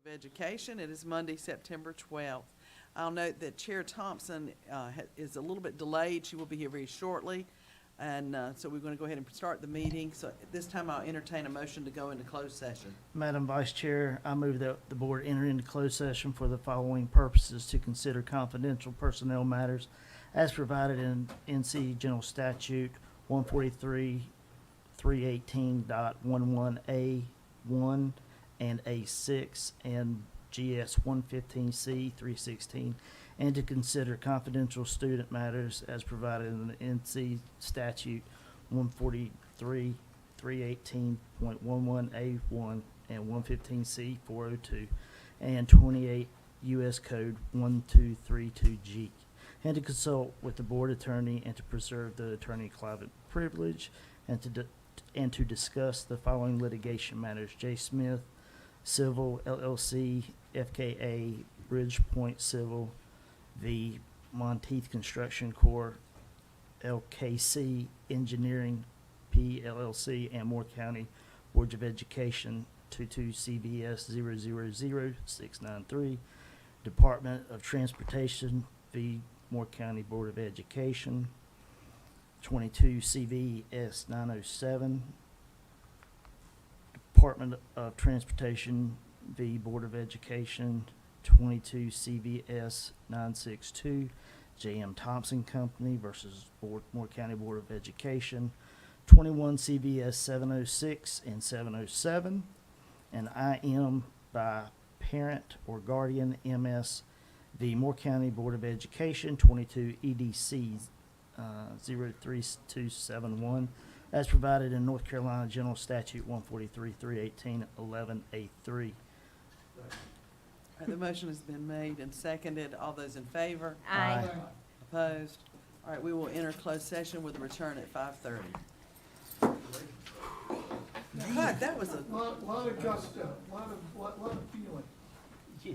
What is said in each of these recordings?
of Education. It is Monday, September 12th. I'll note that Chair Thompson is a little bit delayed. She will be here very shortly. And so we're going to go ahead and start the meeting. So at this time, I'll entertain a motion to go into closed session. Madam Vice Chair, I move that the board enter into closed session for the following purposes: to consider confidential personnel matters as provided in NC General Statute 143.318.11A1 and A6 and GS 115C 316, and to consider confidential student matters as provided in the NC Statute 143.318.11A1 and 115C 402 and 28 U.S. Code 1232G, and to consult with the board attorney and to preserve the attorney-client privilege, and to discuss the following litigation matters: J. Smith Civil LLC, FKA Bridgepoint Civil v. Monteith Construction Corp., LKC Engineering PLLC, and Moore County Board of Education, 22 CBS 000693, Department of Transportation v. Moore County Board of Education, 22 CVS 907, Department of Transportation v. Board of Education, 22 CVS 962, J.M. Thompson Company versus Moore County Board of Education, 21 CVS 706 and 707, and I am by parent or guardian MS v. Moore County Board of Education, 22 EDC 03271, as provided in North Carolina General Statute 143.318.11A3. The motion has been made and seconded. All those in favor? Aye. Opposed? All right, we will enter closed session with a return at 5:30. God, that was a Lot of gusto, lot of feeling. Yeah.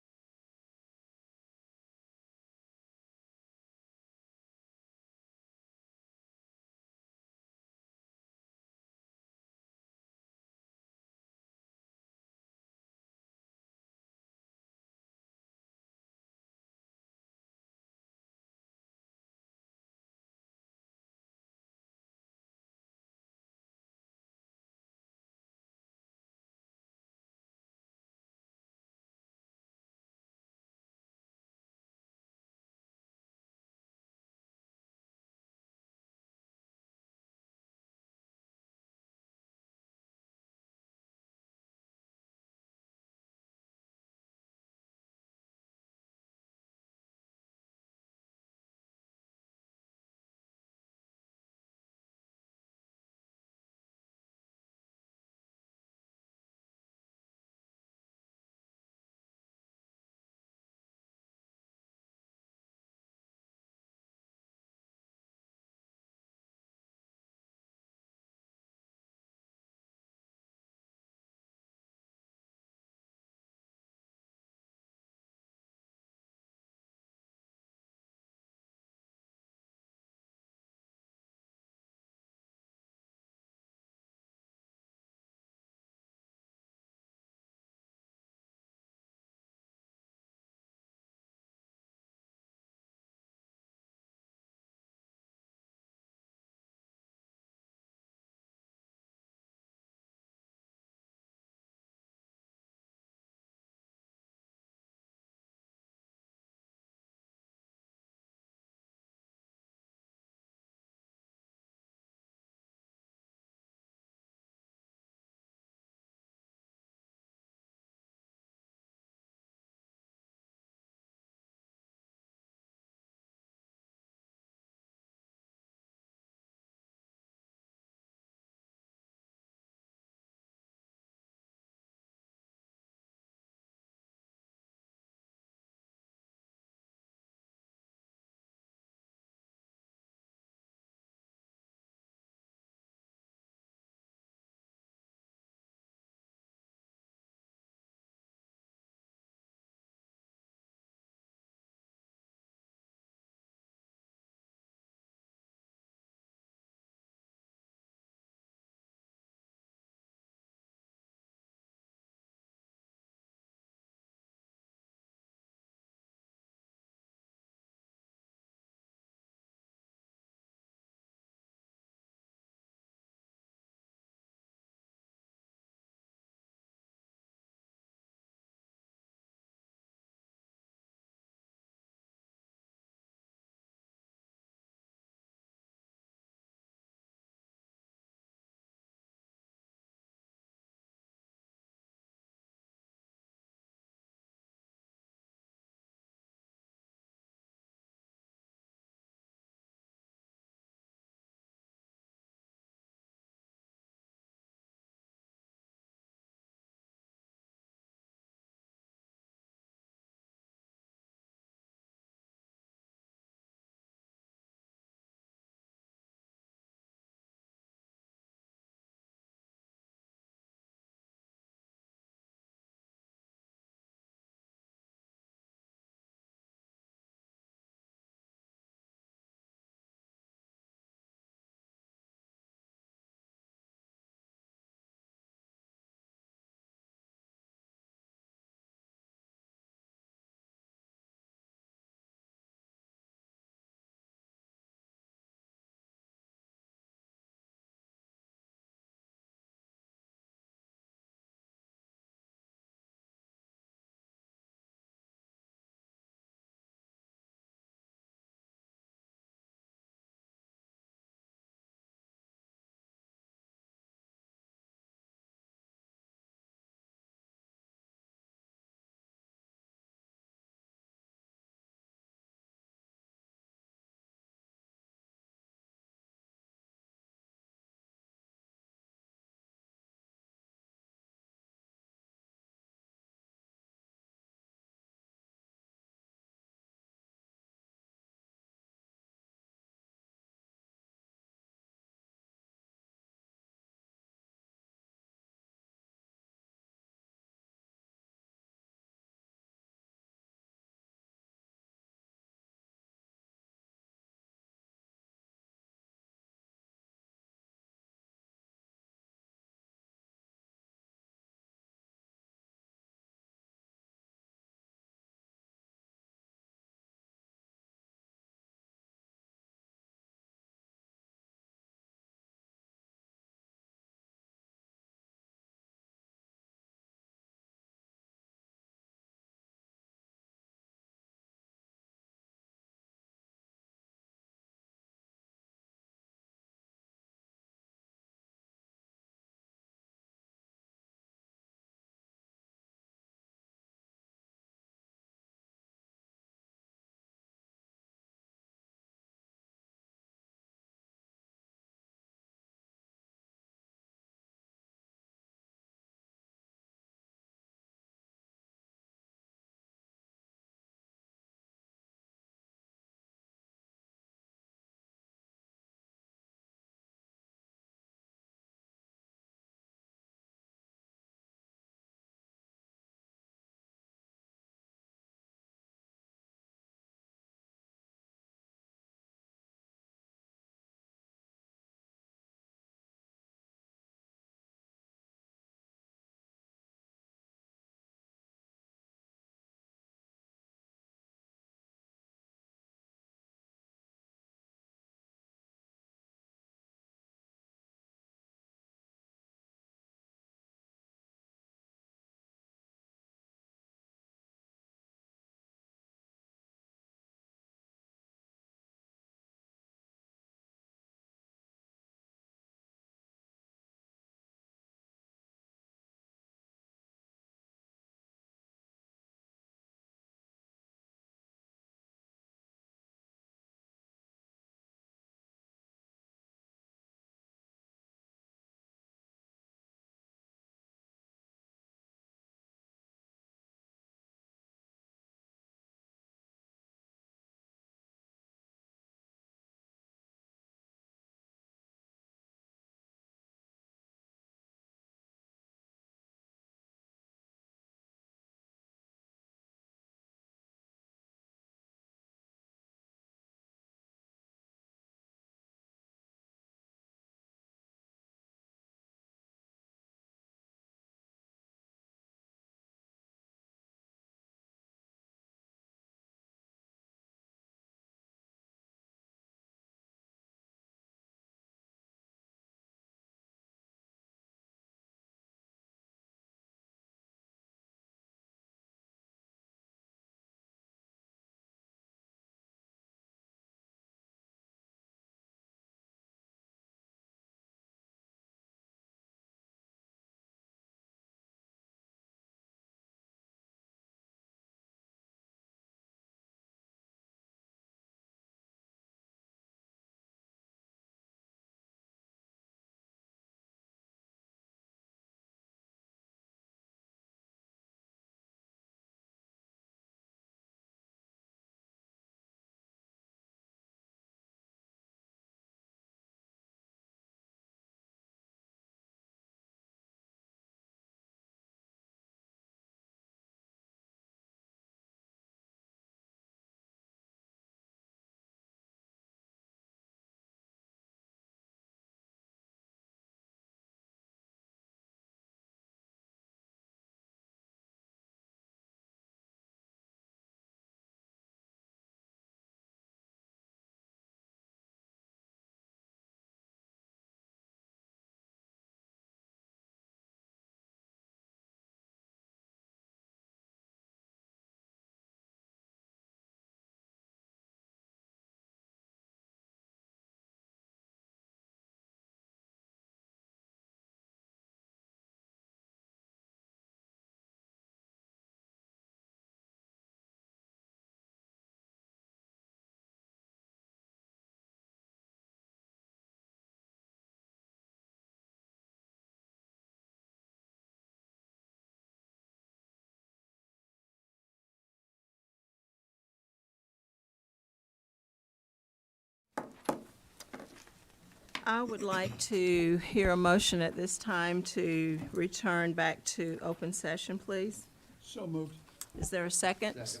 I would like to hear a motion at this time to return back to open session, please. So moved. Is there a second?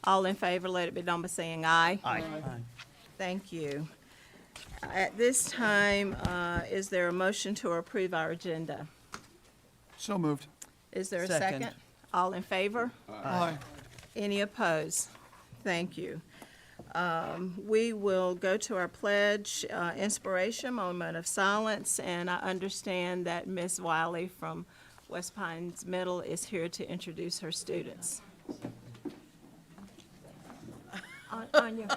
All in favor, let it be known by saying aye. Aye. Thank you. At this time, is there a motion to approve our agenda? So moved. Is there a Second. second? All in favor? Aye. Any opposed? Thank you. We will go to our pledge, inspiration, moment of silence, and I understand that Ms. Wiley from West Pines Middle is here to introduce her students. Anya.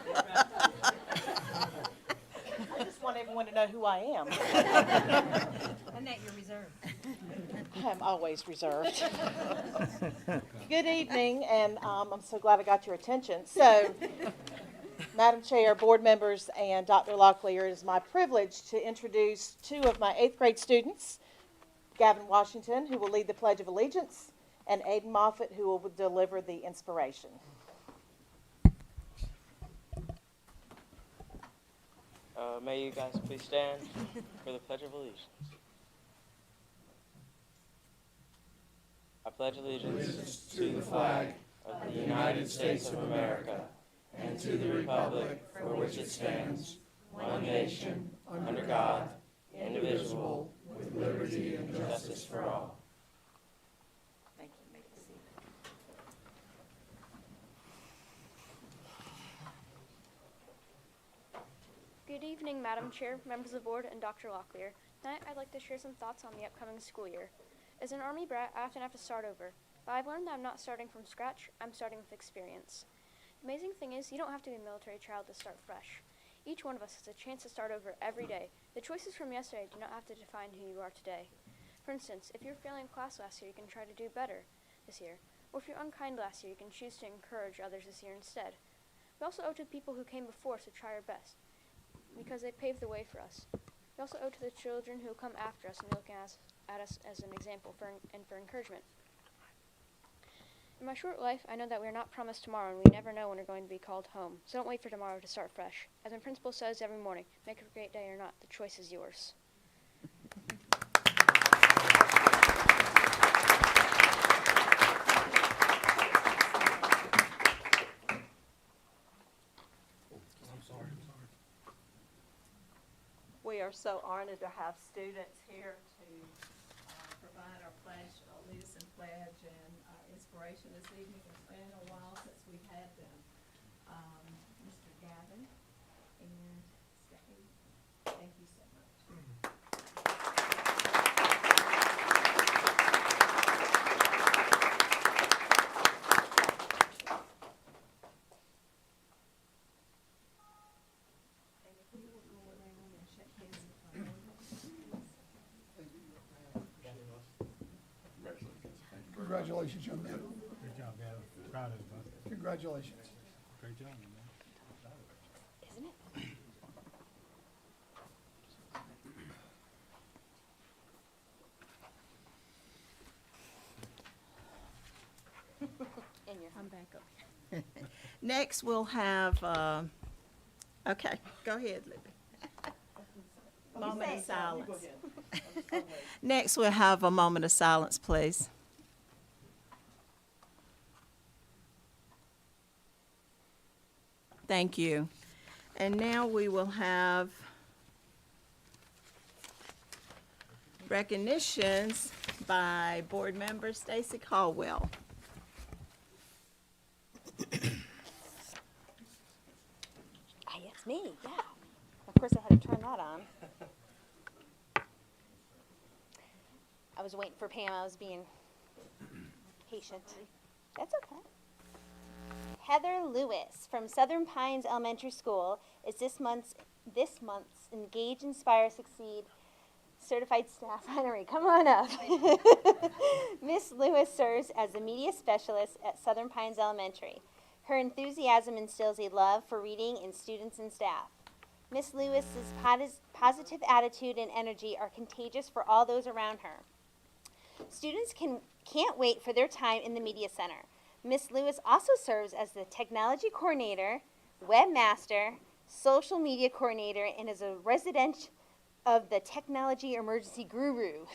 I just want everyone to know who I am. Annette, you're reserved. I'm always reserved. Good evening, and I'm so glad I got your attention. So, Madam Chair, board members, and Dr. Locklear, it is my privilege to introduce two of my 8th grade students, Gavin Washington, who will lead the Pledge of Allegiance, and Aiden Moffett, who will deliver the inspiration. May you guys please stand for the Pledge of Allegiance. I pledge allegiance to the flag of the United States of America and to the republic for which it stands, one nation, under God, indivisible, with liberty and justice for all. Thank you. Make a seat. Good evening, Madam Chair, members of the board, and Dr. Locklear. Tonight, I'd like to share some thoughts on the upcoming school year. As an Army brat, I often have to start over, but I've learned that I'm not starting from scratch, I'm starting with experience. The amazing thing is, you don't have to be a military child to start fresh. Each one of us has a chance to start over every day. The choices from yesterday do not have to define who you are today. For instance, if you're failing class last year, you can try to do better this year. Or if you're unkind last year, you can choose to encourage others this year instead. We also owe to the people who came before us to try our best, because they paved the way for us. We also owe to the children who will come after us and looking at us as an example and for encouragement. In my short life, I know that we are not promised tomorrow, and we never know when we're going to be called home. So don't wait for tomorrow to start fresh. As my principal says every morning, make it a great day or not, the choice is yours. We are so honored to have students here to provide our pledge, allegiance and pledge and inspiration this evening. It's been a while since we've had them. Mr. Gavin and Stephanie, thank you so much. And if you will go around and shake hands with my Congratulations, young man. Good job, Gavin. Proud of you, bud. Congratulations. Great job, man. Isn't it? I'm back up. Next, we'll have, okay, go ahead, Libby. Moment of silence. Next, we'll have a moment of silence, please. Thank you. And now we will have recognitions by Board Member Stacy Caldwell. It's me, yeah. Of course, I had to turn that on. I was waiting for Pam. I was being patient. That's okay. Heather Lewis from Southern Pines Elementary School is this month's Engage, Inspire, Succeed certified staff honoree. Come on up. Miss Lewis serves as the media specialist at Southern Pines Elementary. Her enthusiasm instills a love for reading in students and staff. Miss Lewis's positive attitude and energy are contagious for all those around her. Students can't wait for their time in the Media Center. Miss Lewis also serves as the technology coordinator, webmaster, social media coordinator, and is a resident of the technology emergency guru.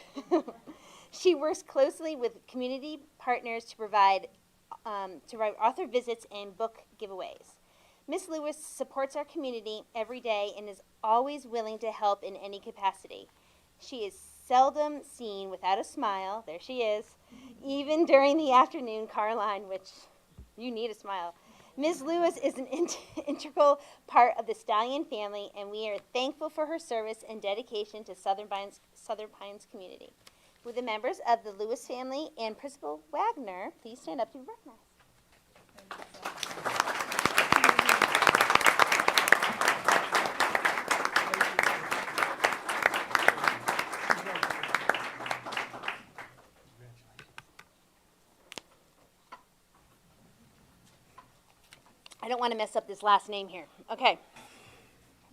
She works closely with community partners to provide author visits and book giveaways. Ms. Lewis supports our community every day and is always willing to help in any capacity. She is seldom seen without a smile. There she is. Even during the afternoon car line, which you need a smile. Ms. Lewis is an integral part of the Stallion family, and we are thankful for her service and dedication to Southern Pines community. With the members of the Lewis family and Principal Wagner, please stand up to be recognized. I don't want to mess up this last name here. Okay.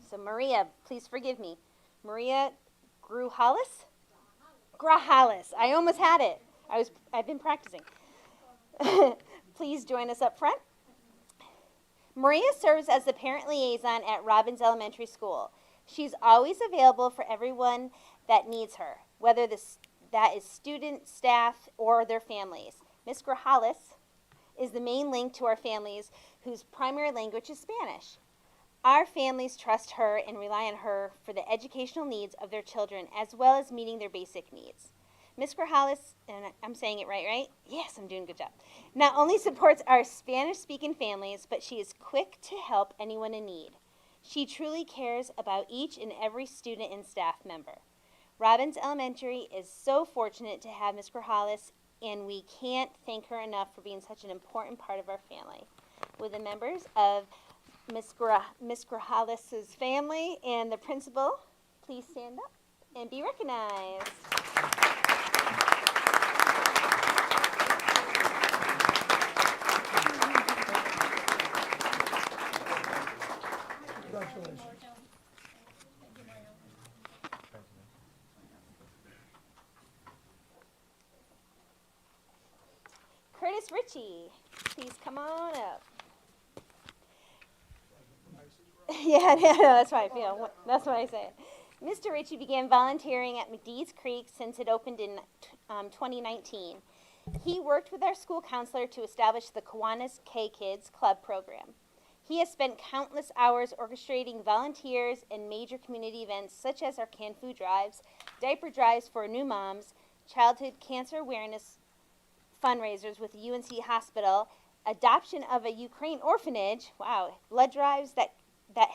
So Maria, please forgive me. Maria Grajales? Grajales. I almost had it. I've been practicing. Please join us up front. Maria serves as the parent liaison at Robbins Elementary School. She's always available for everyone that needs her, whether that is student, staff, or their families. Ms. Grajales is the main link to our families whose primary language is Spanish. Our families trust her and rely on her for the educational needs of their children as well as meeting their basic needs. Ms. Grajales, and I'm saying it right? Yes, I'm doing a good job. Not only supports our Spanish-speaking families, but she is quick to help anyone in need. She truly cares about each and every student and staff member. Robbins Elementary is so fortunate to have Ms. Grajales, and we can't thank her enough for being such an important part of our family. With the members of Ms. Grajales' family and the principal, please stand up and be recognized. Congratulations. Curtis Ritchie, please come on up. Yeah, that's what I feel. That's what I say. Mr. Ritchie began volunteering at McDee's Creek since it opened in 2019. He worked with our school counselor to establish the Kiwanis K-Kids Club program. He has spent countless hours orchestrating volunteers and major community events such as our canned food drives, diaper drives for new moms, childhood cancer awareness fundraisers with the UNC Hospital, adoption of a Ukraine orphanage, wow, blood drives that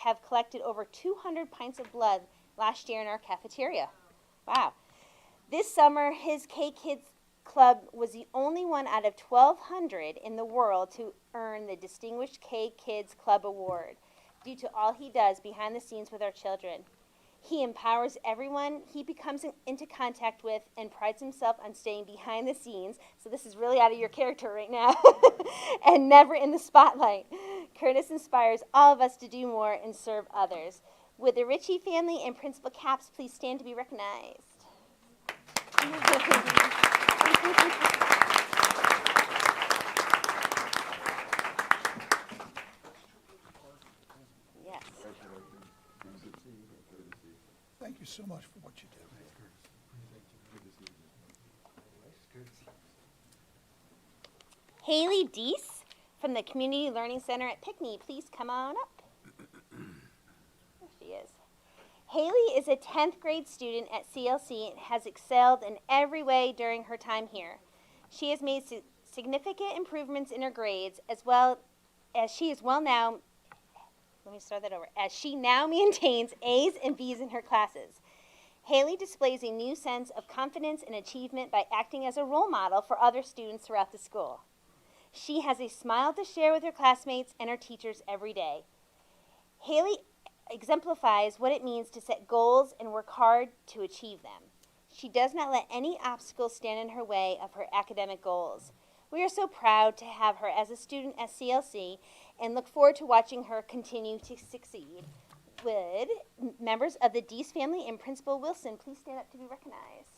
have collected over 200 pints of blood last year in our cafeteria. Wow. This summer, his K-Kids Club was the only one out of 1,200 in the world to earn the Distinguished K-Kids Club Award due to all he does behind the scenes with our children. He empowers everyone he becomes into contact with and prides himself on staying behind the scenes, so this is really out of your character right now, and never in the spotlight. Curtis inspires all of us to do more and serve others. With the Ritchie family and Principal Caps, please stand to be recognized. Yes. Thank you so much for what you do. Haley Deese from the Community Learning Center at Pinckney, please come on up. There she is. Haley is a 10th grade student at CLC and has excelled in every way during her time here. She has made significant improvements in her grades as she now maintains A's and B's in her classes. Haley displays a new sense of confidence and achievement by acting as a role model for other students throughout the school. She has a smile to share with her classmates and her teachers every day. Haley exemplifies what it means to set goals and work hard to achieve them. She does not let any obstacles stand in her way of her academic goals. We are so proud to have her as a student at CLC and look forward to watching her continue to succeed. Would members of the Deese family and Principal Wilson please stand up to be recognized?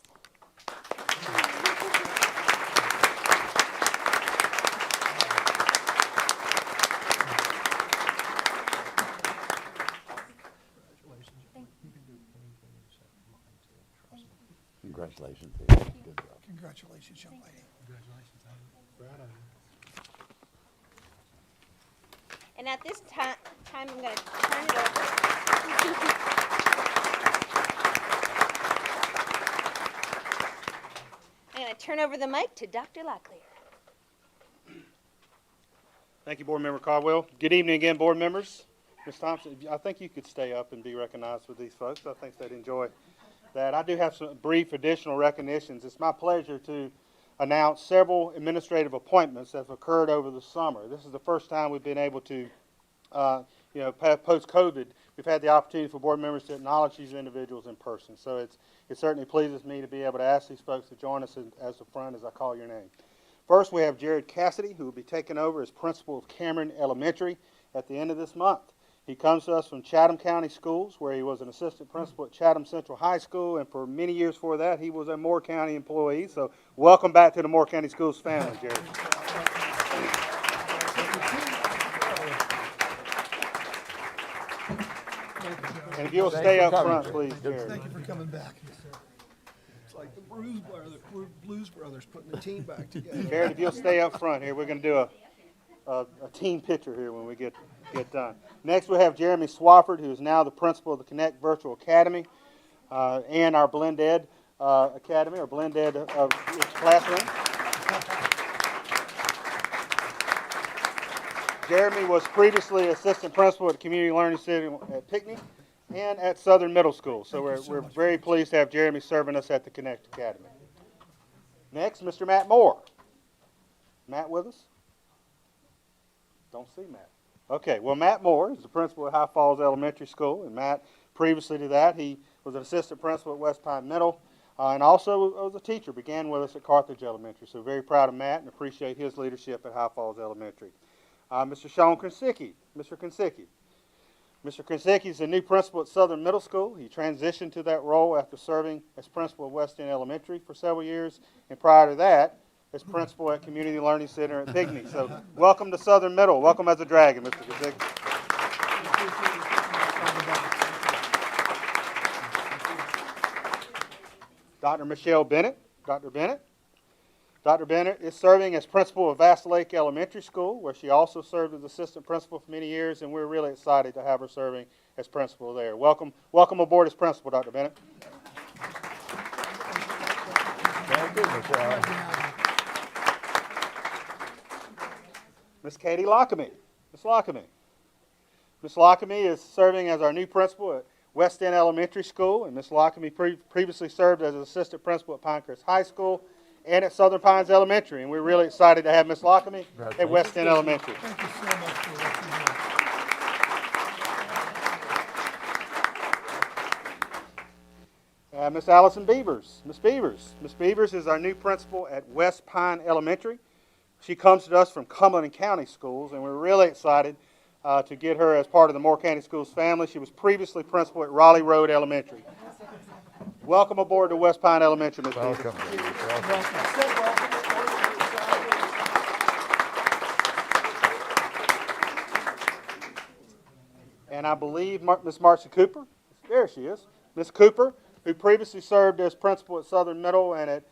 Congratulations. Good job. Congratulations, young lady. Congratulations, I'm proud of you. And at this time, I'm going to turn it over. I'm going to turn over the mic to Dr. Locklear. Thank you, Board Member Caldwell. Good evening again, board members. Ms. Thompson, I think you could stay up and be recognized with these folks. I think they'd enjoy that. I do have some brief additional recognitions. It's my pleasure to announce several administrative appointments that have occurred over the summer. This is the first time we've been able to, post-COVID, we've had the opportunity for board members to acknowledge these individuals in person. So it certainly pleases me to be able to ask these folks to join us as the front as I call your name. First, we have Jared Cassidy, who will be taking over as principal of Cameron Elementary at the end of this month. He comes to us from Chatham County Schools, where he was an assistant principal at Chatham Central High School, and for many years before that, he was a Moore County employee. So welcome back to the Moore County Schools family, Jared. And if you'll stay up front, please, Jared. Thank you for coming back. It's like the Blues Brothers putting the team back together. Jared, if you'll stay up front here, we're going to do a team picture here when we get done. Next, we have Jeremy Swafford, who is now the principal of the Connect Virtual Academy and our Blend Ed Academy, or Blend Ed classroom. Jeremy was previously assistant principal at the Community Learning Center at Pinckney and at Southern Middle School. So we're very pleased to have Jeremy serving us at the Connect Academy. Next, Mr. Matt Moore. Matt with us? Don't see Matt. Okay, well, Matt Moore is the principal at High Falls Elementary School, and Matt, previously to that, he was an assistant principal at West Pine Middle, and also was a teacher, began with us at Carthage Elementary. So very proud of Matt and appreciate his leadership at High Falls Elementary. Mr. Sean Konsicki. Mr. Konsicki is the new principal at Southern Middle School. He transitioned to that role after serving as principal of West End Elementary for several years, and prior to that, as principal at Community Learning Center at Pinckney. So welcome to Southern Middle. Welcome as a dragon, Mr. Konsicki. Dr. Michelle Bennett. Dr. Bennett is serving as principal of Vast Lake Elementary School, where she also served as assistant principal for many years, and we're really excited to have her serving as principal there. Welcome aboard as principal, Dr. Bennett. Thank you, Michelle. Miss Katie Lockamy. Miss Lockamy is serving as our new principal at West End Elementary School, and Miss Lockamy previously served as an assistant principal at Pinecrest High School and at Southern Pines Elementary, and we're really excited to have Miss Lockamy at West End Elementary. Thank you so much for what you do. Miss Allison Beavers. Miss Beavers is our new principal at West Pine Elementary. She comes to us from Cumberland County Schools, and we're really excited to get her as part of the Moore County Schools family. She was previously principal at Raleigh Road Elementary. Welcome aboard to West Pine Elementary, Ms. Beavers. Welcome. And I believe Miss Marcia Cooper, there she is, Miss Cooper, who previously served as principal at Southern Middle and at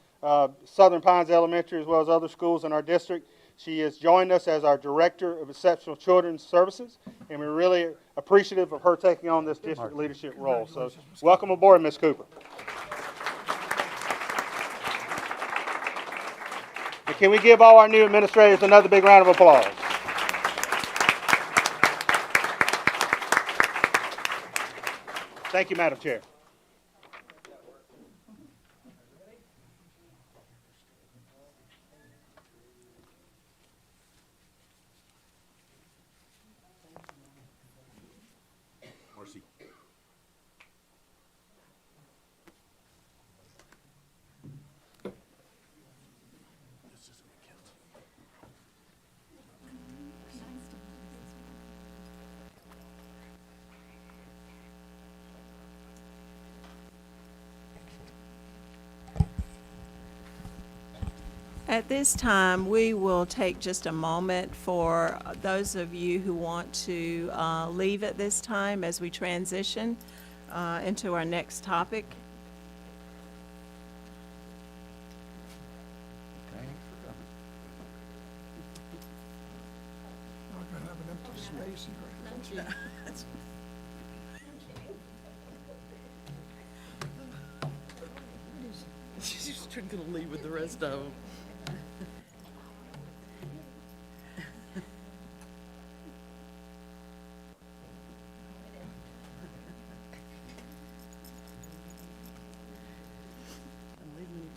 Southern Pines Elementary, as well as other schools in our district. She has joined us as our Director of Exceptional Children's Services, and we're really appreciative of her taking on this district leadership role. So welcome aboard, Ms. Cooper. And can we give all our new administrators another big round of applause? Thank you, Madam Chair. At this time, we will take just a moment for those of you who want to leave at this time as we transition into our next topic. She's just gonna leave with the rest of them. I'm leaving you.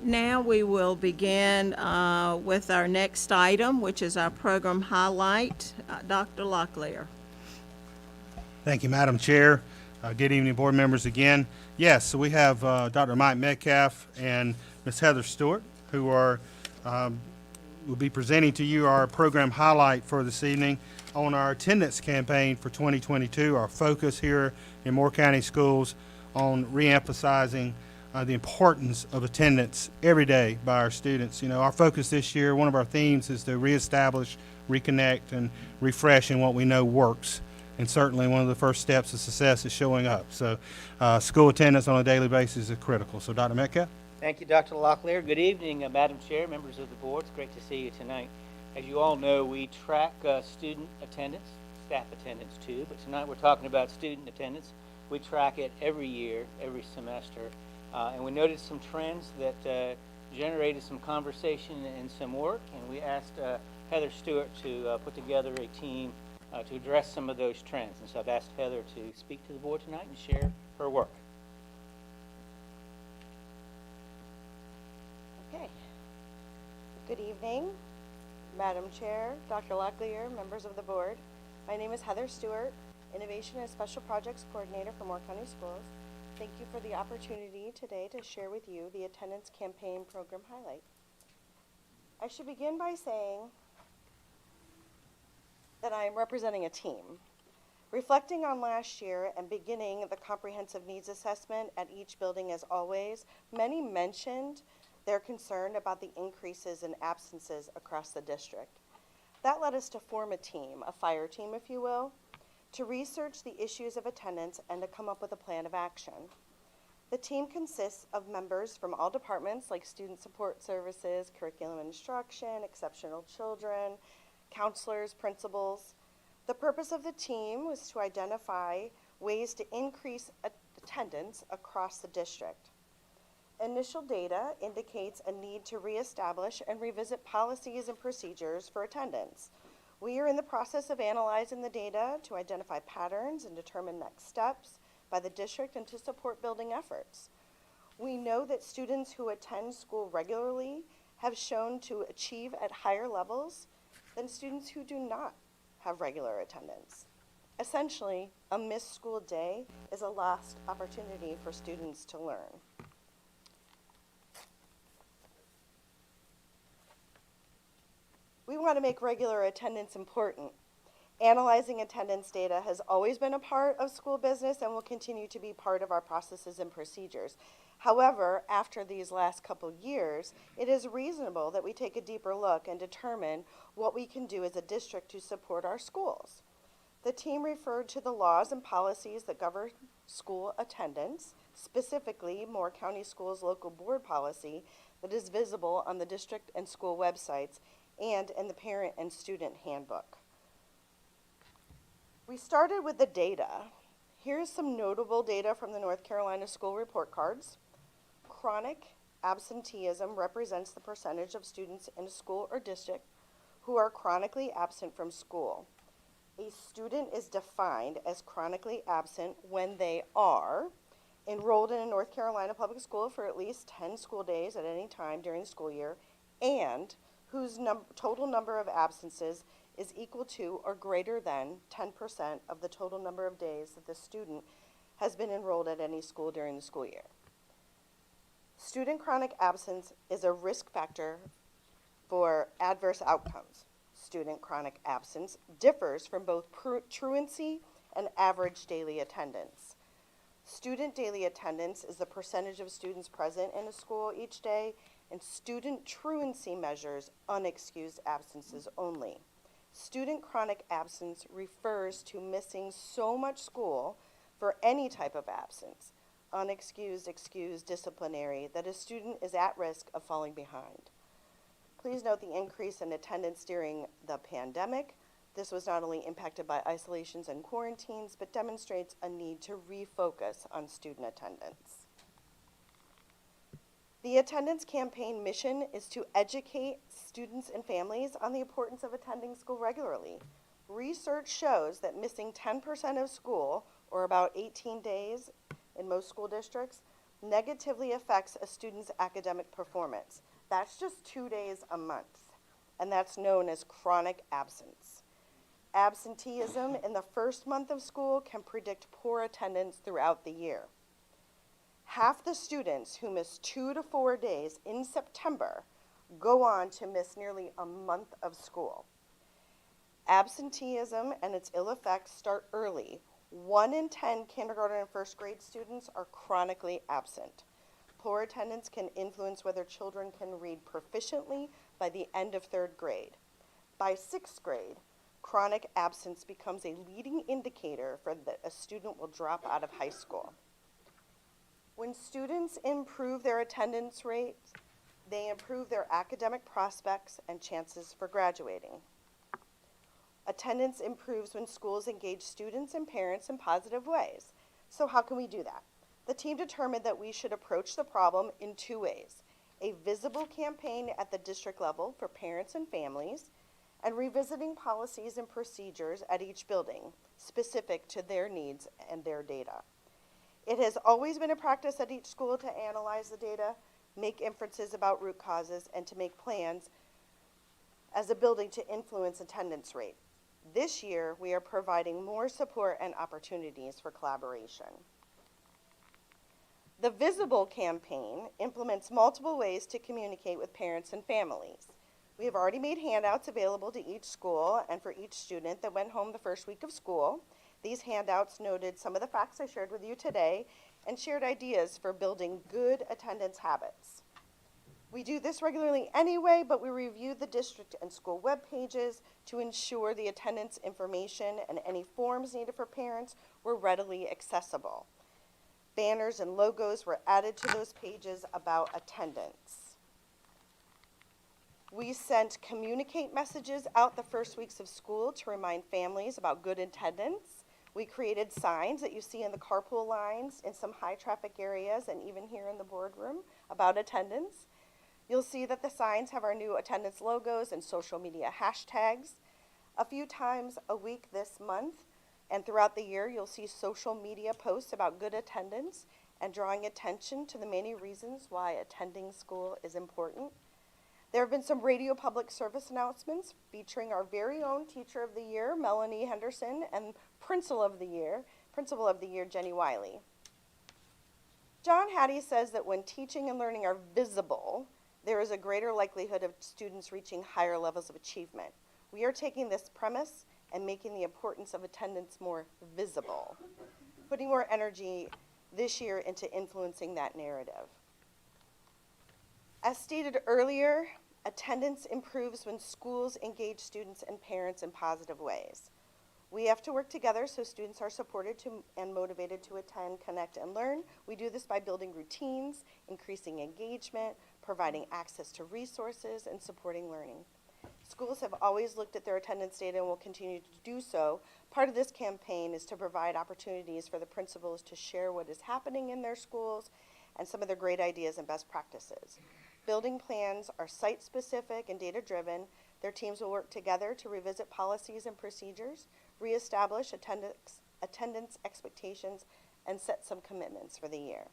Now we will begin with our next item, which is our program highlight. Dr. Locklear. Thank you, Madam Chair. Good evening, board members again. Yes, so we have Dr. Mike Metcalf and Ms. Heather Stewart, who are will be presenting to you our program highlight for this evening on our attendance campaign for 2022. Our focus here in Moore County Schools on reemphasizing the importance of attendance every day by our students. You know, our focus this year, one of our themes is to reestablish, reconnect, and refresh in what we know works. And certainly one of the first steps of success is showing up. So school attendance on a daily basis is critical. So Dr. Metcalf? Thank you, Dr. Locklear. Good evening, Madam Chair, members of the board. It's great to see you tonight. As you all know, we track student attendance, staff attendance too, but tonight we're talking about student attendance. We track it every year, every semester. And we noticed some trends that generated some conversation and some work, and we asked Heather Stewart to put together a team to address some of those trends. And so I've asked Heather to speak to the board tonight and share her work. Okay. Good evening, Madam Chair, Dr. Locklear, members of the board. My name is Heather Stewart, Innovation and Special Projects Coordinator for Moore County Schools. Thank you for the opportunity today to share with you the attendance campaign program highlight. I should begin by saying that I am representing a team. Reflecting on last year and beginning the comprehensive needs assessment at each building as always, many mentioned their concern about the increases in absences across the district. That led us to form a team, a fire team if you will, to research the issues of attendance and to come up with a plan of action. The team consists of members from all departments like student support services, curriculum instruction, exceptional children, counselors, principals. The purpose of the team was to identify ways to increase attendance across the district. Initial data indicates a need to reestablish and revisit policies and procedures for attendance. We are in the process of analyzing the data to identify patterns and determine next steps by the district and to support building efforts. We know that students who attend school regularly have shown to achieve at higher levels than students who do not have regular attendance. Essentially, a missed school day is a lost opportunity for students to learn. We want to make regular attendance important. Analyzing attendance data has always been a part of school business and will continue to be part of our processes and procedures. However, after these last couple years, it is reasonable that we take a deeper look and determine what we can do as a district to support our schools. The team referred to the laws and policies that govern school attendance, specifically Moore County Schools Local Board Policy that is visible on the district and school websites and in the parent and student handbook. We started with the data. Here's some notable data from the North Carolina school report cards. Chronic absenteeism represents the percentage of students in a school or district who are chronically absent from school. A student is defined as chronically absent when they are enrolled in a North Carolina public school for at least 10 school days at any time during the school year and whose total number of absences is equal to or greater than 10% of the total number of days that the student has been enrolled at any school during the school year. Student chronic absence is a risk factor for adverse outcomes. Student chronic absence differs from both truancy and average daily attendance. Student daily attendance is the percentage of students present in a school each day, and student truancy measures unexcused absences only. Student chronic absence refers to missing so much school for any type of absence, unexcused, excused, disciplinary, that a student is at risk of falling behind. Please note the increase in attendance during the pandemic. This was not only impacted by isolations and quarantines, but demonstrates a need to refocus on student attendance. The attendance campaign mission is to educate students and families on the importance of attending school regularly. Research shows that missing 10% of school, or about 18 days in most school districts, negatively affects a student's academic performance. That's just 2 days a month, and that's known as chronic absence. Absenteeism in the first month of school can predict poor attendance throughout the year. Half the students who miss 2 to 4 days in September go on to miss nearly a month of school. Absenteeism and its ill effects start early. 1 in 10 kindergarten and first grade students are chronically absent. Poor attendance can influence whether children can read proficiently by the end of 3rd grade. By 6th grade, chronic absence becomes a leading indicator for that a student will drop out of high school. When students improve their attendance rates, they improve their academic prospects and chances for graduating. Attendance improves when schools engage students and parents in positive ways. So how can we do that? The team determined that we should approach the problem in 2 ways: a visible campaign at the district level for parents and families, and revisiting policies and procedures at each building, specific to their needs and their data. It has always been a practice at each school to analyze the data, make inferences about root causes, and to make plans as a building to influence attendance rate. This year, we are providing more support and opportunities for collaboration. The Visible campaign implements multiple ways to communicate with parents and families. We have already made handouts available to each school and for each student that went home the first week of school. These handouts noted some of the facts I shared with you today and shared ideas for building good attendance habits. We do this regularly anyway, but we review the district and school web pages to ensure the attendance information and any forms needed for parents were readily accessible. Banners and logos were added to those pages about attendance. We sent communicate messages out the first weeks of school to remind families about good attendance. We created signs that you see in the carpool lines in some high traffic areas and even here in the boardroom about attendance. You'll see that the signs have our new attendance logos and social media hashtags. A few times a week this month and throughout the year, you'll see social media posts about good attendance and drawing attention to the many reasons why attending school is important. There have been some radio public service announcements featuring our very own Teacher of the Year, Melanie Henderson, and Principal of the Year, Jenny Wiley. John Hattie says that when teaching and learning are visible, there is a greater likelihood of students reaching higher levels of achievement. We are taking this premise and making the importance of attendance more visible, putting more energy this year into influencing that narrative. As stated earlier, attendance improves when schools engage students and parents in positive ways. We have to work together so students are supported and motivated to attend, connect, and learn. We do this by building routines, increasing engagement, providing access to resources, and supporting learning. Schools have always looked at their attendance data and will continue to do so. Part of this campaign is to provide opportunities for the principals to share what is happening in their schools and some of their great ideas and best practices. Building plans are site-specific and data-driven. Their teams will work together to revisit policies and procedures, reestablish attendance expectations, and set some commitments for the year.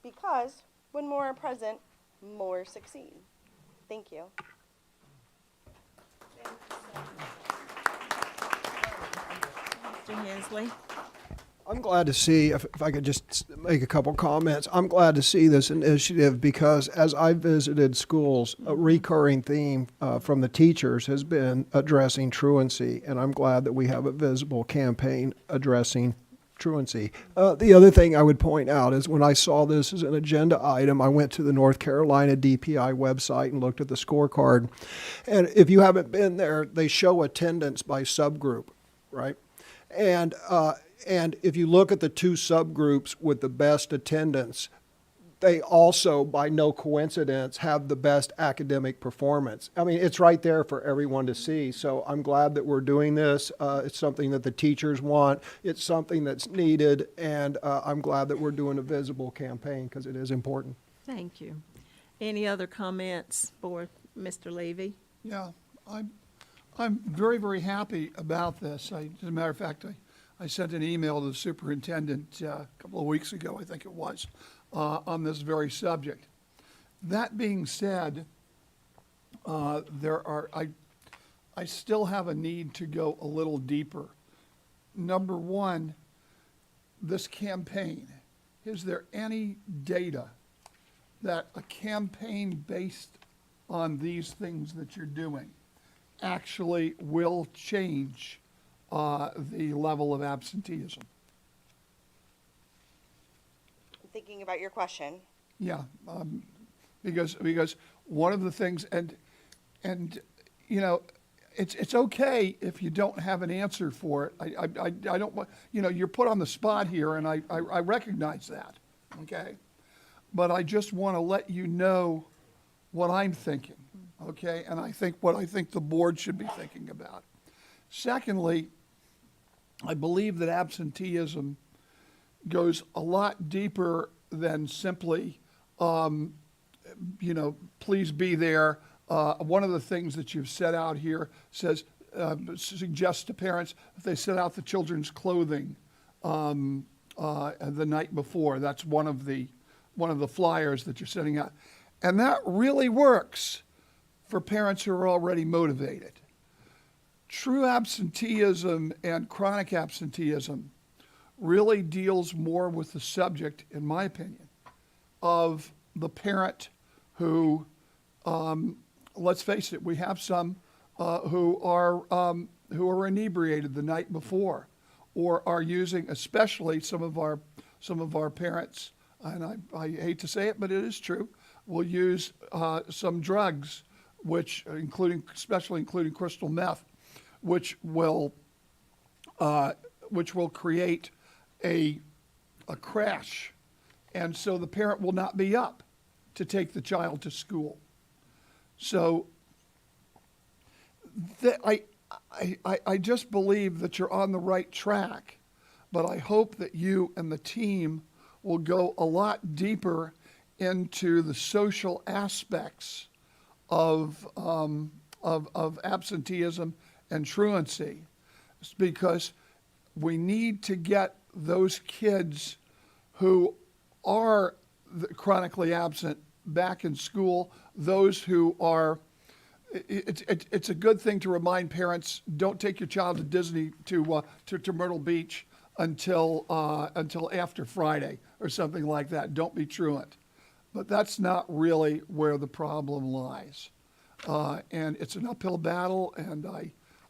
Because when more are present, more succeed. Thank you. Mr. Hensley? I'm glad to see, if I could just make a couple comments, I'm glad to see this initiative because as I visited schools, a recurring theme from the teachers has been addressing truancy, and I'm glad that we have a visible campaign addressing truancy. The other thing I would point out is when I saw this as an agenda item, I went to the North Carolina DPI website and looked at the scorecard. And if you haven't been there, they show attendance by subgroup, right? And if you look at the two subgroups with the best attendance, they also, by no coincidence, have the best academic performance. I mean, it's right there for everyone to see. So I'm glad that we're doing this. It's something that the teachers want. It's something that's needed. And I'm glad that we're doing a visible campaign because it is important. Thank you. Any other comments for Mr. Levy? Yeah, I'm very, very happy about this. As a matter of fact, I sent an email to the superintendent a couple of weeks ago, I think it was, on this very subject. That being said, I still have a need to go a little deeper. Number one, this campaign, is there any data that a campaign based on these things that you're doing actually will change the level of absenteeism? Thinking about your question. Yeah, because one of the things, and you know, it's okay if you don't have an answer for it. I don't want, you know, you're put on the spot here, and I recognize that, okay? But I just want to let you know what I'm thinking, okay? And I think what I think the board should be thinking about. Secondly, I believe that absenteeism goes a lot deeper than simply, you know, please be there. One of the things that you've set out here says, suggests to parents that they set out the children's clothing the night before. That's one of the flyers that you're setting out. And that really works for parents who are already motivated. True absenteeism and chronic absenteeism really deals more with the subject, in my opinion, of the parent who, let's face it, we have some who are inebriated the night before, or are using, especially some of our parents, and I hate to say it, but it is true, will use some drugs, which especially including crystal meth, which will create a crash, and so the parent will not be up to take the child to school. So I just believe that you're on the right track, but I hope that you and the team will go a lot deeper into the social aspects of absenteeism and truancy, because we need to get those kids who are chronically absent back in school. Those who are, it's a good thing to remind parents, don't take your child to Disney to Myrtle Beach until after Friday or something like that. Don't be truant. But that's not really where the problem lies. And it's an uphill battle, and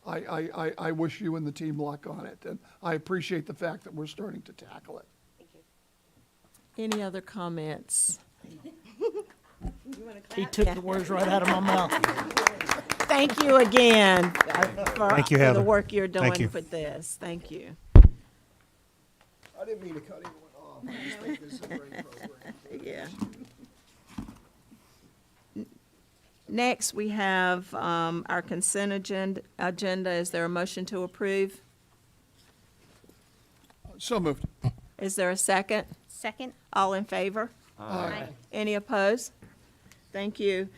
I wish you and the team luck on it. And I appreciate the fact that we're starting to tackle it. Thank you. Any other comments? He took the words right out of my mouth. Thank you again for Thank you, the Heather. work you're Thank doing you. for this. Thank you. I didn't mean to cut anyone off. I just think this is a great program. Yeah. Next, we have our consent agenda. Is there a motion to approve? So moved. Is there a second? Second? All in favor? Aye. Any opposed? Thank you.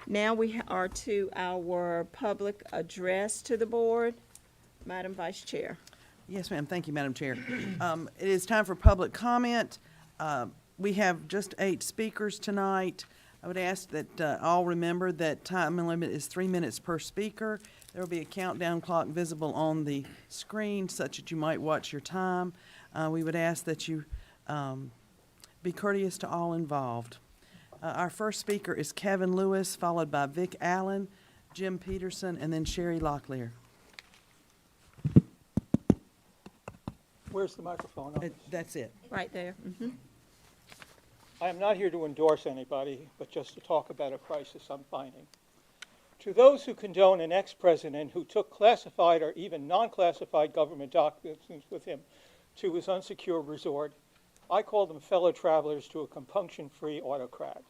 Now we are to our public address to the board. Madam Vice Chair. Yes, ma'am. Thank you, Madam Chair. It is time for public comment. We have just 8 speakers tonight. I would ask that all remember that time limit is 3 minutes per speaker. There will be a countdown clock visible on the screen such that you might watch your time. We would ask that you be courteous to all involved. Our first speaker is Kevin Lewis, followed by Vic Allen, Jim Peterson, and then Sherry Locklear. Where's the microphone? Oh. That's it. Right there. I am not here to endorse anybody, but just to talk about a crisis I'm finding. To those who condone an ex-president who took classified or even non-classified government documents with him to his unsecure resort, I call them fellow travelers to a compunction-free autocrat.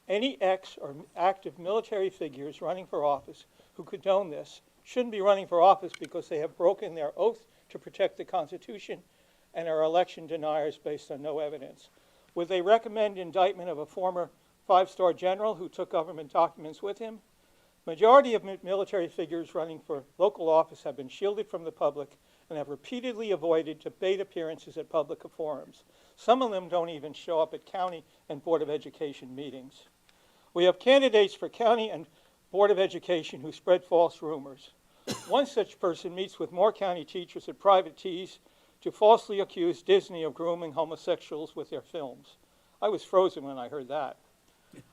Any ex or active military figures running for office who condone this shouldn't be running for office because they have broken their oath to protect the Constitution and are election deniers based on no evidence. Would they recommend indictment of a former five-star general who took government documents with him? Majority of military figures running for local office have been shielded from the public and have repeatedly avoided debate appearances at public forums. Some of them don't even show up at county and Board of Education meetings. We have candidates for county and Board of Education who spread false rumors. One such person meets with more county teachers at private teas to falsely accuse Disney of grooming homosexuals with their films. I was frozen when I heard that.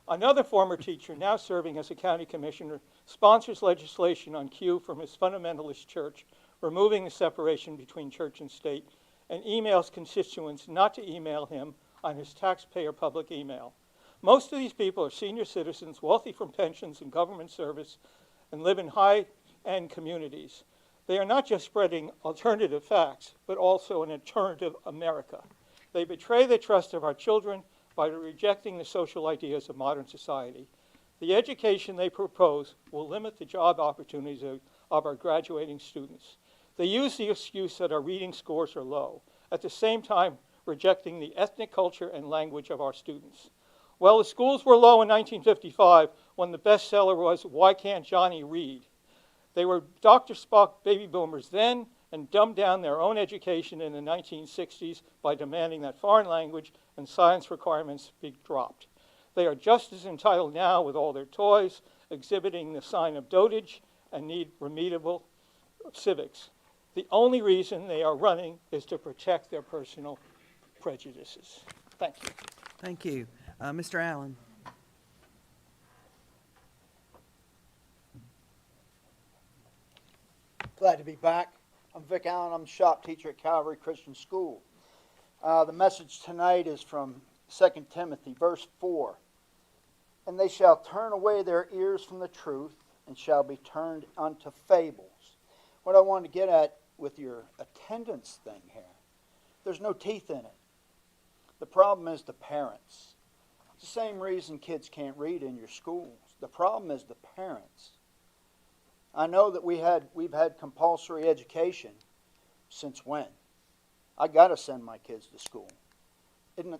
Another former teacher, now serving as a county commissioner, sponsors legislation on cue from his fundamentalist church, removing the separation between church and state, and emails constituents not to email him on his taxpayer public email. Most of these people are senior citizens, wealthy from pensions and government service, and live in high-end communities. They are not just spreading alternative facts, but also an alternative America. They betray the trust of our children by rejecting the social ideas of modern society. The education they propose will limit the job opportunities of our graduating students. They use the excuse that our reading scores are low, at the same time rejecting the ethnic culture and language of our students. Well, the schools were low in 1955 when the bestseller was Why Can't Johnny Read? They were Dr. Spock baby boomers then and dumbed down their own education in the 1960s by demanding that foreign language and science requirements be dropped. They are just as entitled now with all their toys, exhibiting the sign of dotage, and need remediable civics. The only reason they are running is to protect their personal prejudices. Thank you. Thank you. Mr. Allen. Glad to be back. I'm Vic Allen. I'm a shop teacher at Calvary Christian School. The message tonight is from 2 Timothy, verse 4. And they shall turn away their ears from the truth and shall be turned unto fables. What I want to get at with your attendance thing here, there's no teeth in it. The problem is the parents. It's the same reason kids can't read in your schools. The problem is the parents. I know that we've had compulsory education since when? I got to send my kids to school.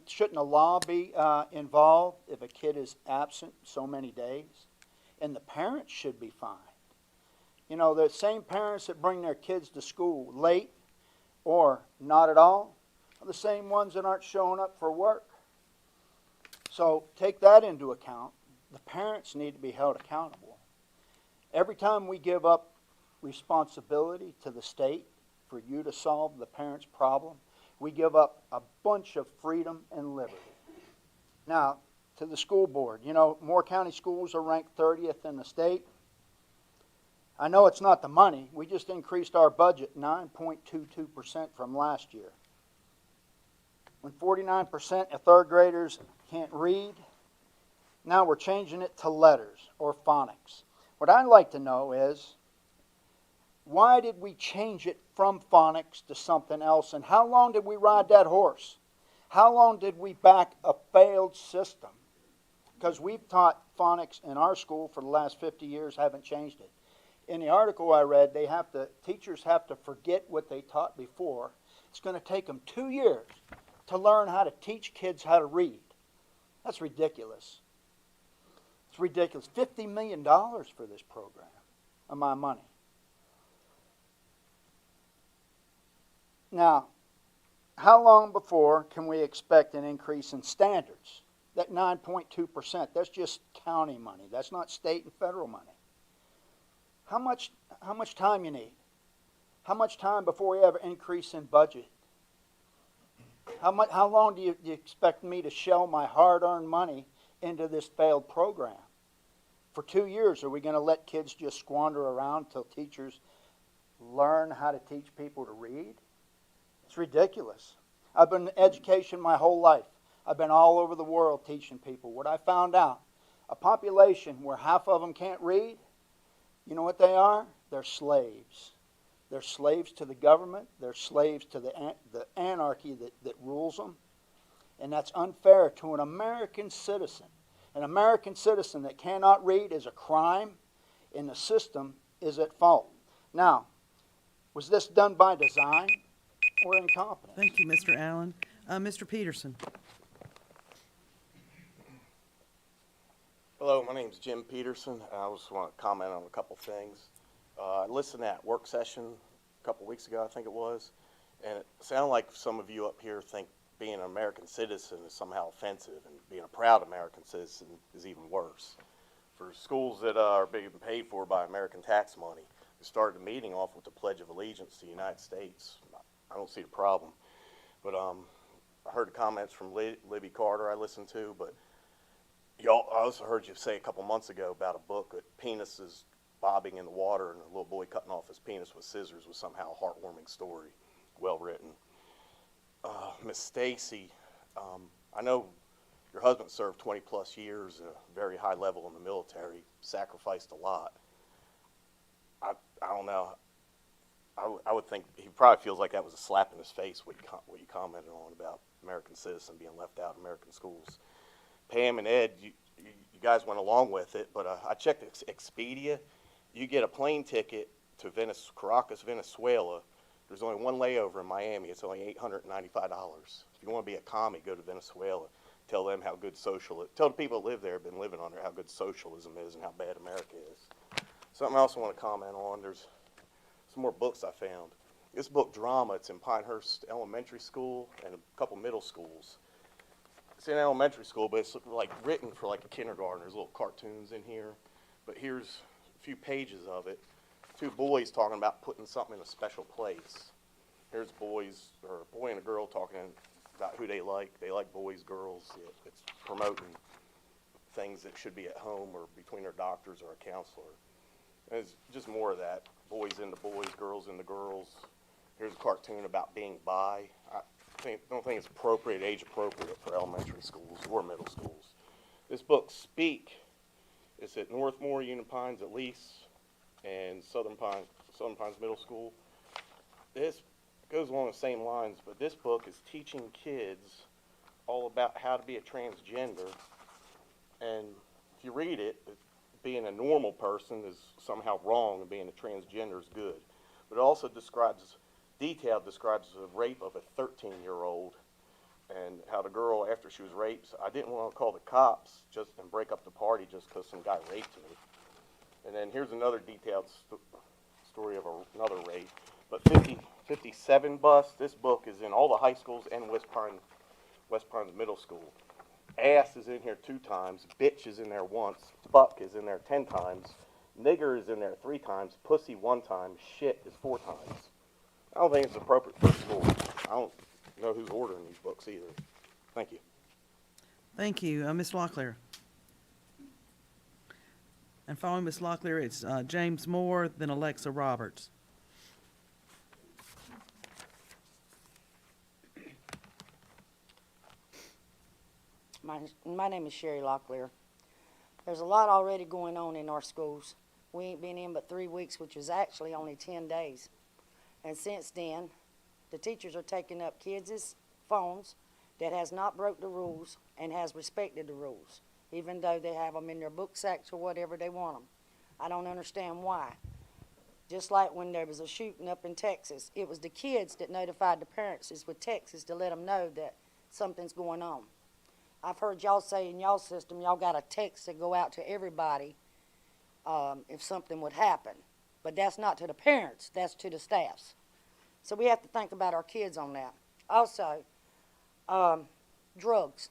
Shouldn't a law be involved if a kid is absent so many days? And the parents should be fined. You know, the same parents that bring their kids to school late or not at all are the same ones that aren't showing up for work. So take that into account. The parents need to be held accountable. Every time we give up responsibility to the state for you to solve the parents' problem, we give up a bunch of freedom and liberty. Now, to the school board, you know, Moore County schools are ranked 30th in the state. I know it's not the money. We just increased our budget 9.22% from last year. When 49% of third graders can't read, now we're changing it to letters or phonics. What I'd like to know is, why did we change it from phonics to something else, and how long did we ride that horse? How long did we back a failed system? Because we've taught phonics in our school for the last 50 years, haven't changed it. In the article I read, teachers have to forget what they taught before. It's going to take them 2 years to learn how to teach kids how to read. That's ridiculous. It's ridiculous. $50 million for this program of my money. Now, how long before can we expect an increase in standards? That 9.2%, that's just county money. That's not state and federal money. How much time you need? How much time before we have an increase in budget? How long do you expect me to shell my hard-earned money into this failed program? For 2 years, are we going to let kids just squander around until teachers learn how to teach people to read? It's ridiculous. I've been in education my whole life. I've been all over the world teaching people. What I found out, a population where half of them can't read, you know what they are? They're slaves. They're slaves to the government. They're slaves to the anarchy that rules them. And that's unfair to an American citizen. An American citizen that cannot read is a crime, and the system is at fault. Now, was this done by design or incompetence? Thank you, Mr. Allen. Mr. Peterson? Hello, my name's Jim Peterson. I just want to comment on a couple things. I listened to that work session a couple weeks ago, I think it was, and it sounded like some of you up here think being an American citizen is somehow offensive, and being a proud American citizen is even worse. For schools that are being paid for by American tax money, we started the meeting off with the Pledge of Allegiance to the United States. I don't see the problem, but I heard the comments from Libby Carter I listened to, but I also heard you say a couple months ago about a book that penises bobbing in the water and a little boy cutting off his penis with scissors was somehow a heartwarming story, well written. Miss Stacy, I know your husband served 20 plus years at a very high level in the military, sacrificed a lot. I don't know. I would think he probably feels like that was a slap in his face, what you commented on about American citizen being left out of American schools. Pam and Ed, you guys went along with it, but I checked Expedia. You get a plane ticket to Caracas, Venezuela. There's only one layover in Miami. It's only $895. If you want to be a commie, go to Venezuela. Tell them how good tell the people that live there have been living under how good socialism is and how bad America is. Something else I want to comment on. There's some more books I found. This book, Drama, it's in Pinehurst Elementary School and a couple middle schools. It's in elementary school, but it's like written for like a kindergarten. There's little cartoons in here. But here's a few pages of it. Two boys talking about putting something in a special place. Here's a boy and a girl talking about who they like. They like boys, girls. It's promoting things that should be at home or between their doctors or a counselor. And it's just more of that. Boys into boys, girls into girls. Here's a cartoon about being bi. I don't think it's age appropriate for elementary schools or middle schools. This book, Speak, is at Northmore, Union Pines at least, and Southern Pines Middle School. This goes along the same lines, but this book is teaching kids all about how to be a transgender. And if you read it, being a normal person is somehow wrong and being a transgender is good. But it also describes the rape of a 13-year-old and how the girl, after she was raped, I didn't want to call the cops and break up the party just because some guy raped me. And then here's another detailed story of another rape. But 57 bus, this book is in all the high schools and West Pines Middle School. Ass is in here 2 times, bitch is in there once, fuck is in there 10 times, nigger is in there 3 times, pussy 1 time, shit is 4 times. I don't think it's appropriate for a school. I don't know who's ordering these books either. Thank you. Thank you. Ms. Locklear? And following Ms. Locklear, it's James Moore, then Alexa Roberts. My name is Sherry Locklear. There's a lot already going on in our schools. We ain't been in but 3 weeks, which was actually only 10 days. And since then, the teachers are taking up kids' phones that has not broke the rules and has respected the rules, even though they have them in their book sacks or whatever they want them. I don't understand why. Just like when there was a shooting up in Texas, it was the kids that notified the parents with Texas to let them know that something's going on. I've heard y'all say in y'all system, y'all got a text that go out to everybody if something would happen. But that's not to the parents, that's to the staffs. So we have to think about our kids on that. Also, drugs.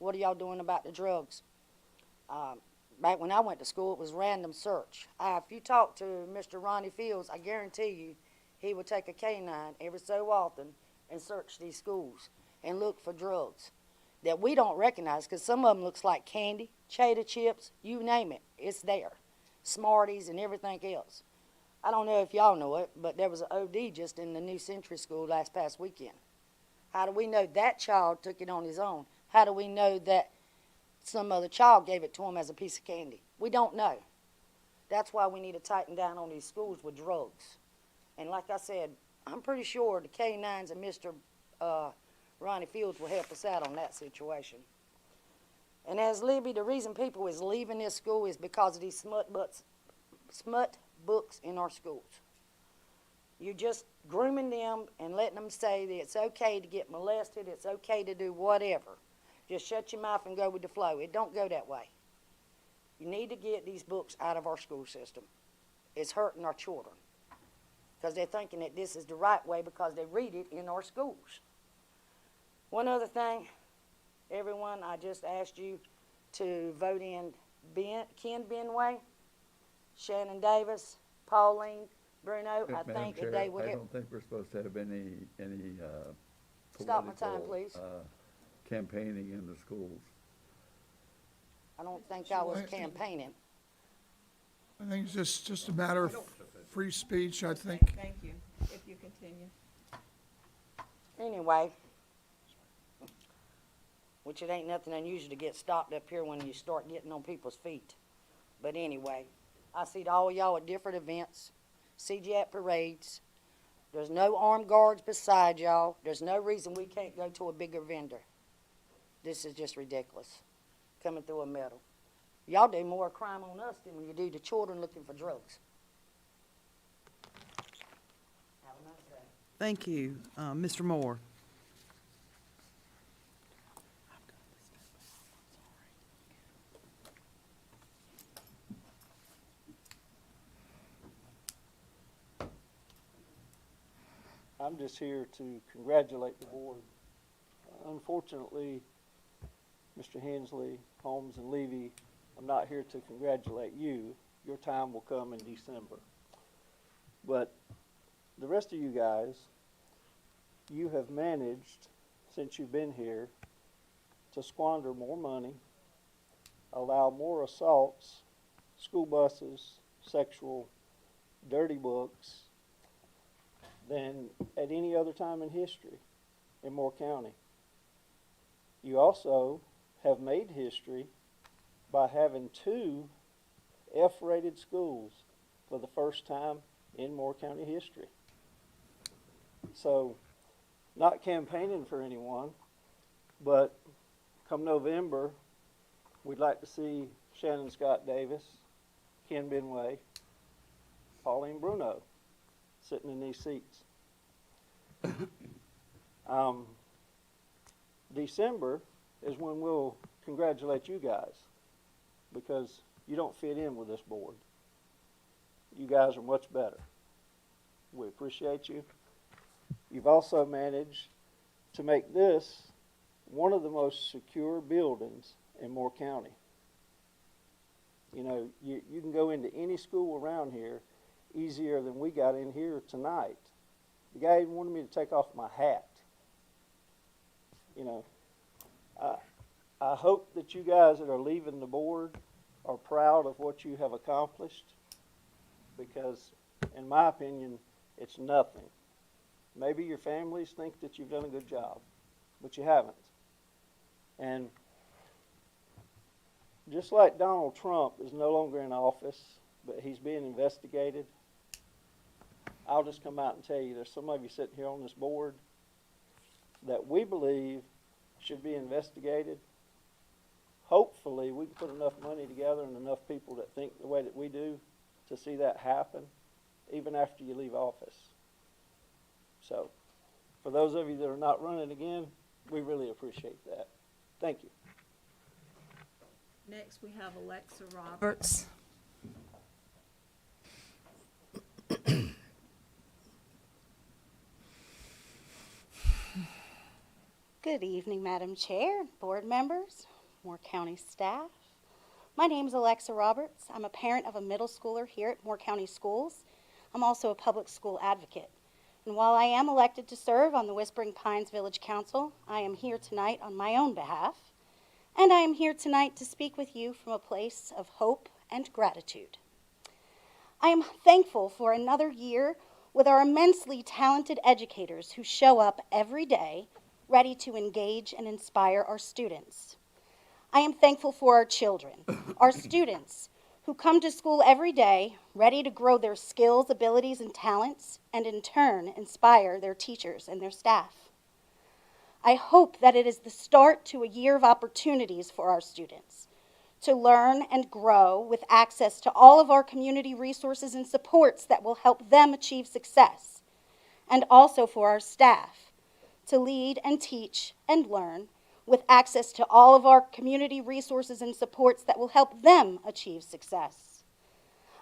What are y'all doing about the drugs? Back when I went to school, it was random search. If you talk to Mr. Ronnie Fields, I guarantee you he would take a canine every so often and search these schools and look for drugs that we don't recognize, because some of them looks like candy, cheddar chips, you name it, it's there. Smarties and everything else. I don't know if y'all know it, but there was an OD just in the New Century School last past weekend. How do we know that child took it on his own? How do we know that some other child gave it to him as a piece of candy? We don't know. That's why we need to tighten down on these schools with drugs. And like I said, I'm pretty sure the K-9s and Mr. Ronnie Fields will help us out on that situation. And as Libby, the reason people is leaving this school is because of these smut books in our schools. You're just grooming them and letting them say that it's okay to get molested, it's okay to do whatever. Just shut your mouth and go with the flow. It don't go that way. You need to get these books out of our school system. It's hurting our children because they're thinking that this is the right way because they read it in our schools. One other thing, everyone, I just asked you to vote in Ken Benway, Shannon Davis, Pauline, Bruno. I Madam think Chair, that they would I have. don't think we're supposed to have any Stop my time, political, please. campaigning in the schools. I don't think I was campaigning. I think it's just a matter of free speech, I think. Thank you, if you continue. Anyway, which it ain't nothing unusual to get stopped up here when you start getting on people's feet. But anyway, I see all y'all at different events, see you at parades. There's no armed guards beside y'all. There's no reason we can't go to a bigger vendor. This is just ridiculous, coming through a metal. Y'all do more crime on us than you do the children looking for drugs. Have a nice day. Thank you. Mr. Moore? I'm just here to congratulate the board. Unfortunately, Mr. Hensley, Holmes, and Levy, I'm not here to congratulate you. Your time will come in December. But the rest of you guys, you have managed, since you've been here, to squander more money, allow more assaults, school buses, sexual, dirty books, than at any other time in history in Moore County. You also have made history by having 2 F-rated schools for the first time in Moore County history. So, not campaigning for anyone, but come November, we'd like to see Shannon Scott Davis, Ken Benway, Pauline Bruno sitting in these seats. December is when we'll congratulate you guys because you don't fit in with this board. You guys are much better. We appreciate you. You've also managed to make this one of the most secure buildings in Moore County. You know, you can go into any school around here easier than we got in here tonight. The guy even wanted me to take off my hat. You know, I hope that you guys that are leaving the board are proud of what you have accomplished because, in my opinion, it's nothing. Maybe your families think that you've done a good job, but you haven't. And just like Donald Trump is no longer in office, but he's being investigated, I'll just come out and tell you there's some of you sitting here on this board that we believe should be investigated. Hopefully we can put enough money together and enough people that think the way that we do to see that happen even after you leave office. So for those of you that are not running again, we really appreciate that. Thank you. Next, we have Alexa Roberts. Good evening, Madam Chair, board members, Moore County staff. My name is Alexa Roberts. I'm a parent of a middle schooler here at Moore County Schools. I'm also a public school advocate. And while I am elected to serve on the Whispering Pines Village Council, I am here tonight on my own behalf. And I am here tonight to speak with you from a place of hope and gratitude. I am thankful for another year with our immensely talented educators who show up every day ready to engage and inspire our students. I am thankful for our children, our students, who come to school every day ready to grow their skills, abilities, and talents, and in turn inspire their teachers and their staff. I hope that it is the start to a year of opportunities for our students to learn and grow with access to all of our community resources and supports that will help them achieve success, and also for our staff to lead and teach and learn with access to all of our community resources and supports that will help them achieve success.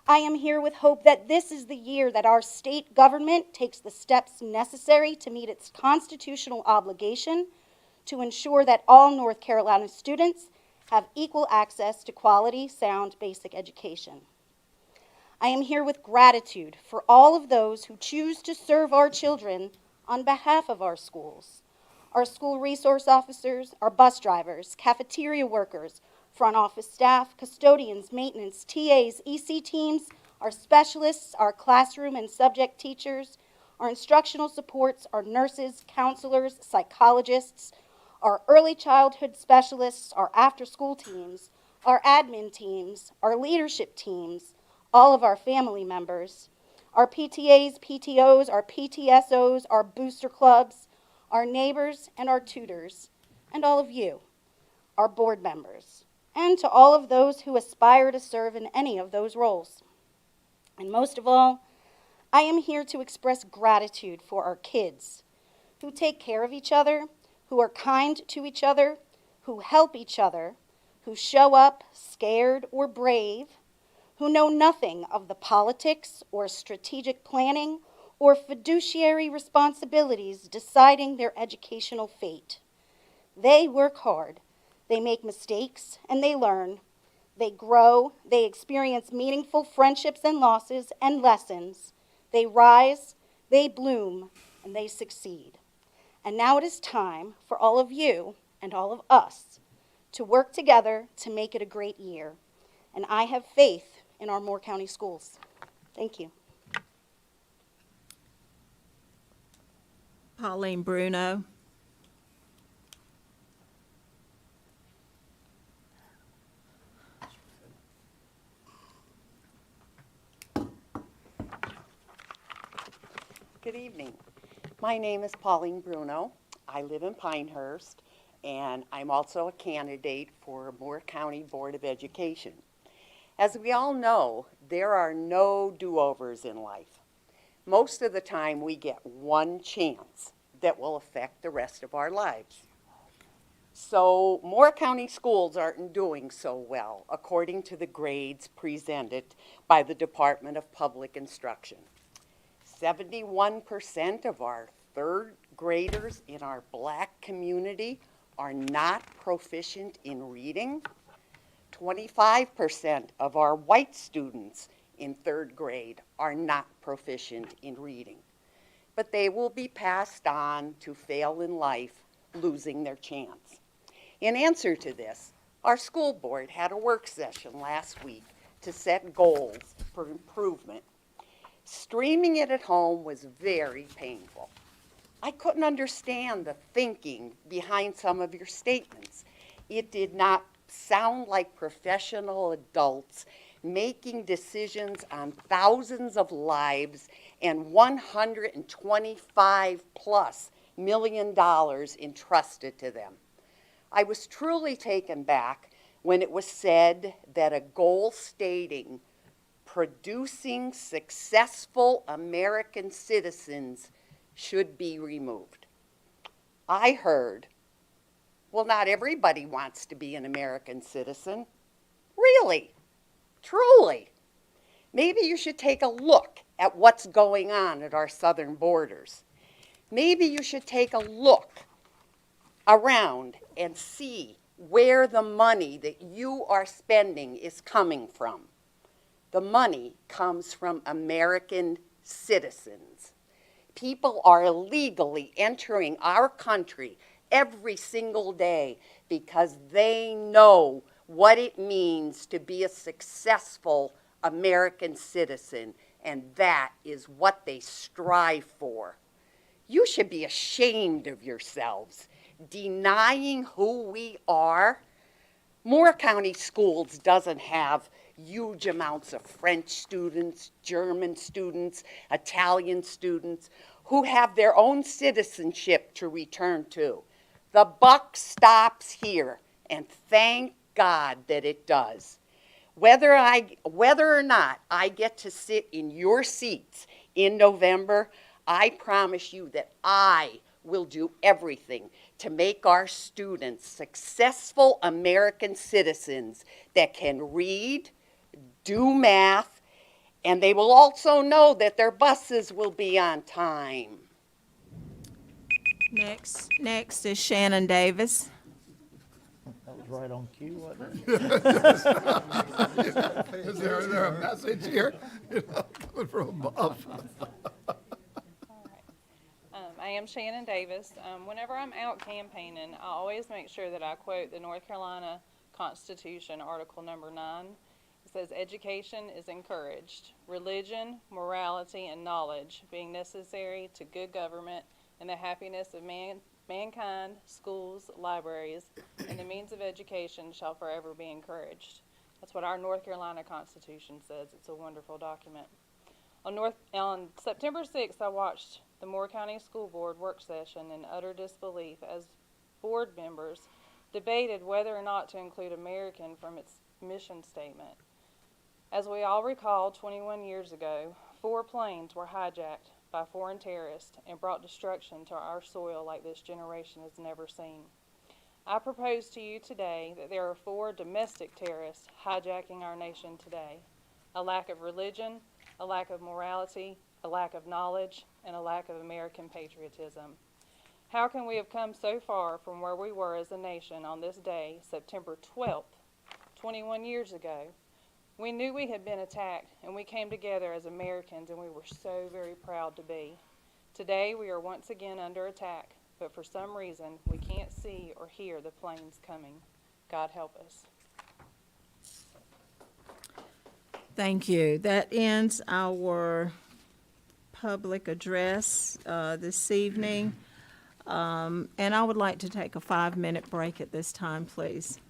I am here with hope that this is the year that our state government takes the steps necessary to meet its constitutional obligation to ensure that all North Carolina students have equal access to quality, sound, basic education. I am here with gratitude for all of those who choose to serve our children on behalf of our schools. Our school resource officers, our bus drivers, cafeteria workers, front office staff, custodians, maintenance, TAs, EC teams, our specialists, our classroom and subject teachers, our instructional supports, our nurses, counselors, psychologists, our early childhood specialists, our after-school teams, our admin teams, our leadership teams, all of our family members, our PTAs, PTOs, our PTSOs, our booster clubs, our neighbors and our tutors, and all of you, our board members, and to all of those who aspire to serve in any of those roles. And most of all, I am here to express gratitude for our kids who take care of each other, who are kind to each other, who help each other, who show up scared or brave, who know nothing of the politics or strategic planning or fiduciary responsibilities deciding their educational fate. They work hard, they make mistakes, and they learn. They grow, they experience meaningful friendships and losses and lessons. They rise, they bloom, and they succeed. And now it is time for all of you and all of us to work together to make it a great year. And I have faith in our Moore County schools. Thank you. Pauline Bruno. Good evening. My name is Pauline Bruno. I live in Pinehurst, and I'm also a candidate for Moore County Board of Education. As we all know, there are no do-overs in life. Most of the time, we get one chance that will affect the rest of our lives. So Moore County schools aren't doing so well, according to the grades presented by the Department of Public Instruction. 71% of our third graders in our black community are not proficient in reading. 25% of our white students in third grade are not proficient in reading. But they will be passed on to fail in life, losing their chance. In answer to this, our school board had a work session last week to set goals for improvement. Streaming it at home was very painful. I couldn't understand the thinking behind some of your statements. It did not sound like professional adults making decisions on thousands of lives and $125+ million entrusted to them. I was truly taken back when it was said that a goal stating producing successful American citizens should be removed. I heard, well, not everybody wants to be an American citizen. Really? Truly? Maybe you should take a look at what's going on at our southern borders. Maybe you should take a look around and see where the money that you are spending is coming from. The money comes from American citizens. People are illegally entering our country every single day because they know what it means to be a successful American citizen, and that is what they strive for. You should be ashamed of yourselves, denying who we are. Moore County Schools doesn't have huge amounts of French students, German students, Italian students who have their own citizenship to return to. The buck stops here, and thank God that it does. Whether or not I get to sit in your seats in November, I promise you that I will do everything to make our students successful American citizens that can read, do math, and they will also know that their buses will be on time. Next is Shannon Davis. That was right on cue, wasn't it? Is there a message here? Coming from above. I am Shannon Davis. Whenever I'm out campaigning, I always make sure that I quote the North Carolina Constitution, Article number 9. It says, education is encouraged, religion, morality, and knowledge being necessary to good government and the happiness of mankind, schools, libraries, and the means of education shall forever be encouraged. That's what our North Carolina Constitution says. It's a wonderful document. On September 6th, I watched the Moore County School Board work session in utter disbelief as board members debated whether or not to include American from its mission statement. As we all recall, 21 years ago, 4 planes were hijacked by foreign terrorists and brought destruction to our soil like this generation has never seen. I propose to you today that there are 4 domestic terrorists hijacking our nation today: a lack of religion, a lack of morality, a lack of knowledge, and a lack of American patriotism. How can we have come so far from where we were as a nation on this day, September 12th, 21 years ago? We knew we had been attacked, and we came together as Americans, and we were so very proud to be. Today, we are once again under attack, but for some reason, we can't see or hear the planes coming. God help us. Thank you. That ends our public address this evening. And I would like to take a 5-minute break at this time, please.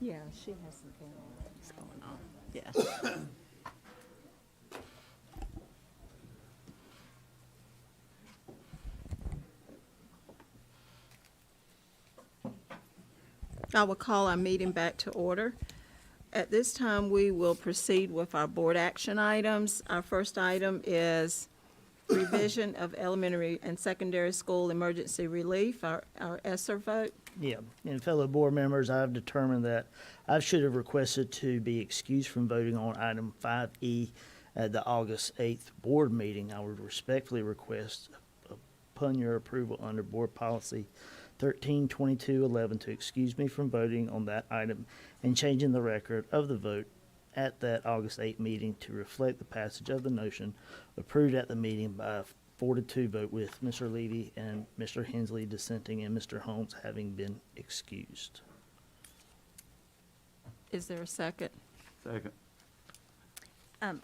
Yeah, she has some family things going on. Yeah. I will call our meeting back to order. At this time, we will proceed with our board action items. Our first item is revision of elementary and secondary school emergency relief, our ESSER vote. Yeah, and fellow board members, I've determined that I should have requested to be excused from voting on item 5E at the August 8th board meeting. I would respectfully request, upon your approval under board policy 132211, to excuse me from voting on that item and changing the record of the vote at that August 8th meeting to reflect the passage of the motion approved at the meeting by a 4-2 vote, with Mr. Levy and Mr. Hensley dissenting and Mr. Holmes having been excused. Is there a second? Second. No,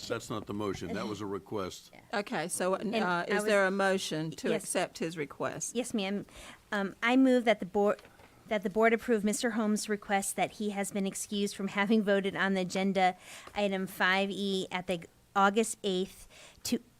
that's not the motion. That was a request. Okay, so I is was- there a motion to Yes. accept his request? Yes, ma'am. I move that the board approve Mr. Holmes' request that he has been excused from having voted on the agenda item 5E at the August 8th,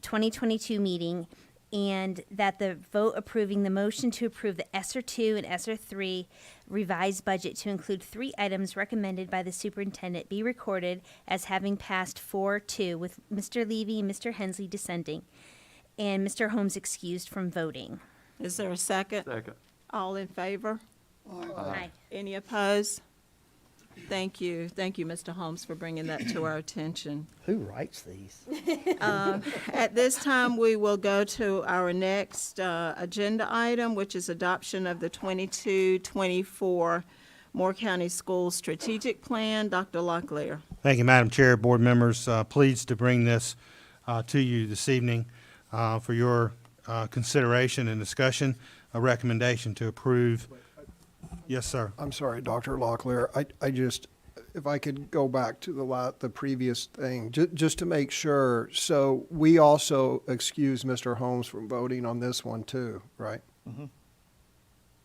2022 meeting, and that the vote approving the motion to approve the ESSER 2 and ESSER 3 revised budget to include 3 items recommended by the superintendent be recorded as having passed 4-2, with Mr. Levy and Mr. Hensley dissenting, and Mr. Holmes excused from voting. Is there a second? Second. All in favor? Aye. Any opposed? Thank you. Thank you, Mr. Holmes, for bringing that to our attention. Who writes these? At this time, we will go to our next agenda item, which is adoption of the 22-24 Moore County Schools Strategic Plan. Dr. Locklear. Thank you, Madam Chair, board members. Pleased to bring this to you this evening for your consideration and discussion. A recommendation to approve. Yes, sir. I'm sorry, Dr. Locklear. I just, if I could go back to the previous thing, just to make sure. So we also excuse Mr. Holmes from voting on this one too, right? Mhm.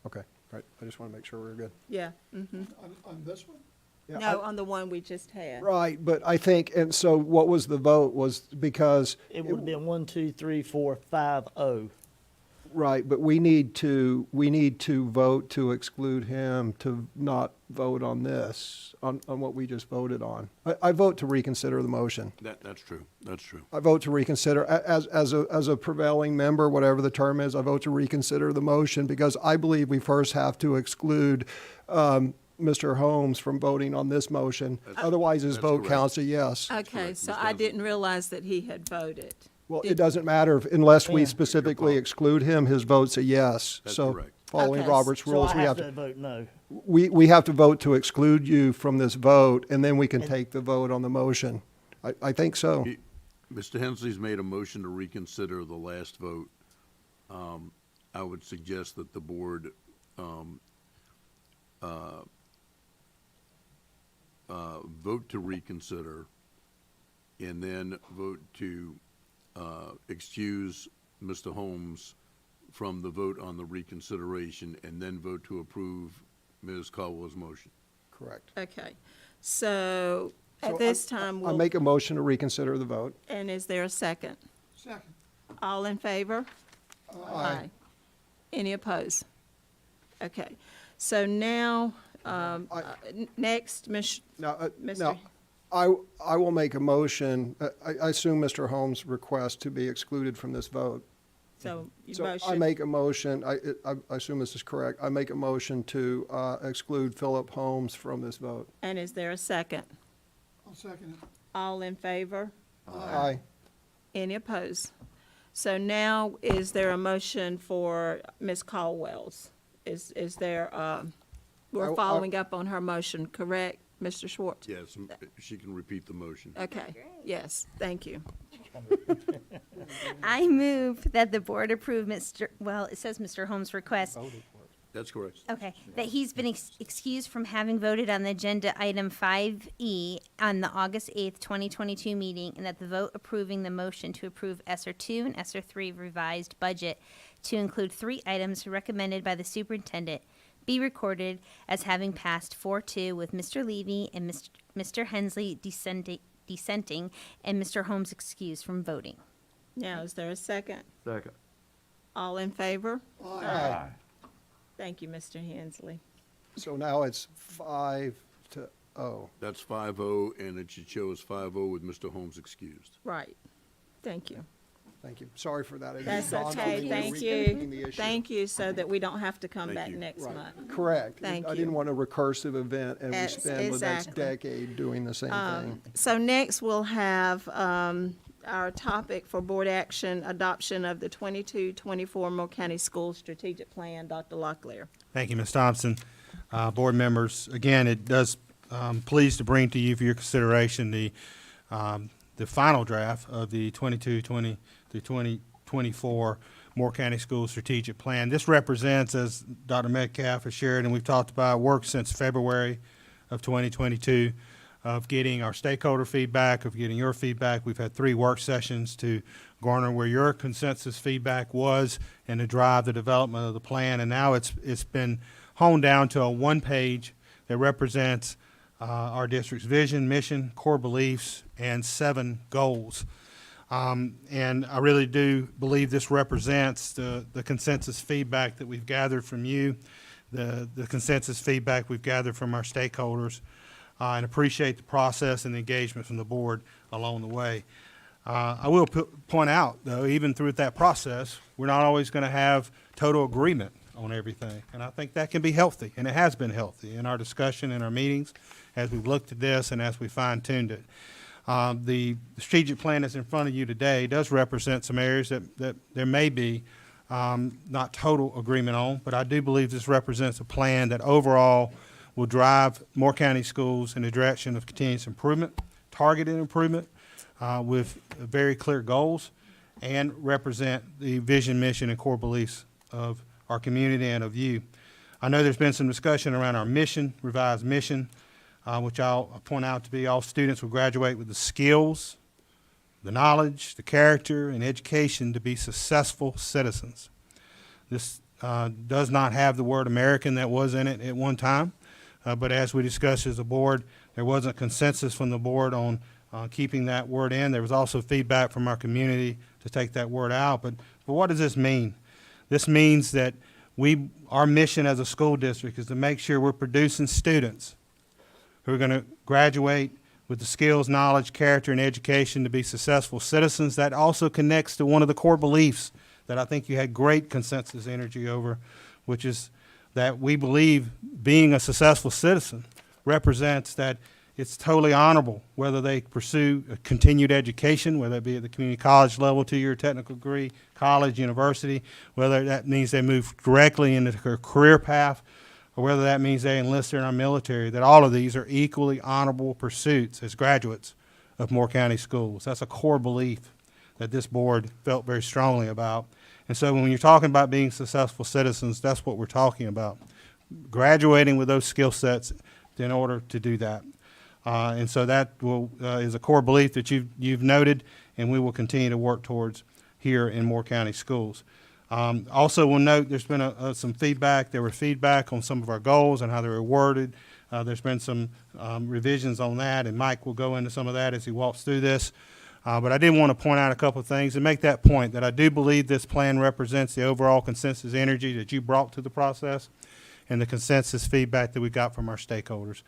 Okay, right. I just want to make sure we're good. Yeah. Mm-hmm. On this one? Yeah, No, on the one we just had. Right, but I think, and so what was the vote was because. It would have been 1, 2, 3, 4, 5, 0. Right, but we need to vote to exclude him, to not vote on this, on what we just voted on. I vote to reconsider the motion. That's true. That's true. I vote to reconsider, as a prevailing member, whatever the term is, I vote to reconsider the motion because I believe we first have to exclude Mr. Holmes from voting on this motion. Otherwise, his that's vote correct. counts a yes. Okay, correct, so Ms. I Downs. didn't realize that he had voted. Well, it doesn't matter unless we Yeah. specifically exclude him, his vote's a yes. That's So correct. following Okay, Robert's So rules, I we have have to vote no. we have to vote to exclude you from this vote, and then we can take the vote on the motion. I think so. Mr. Hensley's made a motion to reconsider the last vote. I would suggest that the board vote to reconsider and then vote to excuse Mr. Holmes from the vote on the reconsideration and then vote to approve Ms. Caldwell's motion. Correct. Okay, so So at this time, I we'll, make a motion to reconsider the vote. and is there a second? Second. All in favor? Aye. Any opposed? Okay, so now, next, Now, Mr. I will make a motion, I assume Mr. Holmes' request to be excluded from this vote. So, your So I motion, make a motion, I assume this is correct, I make a motion to exclude Philip Holmes from this vote. and is there a second? I'll second it. All in favor? Aye. Any opposed? So now, is there a motion for Ms. Caldwell's? Is there, we're following up on her motion, correct, Mr. Schwartz? Yes, she can repeat the motion. Okay, yes, thank you. I move that the board approve it says Mr. Holmes' request. That's correct. Okay, that he's been excused from having voted on the agenda item 5E on the August 8th, 2022 meeting, and that the vote approving the motion to approve ESSER 2 and ESSER 3 revised budget to include 3 items recommended by the superintendent be recorded as having passed 4-2 with Mr. Levy and Mr. Hensley dissenting and Mr. Holmes excused from voting. Now, is there a second? Second. All in favor? Aye. Thank you, Mr. Hensley. So now it's 5-0. That's 5-0, and it should show as 5-0 with Mr. Holmes excused. Right. Thank you. Thank you. Sorry for that. It That's dawned on okay. me Thank repeating the you. issue. Thank you, so that we don't have to come Thank back you. next Right. month. Correct. Thank I you. didn't want a recursive event and we Yes, spend the next exactly. decade doing the same thing. So next, we'll have our topic for board action, adoption of the 22-24 Moore County School Strategic Plan. Dr. Locklear. Thank you, Ms. Thompson. Board members, again, it does pleased to bring to you for your consideration the final draft of the 22-20 to 2024 Moore County School Strategic Plan. This represents, as Dr. Metcalf has shared and we've talked about, work since February of 2022 of getting our stakeholder feedback, of getting your feedback. We've had 3 work sessions to garner where your consensus feedback was and to drive the development of the plan. And now it's been honed down to a 1-page that represents our district's vision, mission, core beliefs, and 7 goals. And I really do believe this represents the consensus feedback that we've gathered from you, the consensus feedback we've gathered from our stakeholders, and appreciate the process and the engagement from the board along the way. I will point out, though, even through that process, we're not always going to have total agreement on everything. And I think that can be healthy, and it has been healthy in our discussion, in our meetings, as we've looked at this and as we fine-tuned it. The strategic plan that's in front of you today does represent some areas that there may be not total agreement on, but I do believe this represents a plan that overall will drive Moore County schools in the direction of continuous improvement, targeted improvement, with very clear goals, and represent the vision, mission, and core beliefs of our community and of you. I know there's been some discussion around our mission, revised mission, which I'll point out to be all students will graduate with the skills, the knowledge, the character, and education to be successful citizens. This does not have the word American that was in it at one time, but as we discussed as a board, there wasn't consensus from the board on keeping that word in. There was also feedback from our community to take that word out. But what does this mean? This means that our mission as a school district is to make sure we're producing students who are going to graduate with the skills, knowledge, character, and education to be successful citizens. That also connects to one of the core beliefs that I think you had great consensus energy over, which is that we believe being a successful citizen represents that it's totally honorable whether they pursue a continued education, whether it be at the community college level, 2-year technical degree, college, university, whether that means they move directly into their career path, or whether that means they enlist in our military, that all of these are equally honorable pursuits as graduates of Moore County schools. That's a core belief that this board felt very strongly about. And so when you're talking about being successful citizens, that's what we're talking about, graduating with those skill sets in order to do that. And so that is a core belief that you've noted, and we will continue to work towards here in Moore County schools. Also, we'll note there's been some feedback. There were feedback on some of our goals and how they were worded. There's been some revisions on that, and Mike will go into some of that as he walks through this. But I did want to point out a couple of things and make that point that I do believe this plan represents the overall consensus energy that you brought to the process and the consensus feedback that we got from our stakeholders.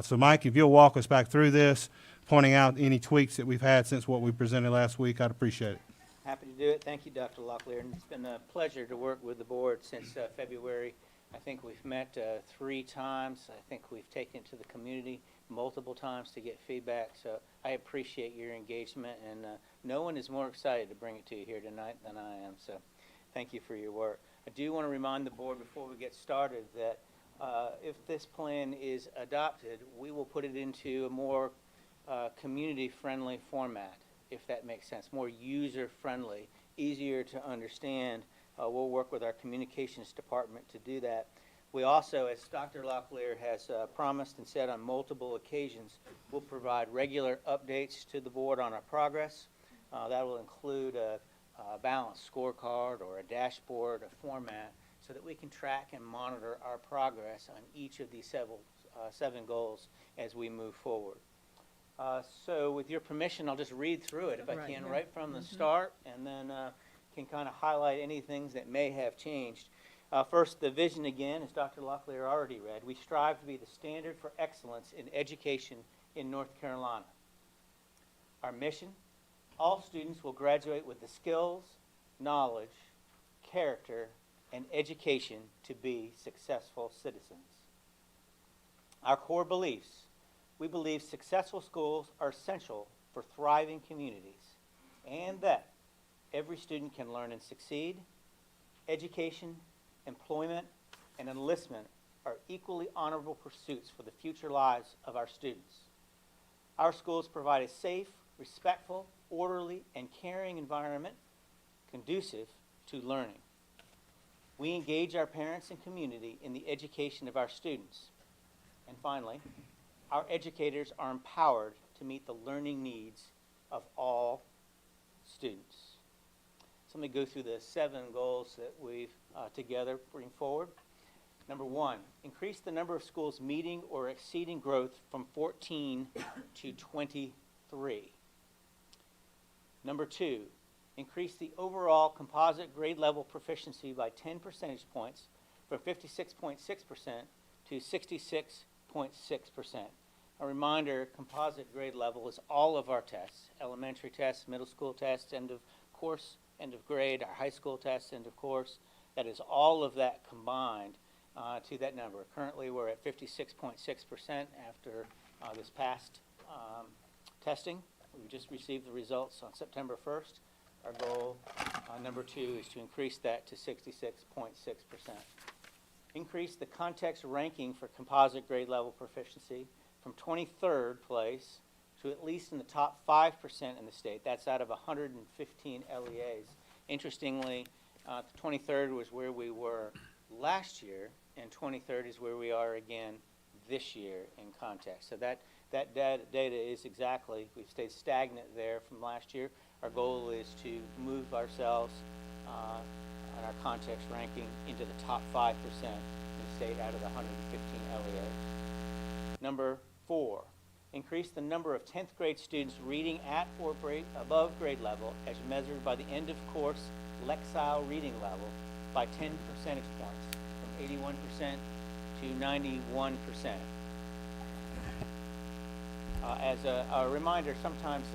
So Mike, if you'll walk us back through this, pointing out any tweaks that we've had since what we presented last week, I'd appreciate it. Happy to do it. Thank you, Dr. Locklear. And it's been a pleasure to work with the board since February. I think we've met 3 times. I think we've taken it to the community multiple times to get feedback. So I appreciate your engagement, and no one is more excited to bring it to you here tonight than I am. So thank you for your work. I do want to remind the board before we get started that if this plan is adopted, we will put it into a more community-friendly format, if that makes sense, more user-friendly, easier to understand. We'll work with our communications department to do that. We also, as Dr. Locklear has promised and said on multiple occasions, will provide regular updates to the board on our progress. That will include a balanced scorecard or a dashboard, a format, so that we can track and monitor our progress on each of these seven goals as we move forward. So with your permission, I'll just read through it if I Right, can, yeah. right from the start, and then can kind of highlight any things that may have changed. First, the vision again, as Dr. Locklear already read. We strive to be the standard for excellence in education in North Carolina. Our mission, all students will graduate with the skills, knowledge, character, and education to be successful citizens. Our core beliefs, we believe successful schools are essential for thriving communities, and that every student can learn and succeed. Education, employment, and enlistment are equally honorable pursuits for the future lives of our students. Our schools provide a safe, respectful, orderly, and caring environment conducive to learning. We engage our parents and community in the education of our students. And finally, our educators are empowered to meet the learning needs of all students. So let me go through the 7 goals that we've together bring forward. Number 1, increase the number of schools meeting or exceeding growth from 14 to 23. Number 2, increase the overall composite grade level proficiency by 10 percentage points from 56.6% to 66.6%. A reminder, composite grade level is all of our tests, elementary tests, middle school tests, end of course, end of grade, our high school tests, end of course. That is all of that combined to that number. Currently, we're at 56.6% after this past testing. We just received the results on September 1st. Our goal, number 2, is to increase that to 66.6%. Increase the context ranking for composite grade level proficiency from 23rd place to at least in the top 5% in the state. That's out of 115 LEAs. Interestingly, 23rd was where we were last year, and 23rd is where we are again this year in context. So that data is exactly, we've stayed stagnant there from last year. Our goal is to move ourselves on our context ranking into the top 5% in the state out of the 115 LEAs. Number 4, increase the number of 10th grade students reading at or above grade level as measured by the end of course Lexile reading level by 10 percentage points from 81% to 91%. As a reminder, sometimes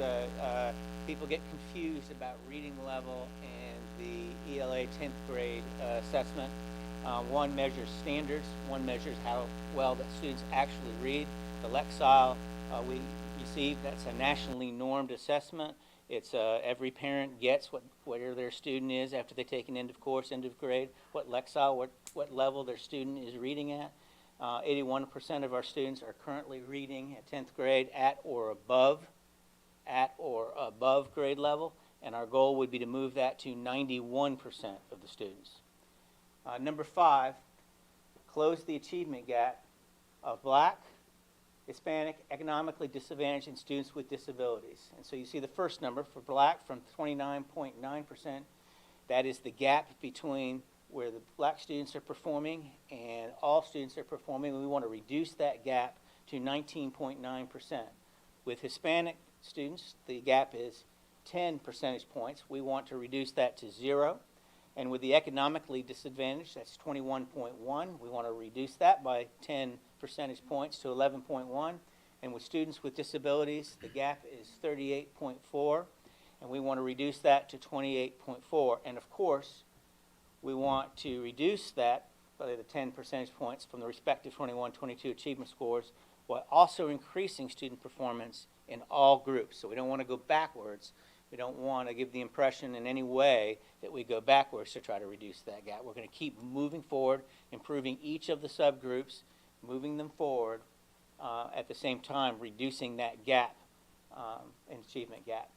people get confused about reading level and the ELA 10th grade assessment. One measures standards, one measures how well that students actually read. The Lexile we received, that's a nationally normed assessment. It's every parent gets where their student is after they take an end of course, end of grade, what Lexile, what level their student is reading at. 81% of our students are currently reading at 10th grade at or above grade level, and our goal would be to move that to 91% of the students. Number 5, close the achievement gap of Black, Hispanic, economically disadvantaged, and students with disabilities. And so you see the first number for Black from 29.9%. That is the gap between where the Black students are performing and all students are performing. We want to reduce that gap to 19.9%. With Hispanic students, the gap is 10 percentage points. We want to reduce that to 0. And with the economically disadvantaged, that's 21.1. We want to reduce that by 10 percentage points to 11.1. And with students with disabilities, the gap is 38.4. And we want to reduce that to 28.4. And of course, we want to reduce that by the 10 percentage points from the respective 21, 22 achievement scores, while also increasing student performance in all groups. So we don't want to go backwards. We don't want to give the impression in any way that we go backwards to try to reduce that gap. We're going to keep moving forward, improving each of the subgroups, moving them forward, at the same time reducing that gap, an achievement gap.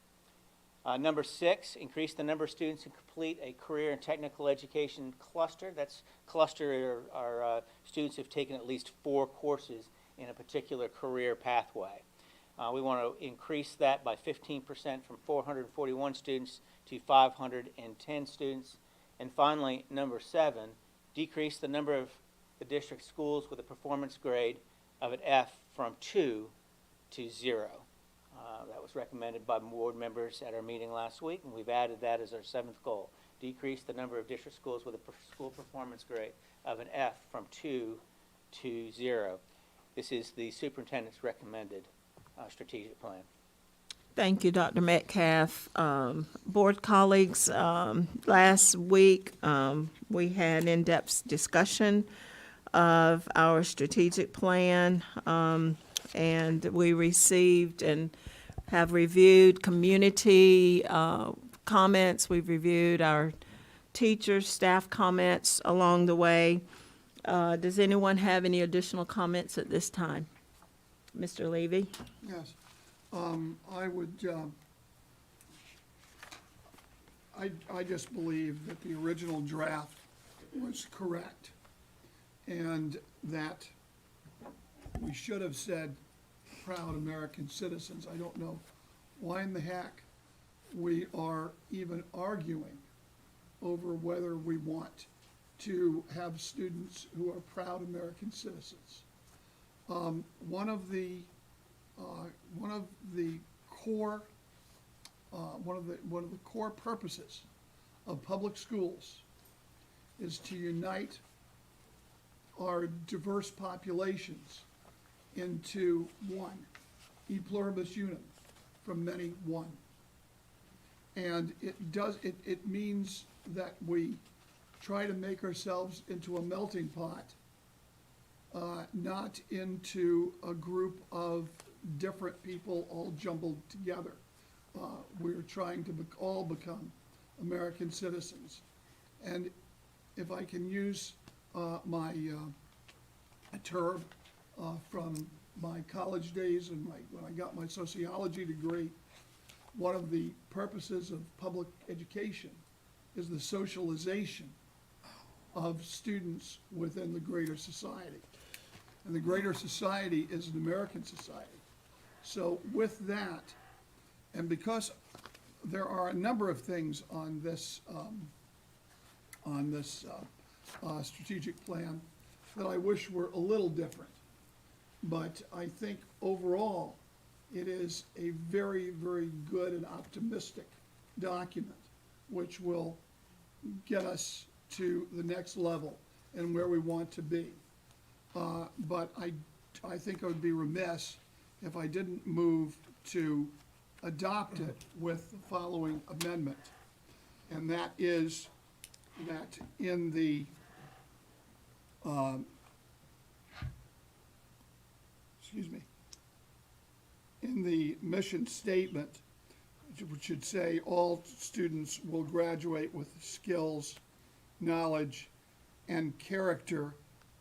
Number 6, increase the number of students who complete a career and technical education cluster. That's cluster are students who have taken at least 4 courses in a particular career pathway. We want to increase that by 15% from 441 students to 510 students. And finally, number 7, decrease the number of the district schools with a performance grade of an F from 2 to 0. That was recommended by board members at our meeting last week, and we've added that as our 7th goal. Decrease the number of district schools with a school performance grade of an F from 2 to 0. This is the superintendent's recommended strategic plan. Thank you, Dr. Metcalf. Board colleagues, last week we had in-depth discussion of our strategic plan, and we received and have reviewed community comments. We've reviewed our teachers, staff comments along the way. Does anyone have any additional comments at this time? Mr. Levy? Yes. I would, I just believe that the original draft was correct, and that we should have said proud American citizens. I don't know why in the heck we are even arguing over whether we want to have students who are proud American citizens. One of the core purposes of public schools is to unite our diverse populations into one, e pluribus unum, from many one. And it means that we try to make ourselves into a melting pot, not into a group of different people all jumbled together. We're trying to all become American citizens. And if I can use a term from my college days and when I got my sociology degree, one of the purposes of public education is the socialization of students within the greater society. And the greater society is an American society. So with that, and because there are a number of things on this strategic plan that I wish were a little different, but I think overall it is a very, very good and optimistic document, which will get us to the next level and where we want to be. But I think I would be remiss if I didn't move to adopt it with the following amendment. And that is that in the, in the mission statement, which should say all students will graduate with skills, knowledge, and character,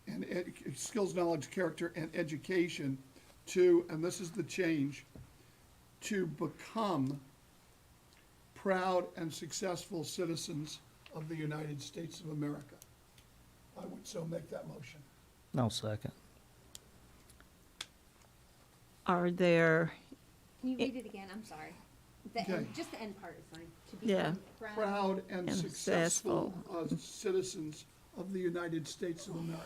and skills, knowledge, character, and education to, and this is the change, to become proud and successful citizens of the United States of America. I would so make that motion. No second. Are there, Can you read it again? I'm sorry. Okay. Just the end part is fine. To Yeah. become Proud and And successful citizens of the United States of America.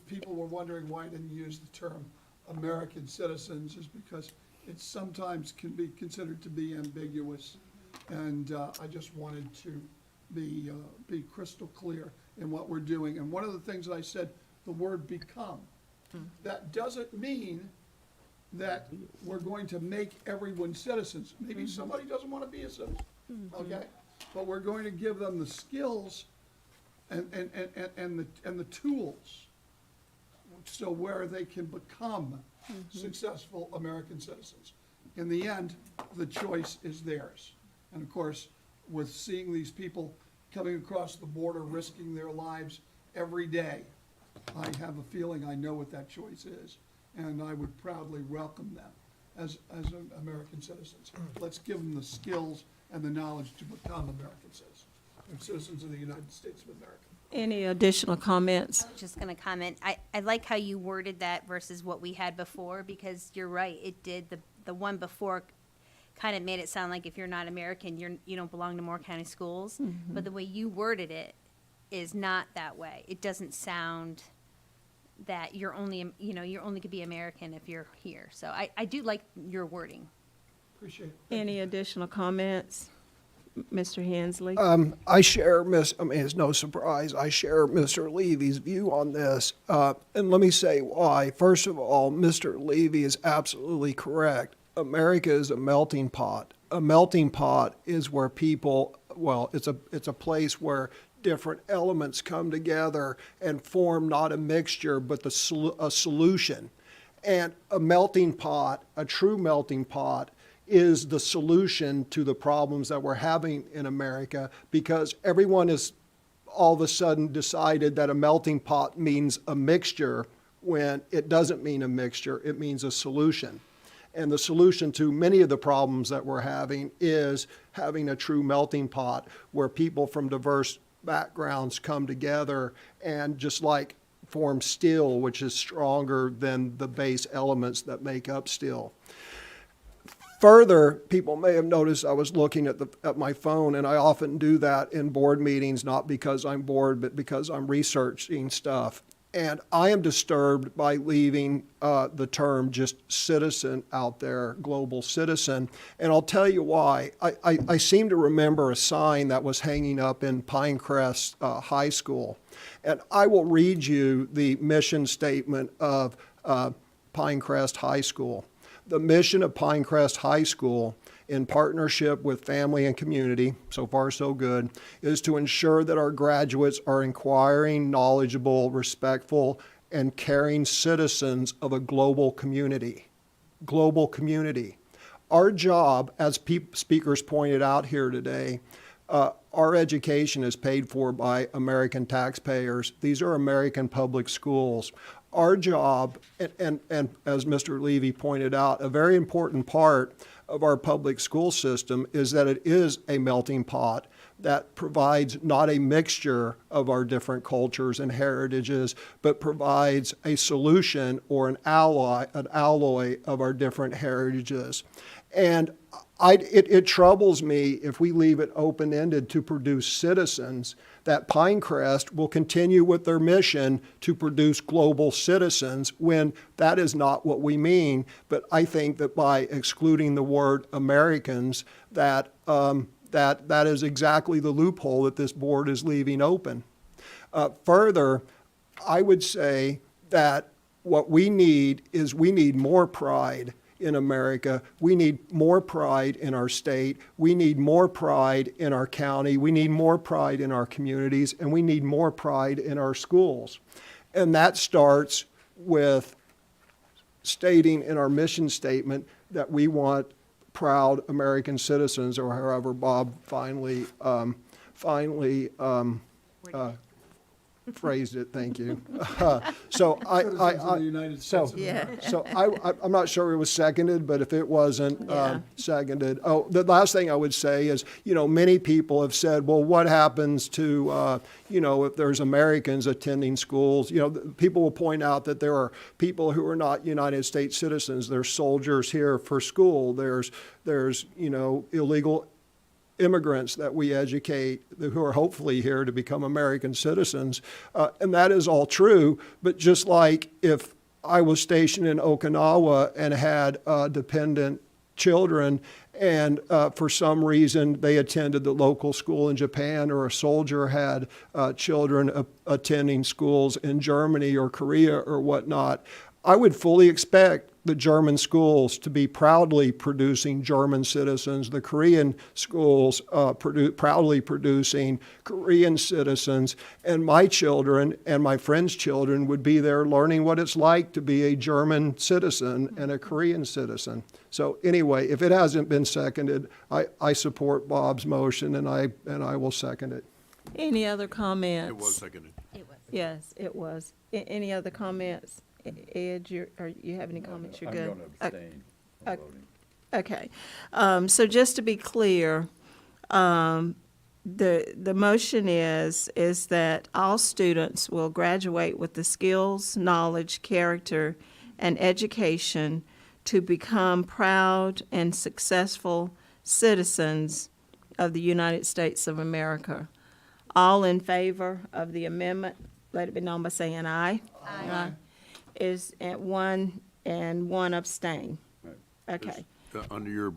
People were wondering why I didn't use the term American citizens, is because it sometimes can be considered to be ambiguous. And I just wanted to be crystal clear in what we're doing. And one of the things that I said, the word become, that doesn't mean that we're going to make everyone citizens. Maybe somebody doesn't want to be a citizen, okay? But we're going to give them the skills and the tools so where they can become successful American citizens. In the end, the choice is theirs. And of course, with seeing these people coming across the border, risking their lives every day, I have a feeling I know what that choice is, and I would proudly welcome them as American citizens. Let's give them the skills and the knowledge to become American citizens, or citizens of the United States of America. any additional comments? I was just going to comment. I like how you worded that versus what we had before, because you're right. It did, the one before kind of made it sound like if you're not American, you don't belong to Moore County Schools. But the way you worded it is not that way. It doesn't sound that you're only, you're only could be American if you're here. So I do like your wording. Appreciate it. Any additional comments? Mr. Hensley? I share it's no surprise, I share Mr. Levy's view on this. And let me say why. First of all, Mr. Levy is absolutely correct. America is a melting pot. A melting pot is where people, it's a place where different elements come together and form not a mixture, but a solution. And a melting pot, a true melting pot, is the solution to the problems that we're having in America, because everyone has all of a sudden decided that a melting pot means a mixture when it doesn't mean a mixture, it means a solution. And the solution to many of the problems that we're having is having a true melting pot where people from diverse backgrounds come together and just like form steel, which is stronger than the base elements that make up steel. Further, people may have noticed I was looking at my phone, and I often do that in board meetings, not because I'm bored, but because I'm researching stuff. And I am disturbed by leaving the term just citizen out there, global citizen. And I'll tell you why. I seem to remember a sign that was hanging up in Pinecrest High School. And I will read you the mission statement of Pinecrest High School. The mission of Pinecrest High School, in partnership with family and community, so far so good, is to ensure that our graduates are inquiring, knowledgeable, respectful, and caring citizens of a global community. Global community. Our job, as speakers pointed out here today, our education is paid for by American taxpayers. These are American public schools. Our job, and as Mr. Levy pointed out, a very important part of our public school system is that it is a melting pot that provides not a mixture of our different cultures and heritages, but provides a solution or an alloy of our different heritages. And it troubles me if we leave it open-ended to produce citizens, that Pinecrest will continue with their mission to produce global citizens when that is not what we mean. But I think that by excluding the word Americans, that is exactly the loophole that this board is leaving open. Further, I would say that what we need is more pride in America. We need more pride in our state. We need more pride in our county. We need more pride in our communities, and we need more pride in our schools. And that starts with stating in our mission statement that we want proud American citizens, or however Bob finally phrased it. Thank you. So I'm not sure it was seconded, but if it wasn't seconded, the last thing I would say is, many people have said, well, what happens to, if there's Americans attending schools? People will point out that there are people who are not United States citizens. There's soldiers here for school. There's illegal immigrants that we educate who are hopefully here to become American citizens. And that is all true, but just like if I was stationed in Okinawa and had dependent children and for some reason they attended the local school in Japan, or a soldier had children attending schools in Germany or Korea or whatnot, I would fully expect the German schools to be proudly producing German citizens, the Korean schools proudly producing Korean citizens, and my children and my friends' children would be there learning what it's like to be a German citizen and a Korean citizen. So anyway, if it hasn't been seconded, I support Bob's motion, and I will second it. Any other comments? It was seconded. It was. Yes, it was. Any other comments? Ed, you have any comments? You're good? I'm going to abstain from voting. Okay. So just to be clear, the motion is that all students will graduate with the skills, knowledge, character, and education to become proud and successful citizens of the United States of America. All in favor of the amendment, let it be known by saying aye. Aye. Is at one and one abstain. Right. Okay, Under your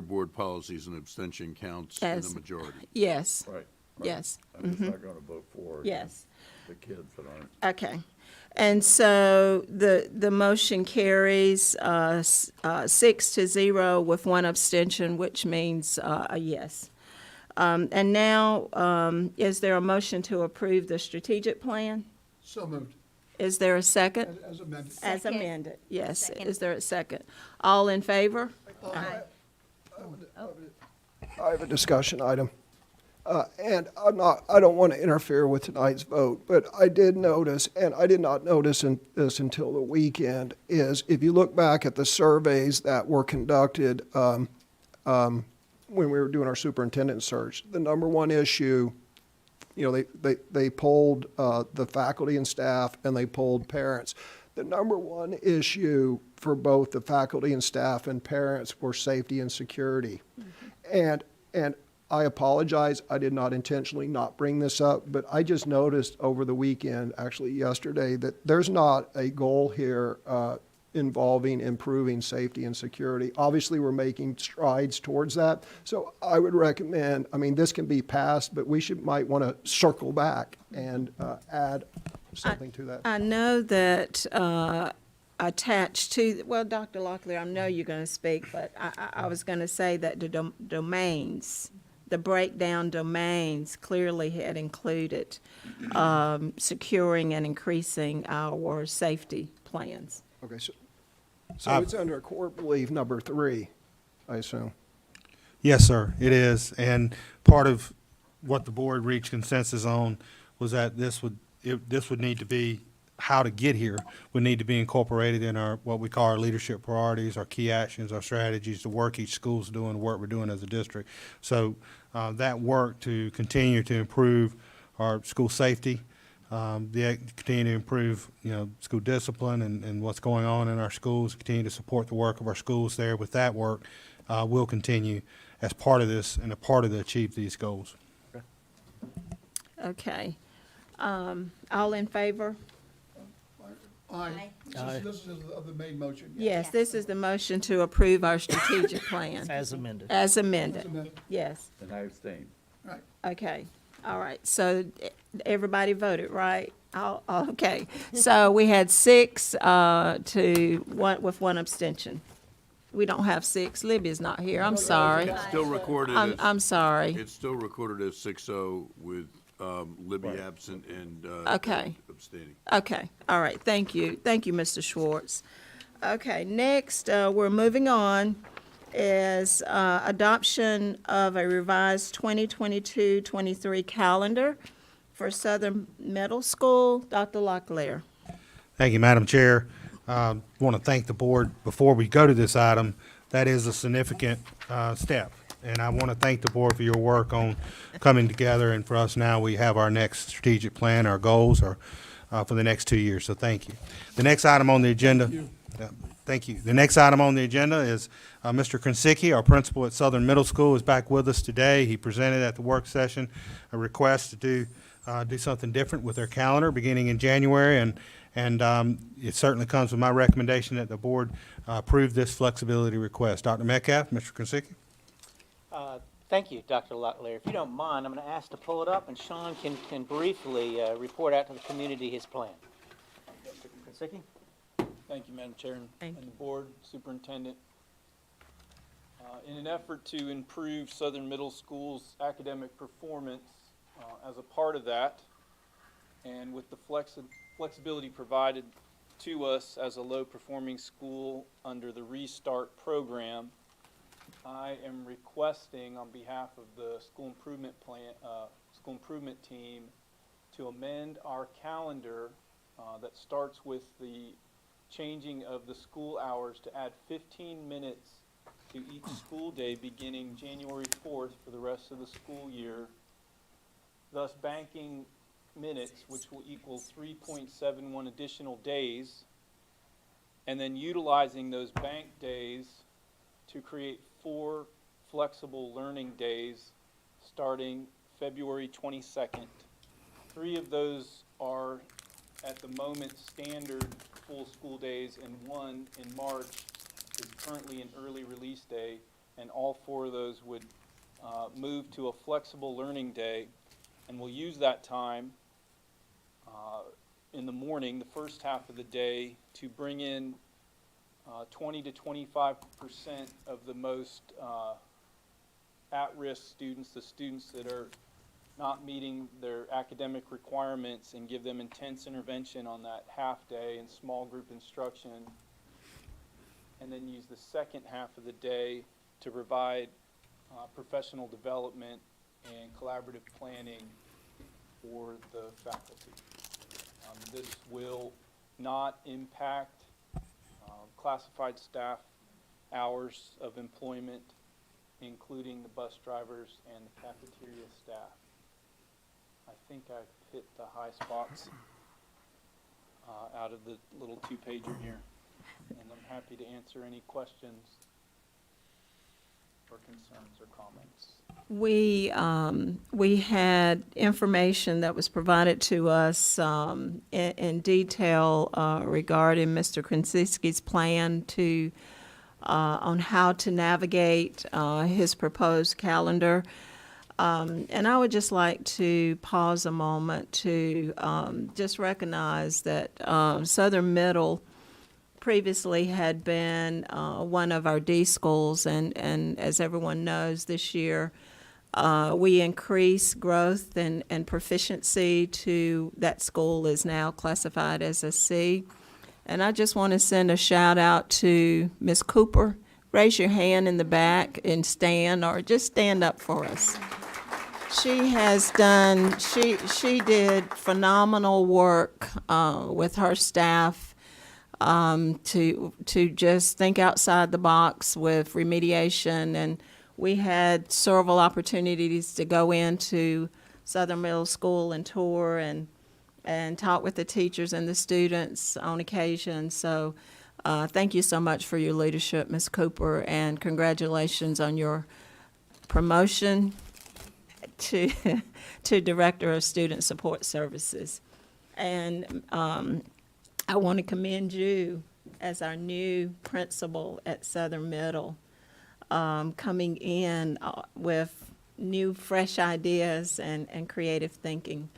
board policies, an abstention counts in As- the majority. yes, Right. yes. I'm just not gonna vote for it. Yes. The kids that aren't. Okay. And so the motion carries 6-0 with one abstention, which means a yes. And now, is there a motion to approve the strategic plan? So moved, Is there a second? as amended. As Second. amended, yes. Second. Is there a second? All in favor? I have a discussion item. And I don't want to interfere with tonight's vote, but I did notice, and I did not notice this until the weekend, is if you look back at the surveys that were conducted when we were doing our superintendent search, the number one issue, they polled the faculty and staff and they polled parents. The number one issue for both the faculty and staff and parents were safety and security. And I apologize, I did not intentionally not bring this up, but I just noticed over the weekend, actually yesterday, that there's not a goal here involving improving safety and security. Obviously, we're making strides towards that. So I would recommend, this can be passed, but we might want to circle back and add something to that. I know that attached to, well, Dr. Locklear, I know you're going to speak, but I was going to say that the domains, the breakdown domains clearly had included securing and increasing our safety plans. Okay, so it's under core belief number 3, I assume. Yes, sir, it is. And part of what the board reached consensus on was that this would need to be, how to get here would need to be incorporated in our, what we call our leadership priorities, our key actions, our strategies, the work each school's doing, the work we're doing as a district. So that work to continue to improve our school safety, continue to improve, school discipline and what's going on in our schools, continue to support the work of our schools there. With that work, will continue as part of this and a part of to achieve these goals. Okay. All in favor? Aye. This is of the main motion. Yes, this is the motion to approve our strategic plan. As amended. As amended, As amended. yes. And I abstain. Right. Okay, all right, so everybody voted, right? Okay, so we had 6 to 1 with 1 abstention. We don't have 6, Libby's not here, I'm sorry. It's still recorded I'm sorry. It's still recorded as 6-0 with Libby absent and Okay. abstaining. Okay, all right, thank you, Mr. Schwartz. Okay, next, we're moving on, is adoption of a revised 2022-23 calendar for Southern Middle School. Dr. Locklear. Thank you, Madam Chair. Want to thank the board before we go to this item. That is a significant step. And I want to thank the board for your work on coming together. And for us now, we have our next strategic plan, our goals are for the next 2 years. So thank you. The next item on the agenda. Thank you. The next item on the agenda is Mr. Krinsicki, our principal at Southern Middle School, is back with us today. He presented at the work session a request to do something different with their calendar beginning in January, and it certainly comes with my recommendation that the board approve this flexibility request. Dr. Metcalf, Mr. Krinsicki. Thank you, Dr. Locklear. If you don't mind, I'm going to ask to pull it up, and Sean can briefly report out to the community his plan. Mr. Krinsicki? Thank you, Madam Chair and Thank the board, Superintendent. In an effort to improve Southern Middle School's academic performance, as a part of that, and with the flexibility provided to us as a low-performing school under the Restart program, I am requesting on behalf of the school improvement team to amend our calendar that starts with the changing of the school hours to add 15 minutes to each school day beginning January 4th for the rest of the school year, thus banking minutes, which will equal 3.71 additional days, and then utilizing those bank days to create 4 flexible learning days starting February 22nd. 3 of those are at the moment standard full school days, and 1 in March is currently an early release day, and all 4 of those would move to a flexible learning day, and we'll use that time in the morning, the first half of the day, to bring in 20 to 25% of the most at-risk students, the students that are not meeting their academic requirements, and give them intense intervention on that half day and small group instruction, and then use the second half of the day to provide professional development and collaborative planning for the faculty. This will not impact classified staff hours of employment, including the bus drivers and the cafeteria staff. I think I've hit the high spots out of the little 2-pager here, and I'm happy to answer any questions or concerns or comments. We had information that was provided to us in detail regarding Mr. Krasinski's plan to on how to navigate his proposed calendar. And I would just like to pause a moment to just recognize that Southern Middle previously had been one of our D schools, and as everyone knows, this year we increased growth and proficiency to that school is now classified as a C. And I just want to send a shout out to Ms. Cooper. Raise your hand in the back and stand, or just stand up for us. She has done, she did phenomenal work with her staff to just think outside the box with remediation, and we had several opportunities to go into Southern Middle School and tour and talk with the teachers and the students on occasion. So thank you so much for your leadership, Ms. Cooper, and congratulations on your promotion to Director of Student Support Services. And I want to commend you as our new principal at Southern Middle, coming in with new, fresh ideas and creative thinking.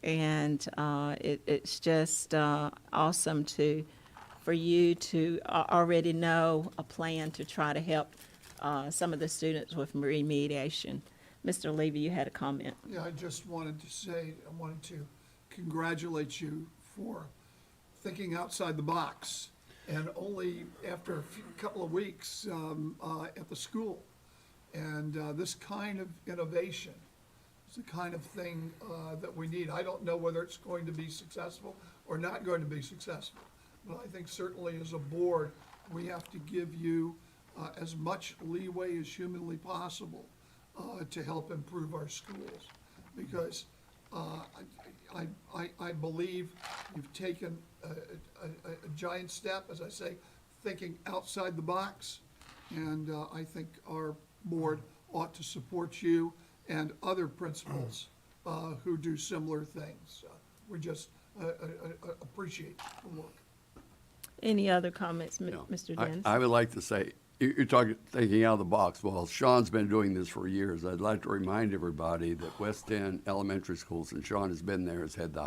It's just awesome for you to already know a plan to try to help some of the students with remediation. Mr. Levy, you had a comment. Yeah, I just wanted to say, I wanted to congratulate you for thinking outside the box, and only after a couple of weeks at the school. And this kind of innovation is the kind of thing that we need. I don't know whether it's going to be successful or not going to be successful, but I think certainly as a board, we have to give you as much leeway as humanly possible to help improve our schools, because I believe you've taken a giant step, as I say, thinking outside the box, and I think our board ought to support you and other principals who do similar things. We just appreciate the work. Any other comments, Mr. Dennis? I would like to say, you're talking, thinking out of the box. Well, Sean's been doing this for years. I'd like to remind everybody that West End Elementary Schools, and Sean has been there, has had the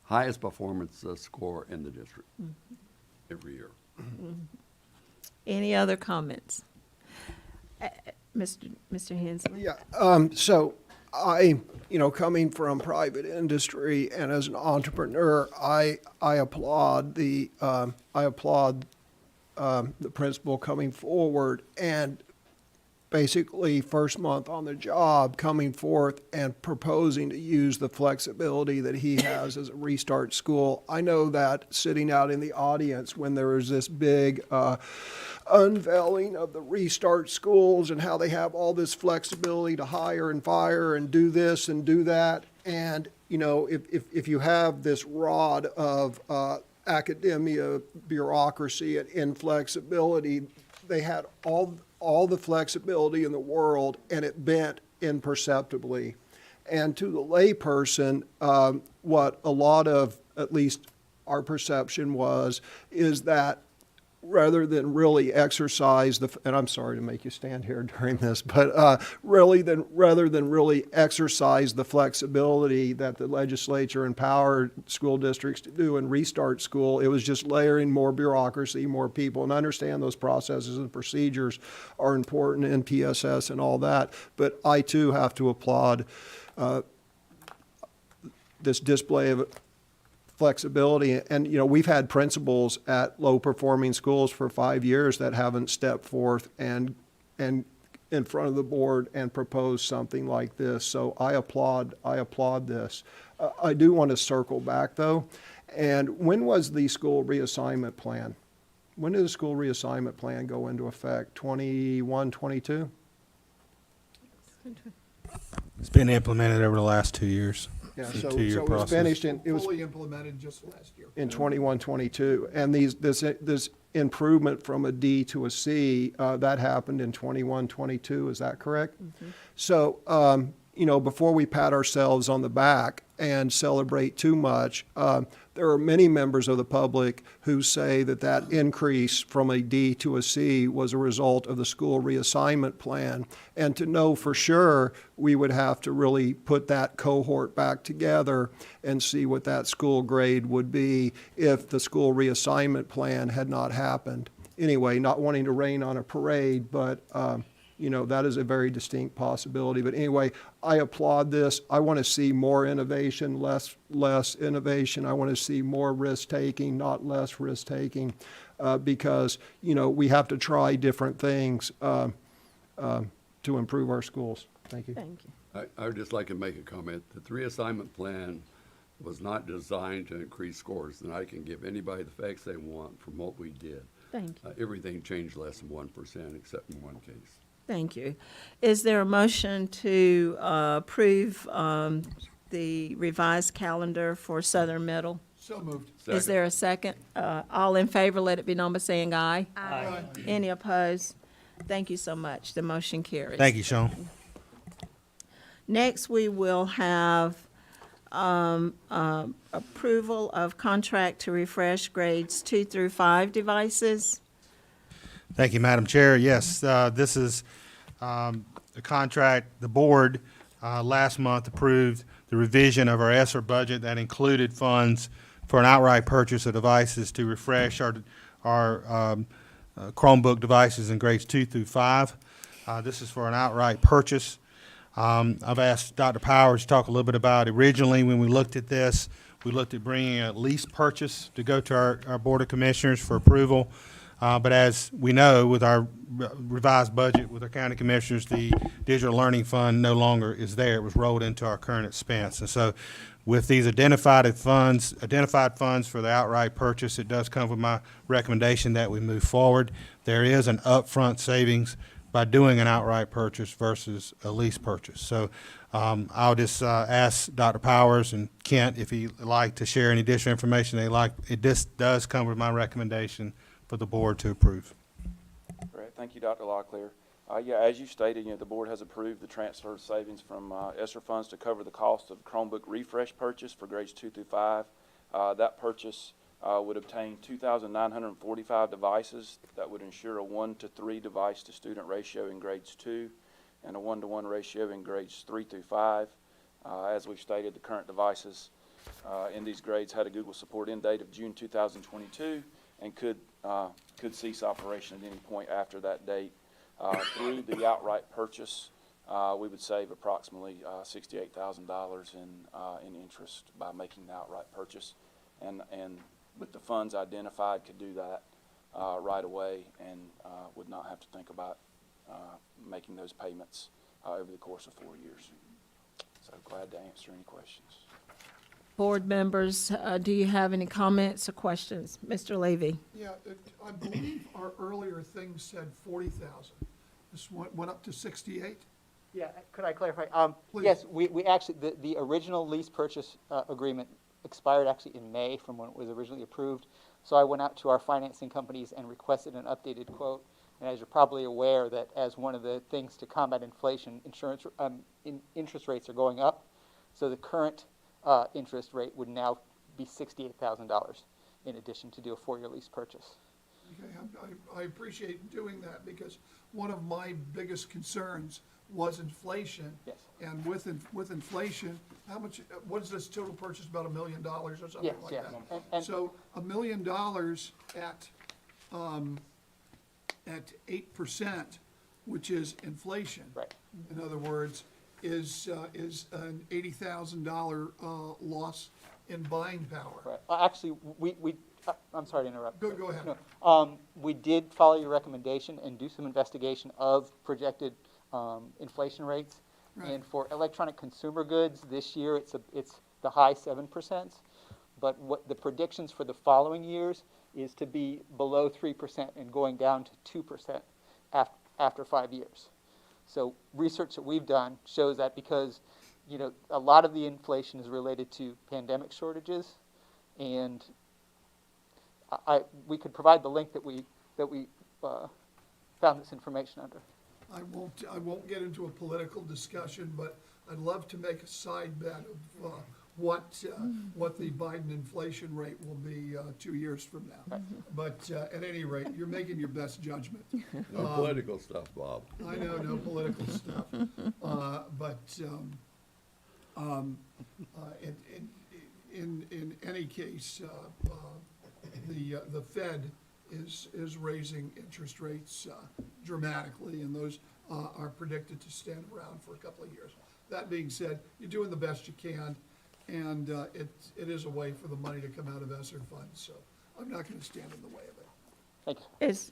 highest performance score in the district every year. Any other comments? Mr. Hensley? Yeah, so I, coming from private industry and as an entrepreneur, I applaud the principal coming forward and basically first month on the job coming forth and proposing to use the flexibility that he has as a restart school. I know that sitting out in the audience when there was this big unveiling of the restart schools and how they have all this flexibility to hire and fire and do this and do that. And, if you have this rod of academia, bureaucracy, and inflexibility. They had all the flexibility in the world, and it bent imperceptibly. And to the layperson, what a lot of, at least our perception was, is that rather than really exercise the, and I'm sorry to make you stand here during this, but rather than really exercise the flexibility that the legislature empowered school districts to do and restart school, it was just layering more bureaucracy, more people, and I understand those processes and procedures are important in PSS and all that, but I too have to applaud this display of flexibility. And, you know, we've had principals at low-performing schools for 5 years that haven't stepped forth and in front of the board and proposed something like this. So I applaud this. I do want to circle back, though. And when was the school reassignment plan? When did the school reassignment plan go into effect? 21, 22? It's been implemented over the last 2 years. Yeah, It's a so two-year it was process. finished it was Fully implemented just last year. in 21, 22. And this improvement from a D to a C, that happened in 21, 22, is that correct? So, you know, before we pat ourselves on the back and celebrate too much, there are many members of the public who say that that increase from a D to a C was a result of the school reassignment plan. And to know for sure, we would have to really put that cohort back together and see what that school grade would be if the school reassignment plan had not happened. Anyway, not wanting to rain on a parade, but you know, that is a very distinct possibility. But anyway, I applaud this. I want to see more innovation, less innovation. I want to see more risk-taking, not less risk-taking, because, you know, we have to try different things to improve our schools. Thank you. Thank you. I would just like to make a comment. The reassignment plan was not designed to increase scores, and I can give anybody the facts they want from what we did. Thank you. Everything changed less than 1%, except in one case. Thank you. Is there a motion to approve the revised calendar for Southern Middle? So moved. Is there a second? All in favor, let it be known by saying aye. Aye. Any opposed? Thank you so much. The motion carries. Thank you, Sean. Next, we will have approval of contract to refresh grades 2 through 5 devices. Thank you, Madam Chair. Yes, this is a contract. The board last month approved the revision of our ESSER budget that included funds for an outright purchase of devices to refresh our Chromebook devices in grades 2 through 5. This is for an outright purchase. I've asked Dr. Powers to talk a little bit about originally when we looked at this, we looked at bringing a lease purchase to go to our Board of Commissioners for approval. But as we know, with our revised budget with our county commissioners, the digital learning fund no longer is there. It was rolled into our current expense. And so with these identified funds for the outright purchase, it does come with my recommendation that we move forward. There is an upfront savings by doing an outright purchase versus a lease purchase. So I'll just ask Dr. Powers and Kent if he'd like to share any additional information they like. This does come with my recommendation for the board to approve. Great, thank you, Dr. Locklear. Yeah, as you stated, the board has approved the transfer of savings from ESSER funds to cover the cost of Chromebook refresh purchase for grades 2 through 5. That purchase would obtain 2,945 devices that would ensure a 1-to-3 device to student ratio in grades 2 and a 1-to-1 ratio in grades 3 through 5. As we've stated, the current devices in these grades had a Google support end date of June 2022 and could cease operation at any point after that date. Through the outright purchase, we would save approximately $68,000 in interest by making the outright purchase, and with the funds identified, could do that right away and would not have to think about making those payments over the course of 4 years. So glad to answer any questions. Board members, do you have any comments or questions? Mr. Levy? Yeah, I believe our earlier thing said 40,000. This went up to 68? Yeah, could I clarify? Please. Yes, we actually, the original lease purchase agreement expired actually in May from when it was originally approved. So I went out to our financing companies and requested an updated quote. And as you're probably aware, that as one of the things to combat inflation, interest rates are going up. So the current interest rate would now be $68,000 in addition to do a 4-year lease purchase. Okay, I appreciate doing that because one of my biggest concerns was inflation. Yes. And with inflation, how much, what is this total purchase, about $1 million or something Yes, like yes. that? And So $1 million at 8%, which is inflation. Right. In other words, is an $80,000 loss in buying power. Right. Actually, I'm sorry to interrupt. Go ahead. No, we did follow your recommendation and do some investigation of projected inflation rates. Right. And for electronic consumer goods, this year it's the high 7%. But what the predictions for the following years is to be below 3% and going down to 2% after 5 years. So research that we've done shows that because, you know, a lot of the inflation is related to pandemic shortages, and we could provide the link that we found this information under. I won't get into a political discussion, but I'd love to make a side bet of what the Biden inflation rate will be 2 years from now. But at any rate, you're making your best judgment. No political stuff, Bob. I know, no political stuff. In any case, the Fed is raising interest rates dramatically, and those are predicted to stand around for a couple of years. That being said, you're doing the best you can, and it is a way for the money to come out of ESSER funds, so I'm not going to stand in the way of it. Thank you.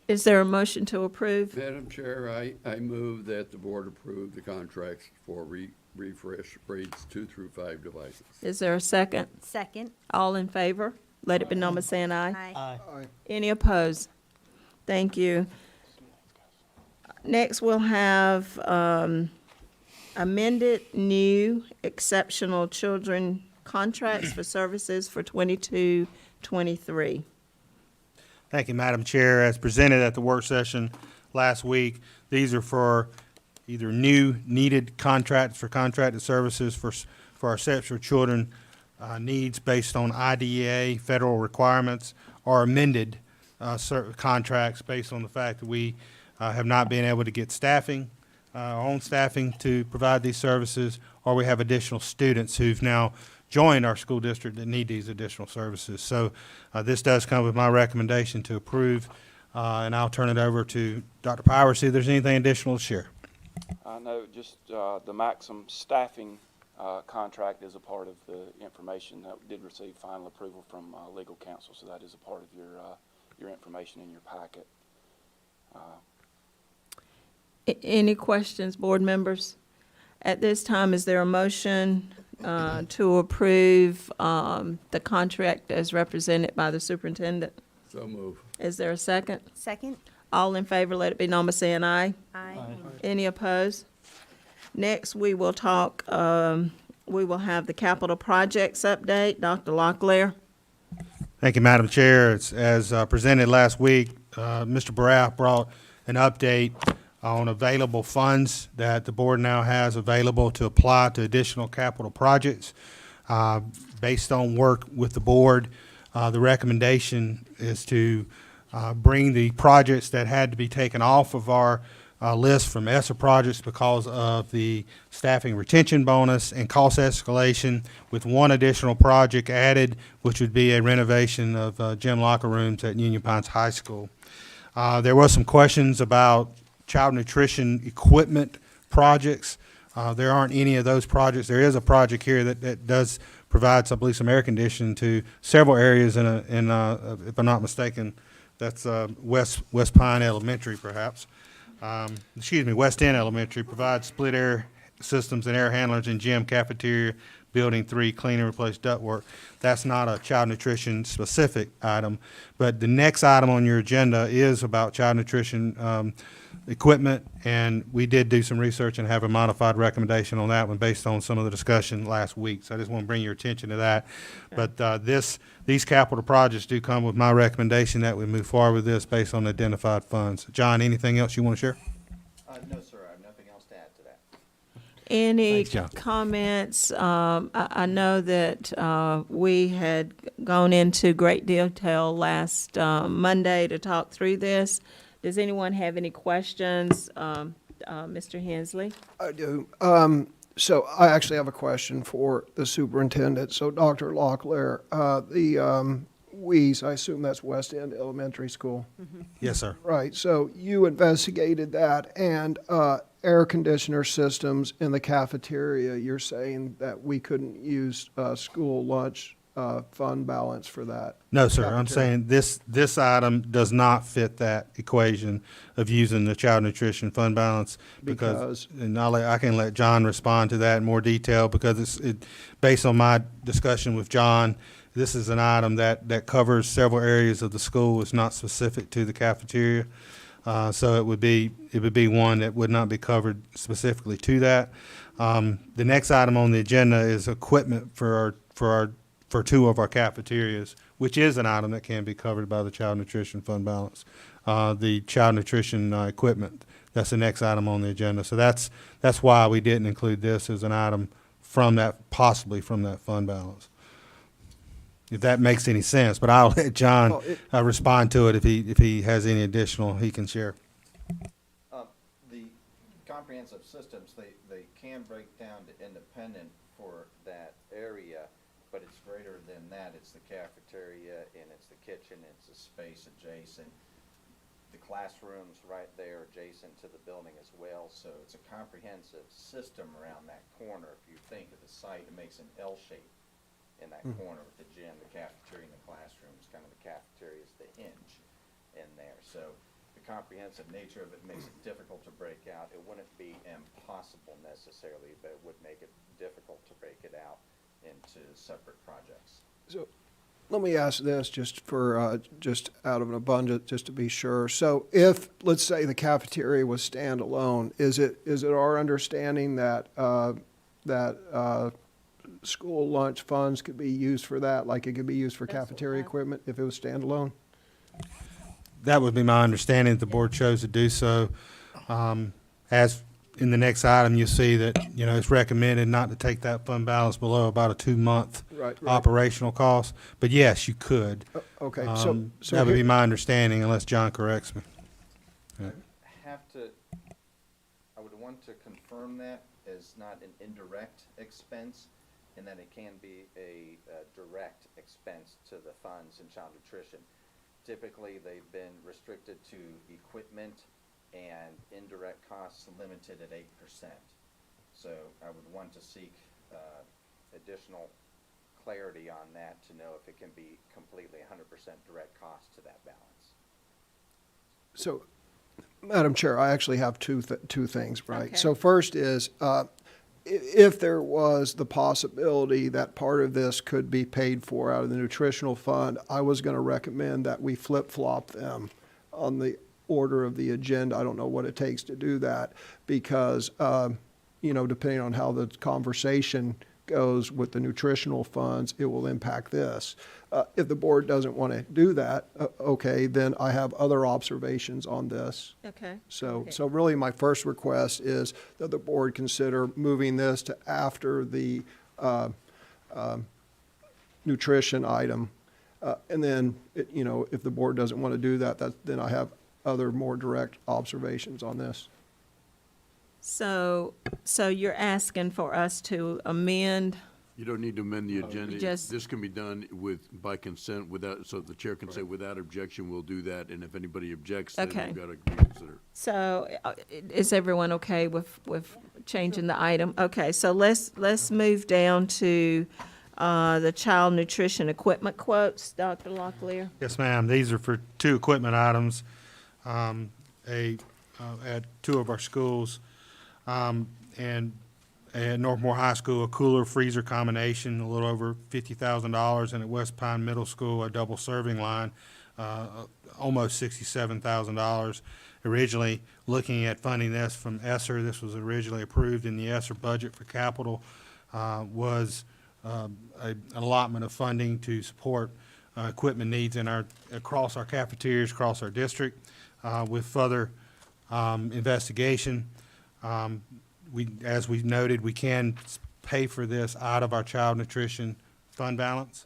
Is there a motion to approve? Madam Chair, I move that the board approve the contracts for refresh grades 2 through 5 devices. Is there a second? Second. All in favor? Let it be known by saying aye. Aye. Aye. Any opposed? Thank you. Next, we'll have amended new exceptional children contracts for services for 22-23. Thank you, Madam Chair. As presented at the work session last week, these are for either new needed contracts for contracted services for our exceptional children needs based on IDEA federal requirements, or amended contracts based on the fact that we have not been able to get staffing, our own staffing to provide these services, or we have additional students who've now joined our school district that need these additional services. So this does come with my recommendation to approve, and I'll turn it over to Dr. Powers, see if there's anything additional to share. No, just the Maxim staffing contract is a part of the information that did receive final approval from legal counsel, so that is a part of your information in your packet. Any questions, board members? At this time, is there a motion to approve the contract as represented by the superintendent? So move. Is there a second? Second. All in favor, let it be known by saying aye. Aye. Any opposed? Next, we will talk, we will have the capital projects update. Dr. Locklear. Thank you, Madam Chair. It's, as presented last week, Mr. Baraff brought an update on available funds that the board now has available to apply to additional capital projects. Based on work with the board, the recommendation is to bring the projects that had to be taken off of our list from ESSER projects because of the staffing retention bonus and cost escalation, with one additional project added, which would be a renovation of gym locker rooms at Union Pines High School. There were some questions about child nutrition equipment projects. There aren't any of those projects. There is a project here that does provide, I believe, some air conditioning to several areas in if I'm not mistaken, that's West Pine Elementary, perhaps. West End Elementary provides split air systems and air handlers in gym, cafeteria, Building 3, clean and replace ductwork. That's not a child nutrition specific item, but the next item on your agenda is about child nutrition equipment, and we did do some research and have a modified recommendation on that one based on some of the discussion last week. So I just want to bring your attention to that. But these capital projects do come with my recommendation that we move forward with this based on identified funds. John, anything else you want to share? No, sir, I have nothing else to add to that. Any Thanks, John. comments? I know that we had gone into great detail last Monday to talk through this. Does anyone have any questions? Mr. Hensley? I do. So I actually have a question for the superintendent. So Dr. Locklear, the WES, I assume that's West End Elementary School. Yes, sir. Right, so you investigated that, and air conditioner systems in the cafeteria, you're saying that we couldn't use school lunch fund balance for that? No, sir. I'm saying this item does not fit that equation of using the child nutrition fund balance because and I can let John respond to that in more detail because based on my discussion with John, this is an item that covers several areas of the school. It's not specific to the cafeteria. So it would be one that would not be covered specifically to that. The next item on the agenda is equipment for two of our cafeterias, which is an item that can be covered by the child nutrition fund balance. The child nutrition equipment, that's the next item on the agenda. So that's why we didn't include this as an item possibly from that fund balance. If that makes any sense, but I'll let John respond to it if he has any additional he can share. The comprehensive systems, they can break down to independent for that area, but it's greater than that. It's the cafeteria and it's the kitchen, it's the space adjacent. The classroom's right there adjacent to the building as well, so it's a comprehensive system around that corner. If you think of the site, it makes an L shape in that corner with the gym, the cafeteria, and the classrooms. Kind of the cafeteria is the hinge in there. So the comprehensive nature of it makes it difficult to break out. It wouldn't be impossible necessarily, but it would make it difficult to break it out into separate projects. So let me ask this just for, just out of an abundance, just to be sure. So if, let's say the cafeteria was standalone, is it our understanding that, school lunch funds could be used for that, like it could be used for cafeteria equipment if it was standalone? That would be my understanding if the board chose to do so. As in the next item, you'll see that, it's recommended not to take that fund balance below about a 2-month Right. operational cost. But yes, you could. Okay, That would be my understanding unless John corrects me. I would want to confirm that as not an indirect expense, and that it can be a direct expense to the funds in child nutrition. Typically, they've been restricted to equipment and indirect costs limited at 8%. So I would want to seek additional clarity on that to know if it can be completely 100% direct cost to that balance. So, Madam Chair, I actually have two things, right? Okay. So first is, if there was the possibility that part of this could be paid for out of the nutritional fund, I was going to recommend that we flip-flop them on the order of the agenda. I don't know what it takes to do that because, depending on how the conversation goes with the nutritional funds, it will impact this. If the board doesn't want to do that, okay, then I have other observations on this. Okay. So really my first request is that the board consider moving this to after the nutrition item. And then, if the board doesn't want to do that, then I have other more direct observations on this. So you're asking for us to amend? You don't need to amend the agenda. Just- This can be done by consent so the chair can say without objection, we'll do that. And if anybody objects, then Okay. we've got to reconsider. So is everyone okay with changing the item? Okay, so let's move down to the child nutrition equipment quotes, Dr. Locklear. Yes, ma'am. These are for two equipment items at two of our schools. And at Northmore High School, a cooler freezer combination, a little over $50,000, and at West Pine Middle School, a double serving line, almost $67,000. Originally, looking at funding this from ESSER, this was originally approved in the ESSER budget for capital, was an allotment of funding to support equipment needs in across our cafeterias, across our district. With further investigation, as we noted, we can pay for this out of our child nutrition fund balance.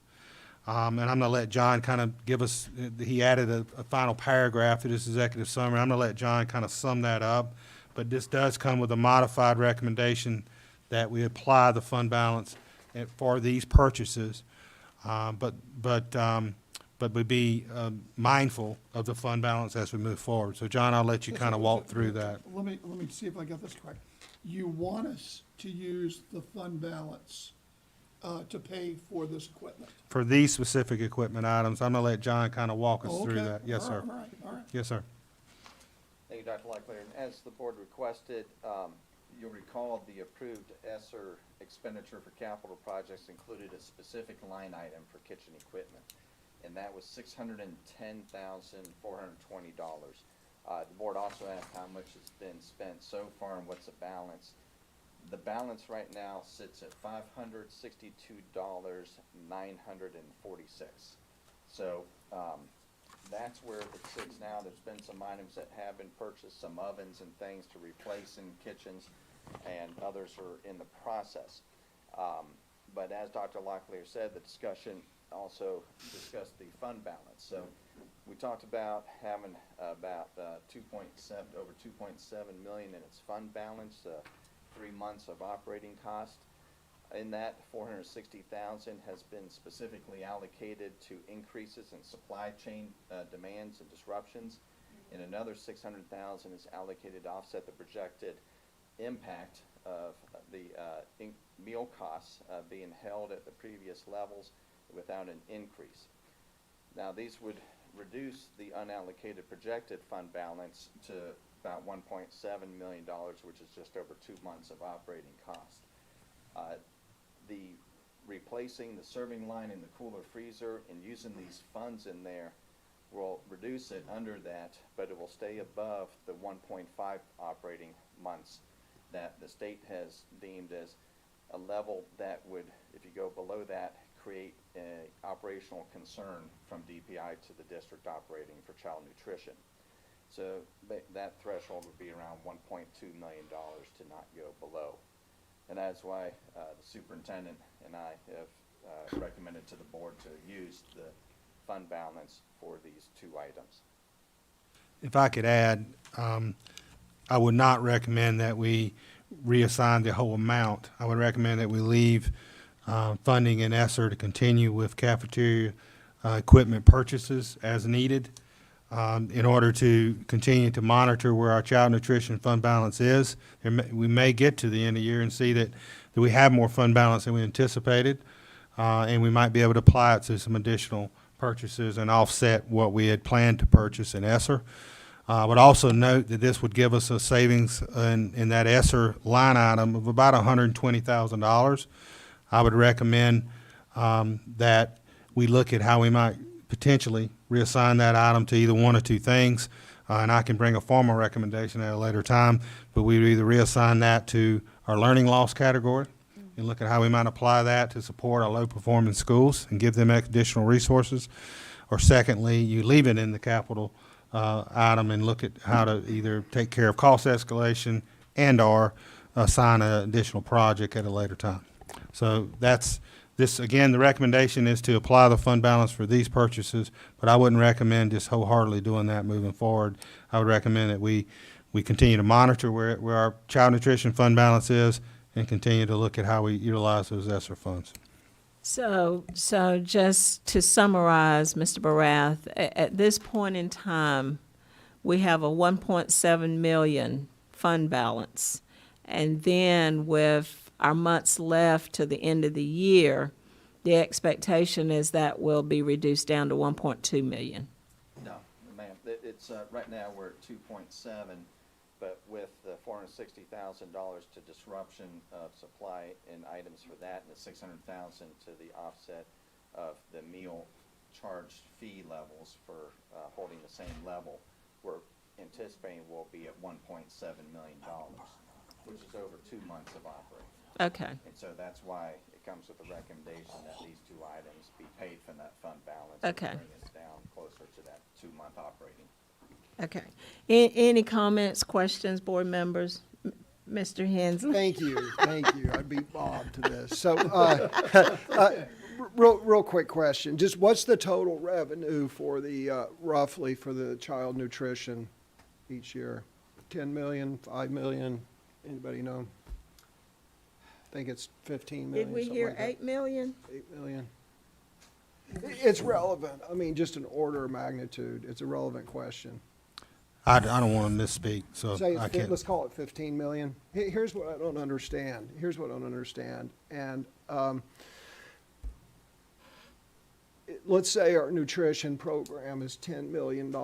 And I'm going to let John kind of give us, he added a final paragraph to this executive summary. I'm going to let John kind of sum that up. But this does come with a modified recommendation that we apply the fund balance for these purchases. But we be mindful of the fund balance as we move forward. So John, I'll let you kind of walk through that. Let me see if I got this correct. You want us to use the fund balance to pay for this equipment? For these specific equipment items, I'm going to let John kind of walk us through that. Yes, sir. All right. Yes, sir. Thank you, Dr. Locklear. And as the board requested, you'll recall the approved ESSER expenditure for capital projects included a specific line item for kitchen equipment, and that was $610,420. The board also asked how much has been spent so far and what's the balance. The balance right now sits at $562,946. So that's where it sits now. There's been some items that have been purchased, some ovens and things to replace in kitchens, and others are in the process. But as Dr. Locklear said, the discussion also discussed the fund balance. So we talked about having about over 2.7 million in its fund balance, 3 months of operating cost. In that, 460,000 has been specifically allocated to increases in supply chain demands and disruptions, and another 600,000 is allocated to offset the projected impact of the meal costs being held at the previous levels without an increase. Now, these would reduce the unallocated projected fund balance to about $1.7 million, which is just over 2 months of operating cost. The replacing the serving line in the cooler freezer and using these funds in there will reduce it under that, but it will stay above the 1.5 operating months that the state has deemed as a level that would, if you go below that, create an operational concern from DPI to the district operating for child nutrition. So that threshold would be around $1.2 million to not go below. And that's why the superintendent and I have recommended to the board to use the fund balance for these 2 items. If I could add, I would not recommend that we reassign the whole amount. I would recommend that we leave funding in ESSER to continue with cafeteria equipment purchases as needed in order to continue to monitor where our child nutrition fund balance is. We may get to the end of the year and see that we have more fund balance than we anticipated, and we might be able to apply it to some additional purchases and offset what we had planned to purchase in ESSER. But also note that this would give us a savings in that ESSER line item of about $120,000. I would recommend that we look at how we might potentially reassign that item to either one or 2 things, and I can bring a formal recommendation at a later time, but we would either reassign that to our learning loss category and look at how we might apply that to support our low-performing schools and give them additional resources, or secondly, you leave it in the capital item and look at how to either take care of cost escalation and or assign an additional project at a later time. So that's this. Again, the recommendation is to apply the fund balance for these purchases, but I wouldn't recommend just wholeheartedly doing that moving forward. I would recommend that we continue to monitor where our child nutrition fund balance is and continue to look at how we utilize those ESSER funds. So just to summarize, Mr. Barath, at this point in time, we have a 1.7 million fund balance. And then with our months left to the end of the year, the expectation is that will be reduced down to 1.2 million. No, ma'am. It's right now we're at 2.7, but with the $460,000 to disruption of supply and items for that, and the $600,000 to the offset of the meal charge fee levels for holding the same level, we're anticipating will be at $1.7 million, which is over 2 months of operating. Okay. And so that's why it comes with the recommendation that these two items be paid from that fund balance. And Okay. bring us down closer to that 2-month operating. Okay. Any comments, questions, board members? Mr. Hensley? Thank you. I beat Bob to this. So, real quick question. Just what's the total revenue for the, roughly for the child nutrition each year? 10 million, 5 million? Anybody know? I think it's 15 million. Did we something hear like that. 8 million? 8 million. It's relevant. I mean, just an order of magnitude. It's a relevant question. I don't want to misspeak, so Say I it's, can't. let's call it 15 million. Here's what I don't understand. And let's say our nutrition program is $10 million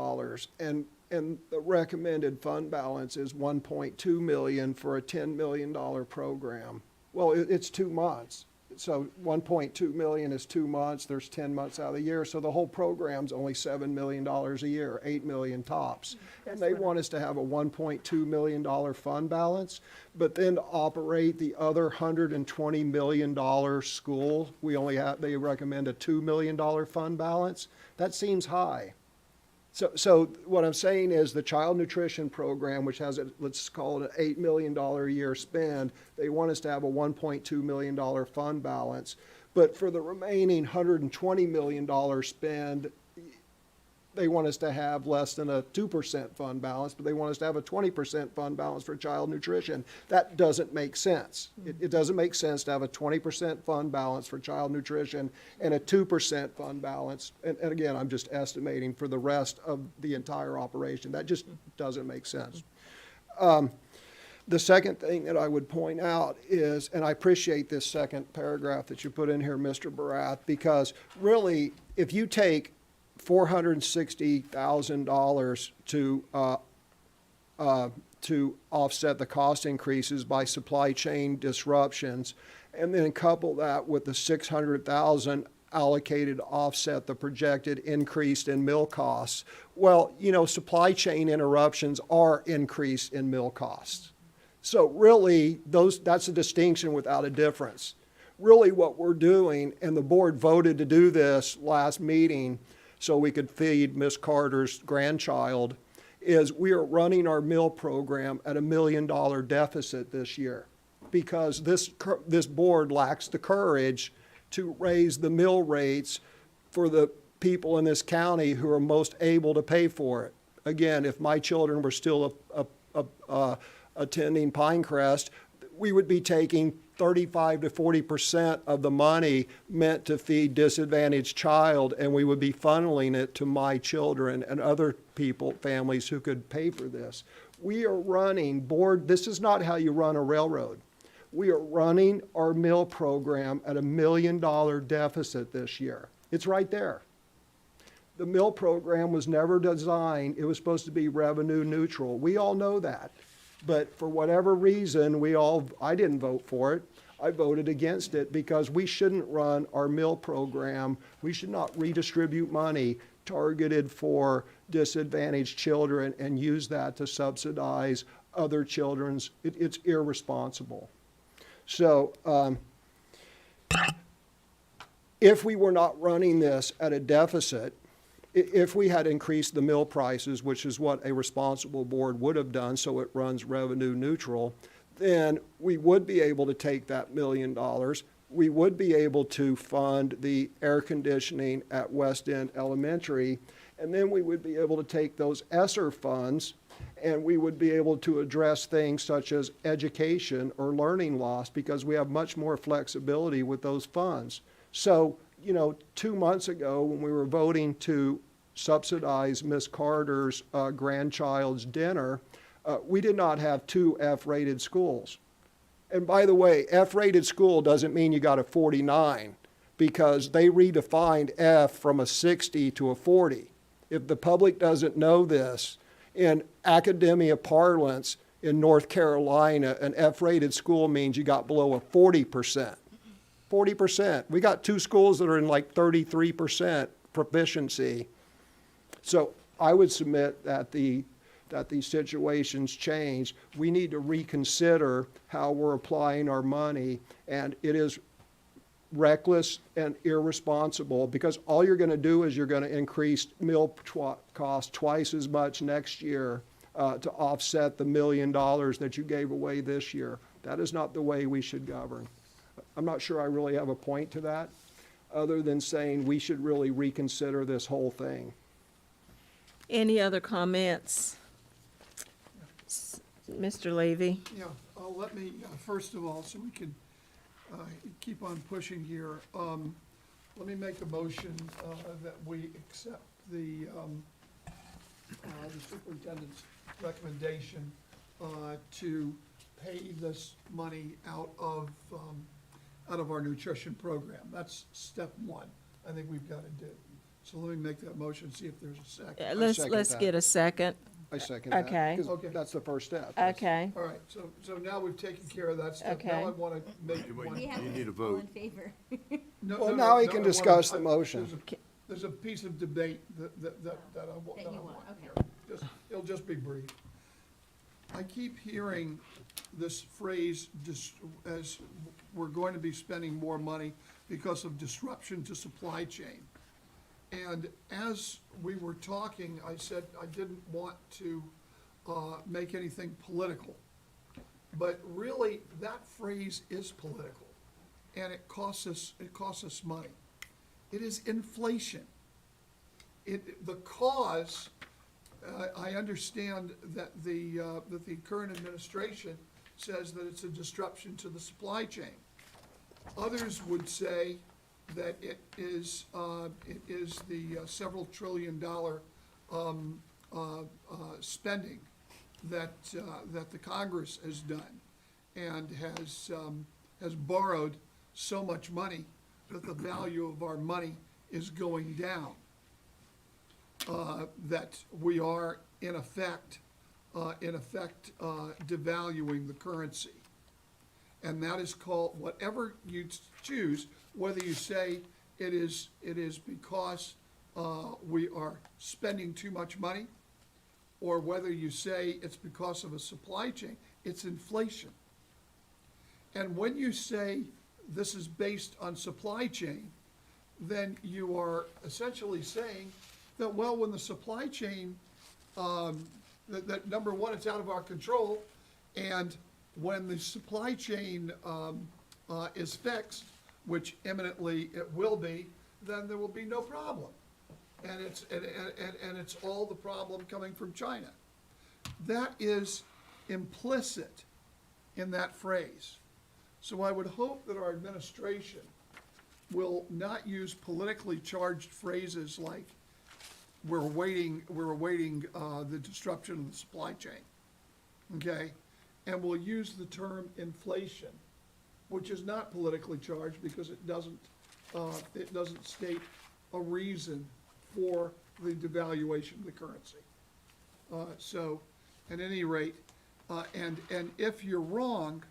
and the recommended fund balance is 1.2 million for a $10 million program. Well, it's 2 months. So 1.2 million is 2 months. There's 10 months out of the year. So the whole program's only $7 million a year, 8 million tops. And they want us to have a $1.2 million fund balance, but then to operate the other $120 million school, they recommend a $2 million fund balance. That seems high. So what I'm saying is the child nutrition program, which has let's call it an $8 million a year spend, they want us to have a $1.2 million fund balance. But for the remaining $120 million spend, they want us to have less than a 2% fund balance, but they want us to have a 20% fund balance for child nutrition. That doesn't make sense. It doesn't make sense to have a 20% fund balance for child nutrition and a 2% fund balance. And again, I'm just estimating for the rest of the entire operation. That just doesn't make sense. The second thing that I would point out is, and I appreciate this second paragraph that you put in here, Mr. Barath, because really, if you take $460,000 to offset the cost increases by supply chain disruptions, and then couple that with the $600,000 allocated to offset the projected increase in mill costs. Well, supply chain interruptions are increase in mill costs. So really, that's a distinction without a difference. Really what we're doing, and the board voted to do this last meeting, so we could feed Miss Carter's grandchild, is we are running our meal program at $1 million deficit this year because this board lacks the courage to raise the mill rates for the people in this county who are most able to pay for it. Again, if my children were still attending Pinecrest, we would be taking 35 to 40% of the money meant to feed disadvantaged child, and we would be funneling it to my children and other families who could pay for this. We are running this is not how you run a railroad. We are running our meal program at $1 million deficit this year. It's right there. The meal program was never designed, it was supposed to be revenue neutral. We all know that. But for whatever reason, I didn't vote for it. I voted against it because we shouldn't run our meal program. We should not redistribute money targeted for disadvantaged children and use that to subsidize other children's. It's irresponsible. So if we were not running this at a deficit, if we had increased the mill prices, which is what a responsible board would have done, so it runs revenue neutral, then we would be able to take that $1 million. We would be able to fund the air conditioning at West End Elementary, and then we would be able to take those ESSER funds and we would be able to address things such as education or learning loss because we have much more flexibility with those funds. So 2 months ago when we were voting to subsidize Miss Carter's grandchild's dinner, we did not have 2 F-rated schools. And by the way, F-rated school doesn't mean you got a 49 because they redefined F from a 60 to a 40. If the public doesn't know this, in academia parlance, in North Carolina, an F-rated school means you got below a 40%. 40%. We got 2 schools that are in like 33% proficiency. So I would submit that that these situations change. We need to reconsider how we're applying our money, and it is reckless and irresponsible, because all you're going to do is you're going to increase meal cost twice as much next year to offset the $1 million that you gave away this year. That is not the way we should govern. I'm not sure I really have a point to that, other than saying we should really reconsider this whole thing. Any other comments? Mr. Levy? Yeah, let me, first of all, so we can keep on pushing here, let me make a motion that we accept the superintendent's recommendation to pay this money out of our nutrition program. That's step one, I think we've got to do. So let me make that motion, see if there's a second. Let's get a second. I second that. Okay. 'Cause Okay. that's the first step. Okay. All right, so now we've taken care of that step. Okay. Now I want to make one. We have You need a all vote. in favor. Well, now he can discuss the motion. There's a piece of debate that I want. That you want, Just, it'll just be brief. I keep hearing this phrase, as we're going to be spending more money because of disruption to supply chain. And as we were talking, I said I didn't want to make anything political. But really, that phrase is political, and it costs us money. It is inflation. The cause, I understand that the current administration says that it's a disruption to the supply chain. Others would say that it is the several $trillion spending that the Congress has done, and has borrowed so much money that the value of our money is going down. That we are in effect devaluing the currency. And that is called, whatever you choose, whether you say it is because we are spending too much money, or whether you say it's because of a supply chain, it's inflation. And when you say this is based on supply chain, then you are essentially saying that, well, when the supply chain, that number one, it's out of our control, and when the supply chain is fixed, which imminently it will be, then there will be no problem. And it's all the problem coming from China. That is implicit in that phrase. So I would hope that our administration will not use politically charged phrases like we're awaiting the disruption of the supply chain, okay? And we'll use the term inflation, which is not politically charged because it doesn't state a reason for the devaluation of the currency. So, at any rate, and if you're wrong,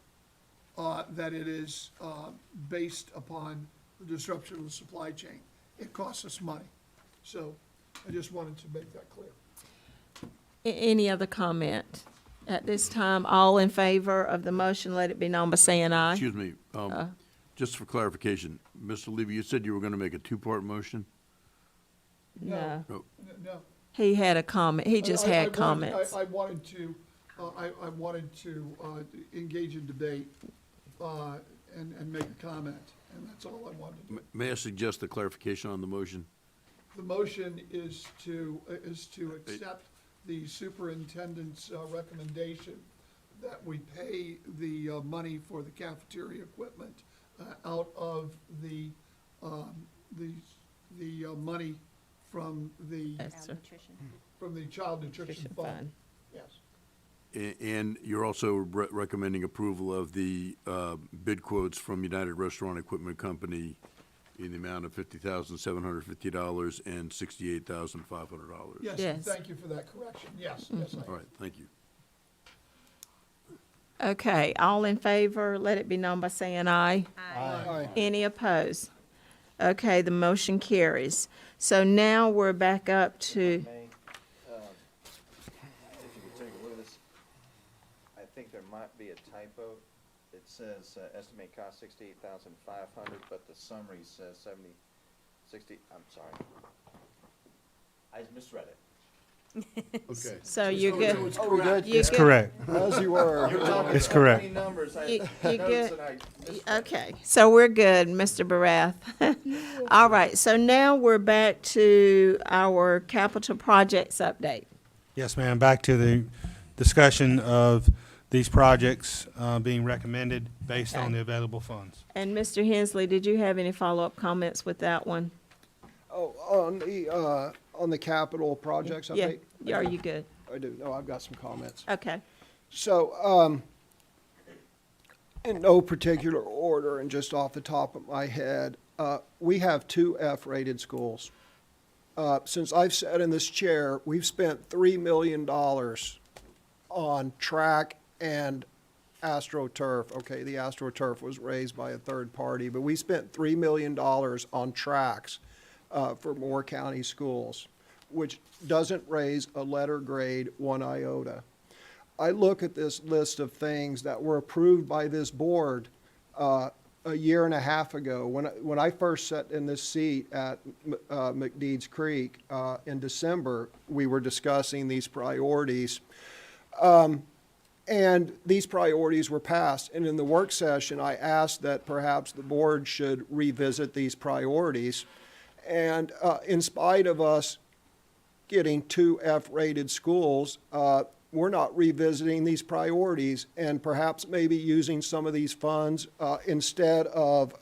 that it is based upon the disruption of the supply chain, it costs us money. So, I just wanted to make that clear. Any other comment? At this time, all in favor of the motion, let it be known by saying aye. Excuse me, just for clarification, Mr. Levy, you said you were going to make a two-part motion? No. Oh. No. He had a comment, he just had comments. I wanted to engage in debate and make a comment, and that's all I wanted to do. May I suggest a clarification on the motion? The motion is to accept the superintendent's recommendation that we pay the money for the cafeteria equipment out of the money from the child nutrition fund. Yes. And you're also recommending approval of the bid quotes from United Restaurant Equipment Company in the amount of $50,750 and $68,500. Yes, Yes. thank you for that correction. Yes, yes, I am. All right, thank you. Okay, all in favor, let it be known by saying aye. Aye. Any opposed? Okay, the motion carries. So now we're back up to, May, if you could take a look at this, I think there might be a typo. It says estimate cost 68,500, but the summary says 60, I'm sorry. I misread it. Okay. so you're good. Oh, we good? You It's good? correct. As you were. It's correct. Numbers, I You noticed good? and I missed. Okay, so we're good, Mr. Barath. All right, so now we're back to our capital projects update. Yes, ma'am. Back to the discussion of these projects being recommended based on Okay. the available funds. And Mr. Hensley, did you have any follow-up comments with that one? Oh, on the capital projects update? Yeah, are you good? I do. No, I've got some comments. Okay. So, in no particular order and just off the top of my head, we have 2 F-rated schools. Since I've sat in this chair, we've spent $3 million on track and AstroTurf. Okay, the AstroTurf was raised by a third party, but we spent $3 million on tracks for Moore County schools, which doesn't raise a letter grade 1 iota. I look at this list of things that were approved by this board a year and a half ago. When I first sat in this seat at McDeeds Creek in December, we were discussing these priorities. And these priorities were passed. And in the work session, I asked that perhaps the board should revisit these priorities. And in spite of us getting 2 F-rated schools, we're not revisiting these priorities and perhaps maybe using some of these funds instead of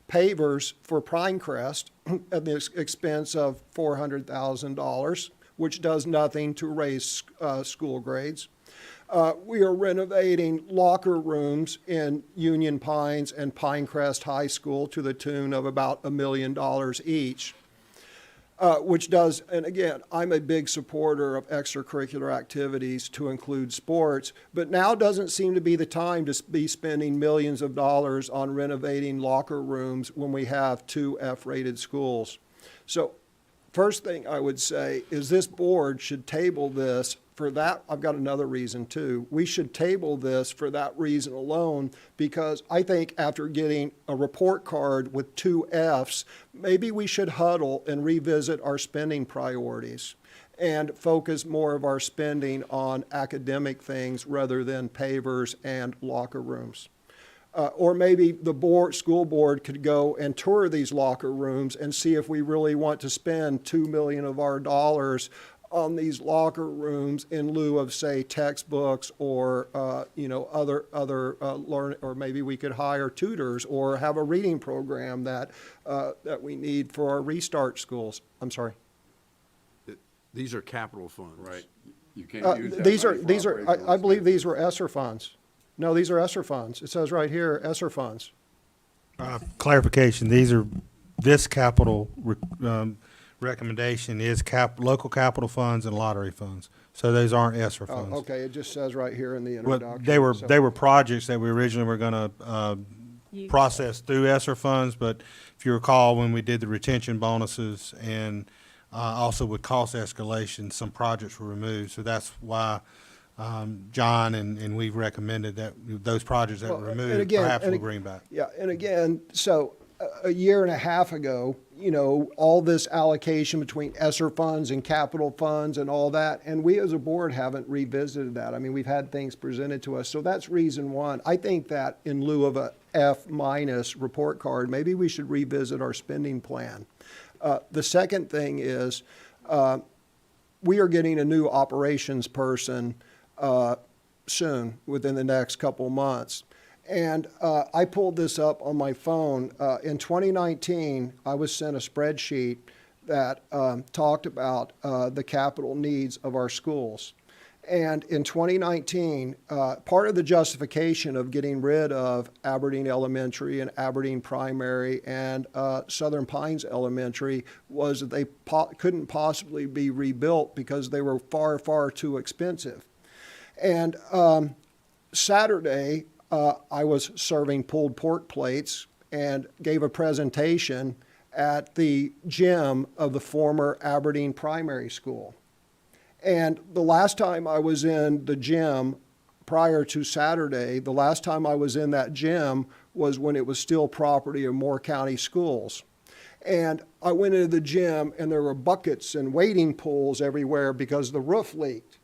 pavers for Pinecrest at the expense of $400,000, which does nothing to raise school grades. We are renovating locker rooms in Union Pines and Pinecrest High School to the tune of about $1 million each, which does, and again, I'm a big supporter of extracurricular activities to include sports, but now doesn't seem to be the time to be spending millions of dollars on renovating locker rooms when we have 2 F-rated schools. So first thing I would say is this board should table this. For that, I've got another reason too. We should table this for that reason alone, because I think after getting a report card with 2 Fs, maybe we should huddle and revisit our spending priorities and focus more of our spending on academic things rather than pavers and locker rooms. Or maybe the school board could go and tour these locker rooms and see if we really want to spend $2 million of our dollars on these locker rooms in lieu of, say, textbooks or, other learn, or maybe we could hire tutors or have a reading program that we need for our restart schools. I'm sorry. These are capital funds. Right. You can't use that These money for are, operational I believe these were ESSER funds. No, these are ESSER funds. It says right here, ESSER funds. Clarification, this capital recommendation is local capital funds and lottery funds. So those aren't ESSER funds. Okay, it just says right here in the Well, introduction. they were projects that we originally were gonna process through ESSER funds, but if you recall, when we did the retention bonuses and also with cost escalation, some projects were removed. So that's why John and we've recommended that those projects that were removed, perhaps we'll bring back. Yeah, and again, so a year and a half ago, all this allocation between ESSER funds and capital funds and all that, and we as a board haven't revisited that. I mean, we've had things presented to us, so that's reason one. I think that in lieu of a F- report card, maybe we should revisit our spending plan. The second thing is, we are getting a new operations person soon, within the next couple months. And I pulled this up on my phone. In 2019, I was sent a spreadsheet that talked about the capital needs of our schools. And in 2019, part of the justification of getting rid of Aberdeen Elementary and Aberdeen Primary and Southern Pines Elementary was that they couldn't possibly be rebuilt because they were far, far too expensive. And Saturday, I was serving pulled pork plates and gave a presentation at the gym of the former Aberdeen Primary School. And the last time I was in the gym prior to Saturday, the last time I was in that gym was when it was still property of Moore County Schools. And I went into the gym and there were buckets and wading pools everywhere because the roof leaked.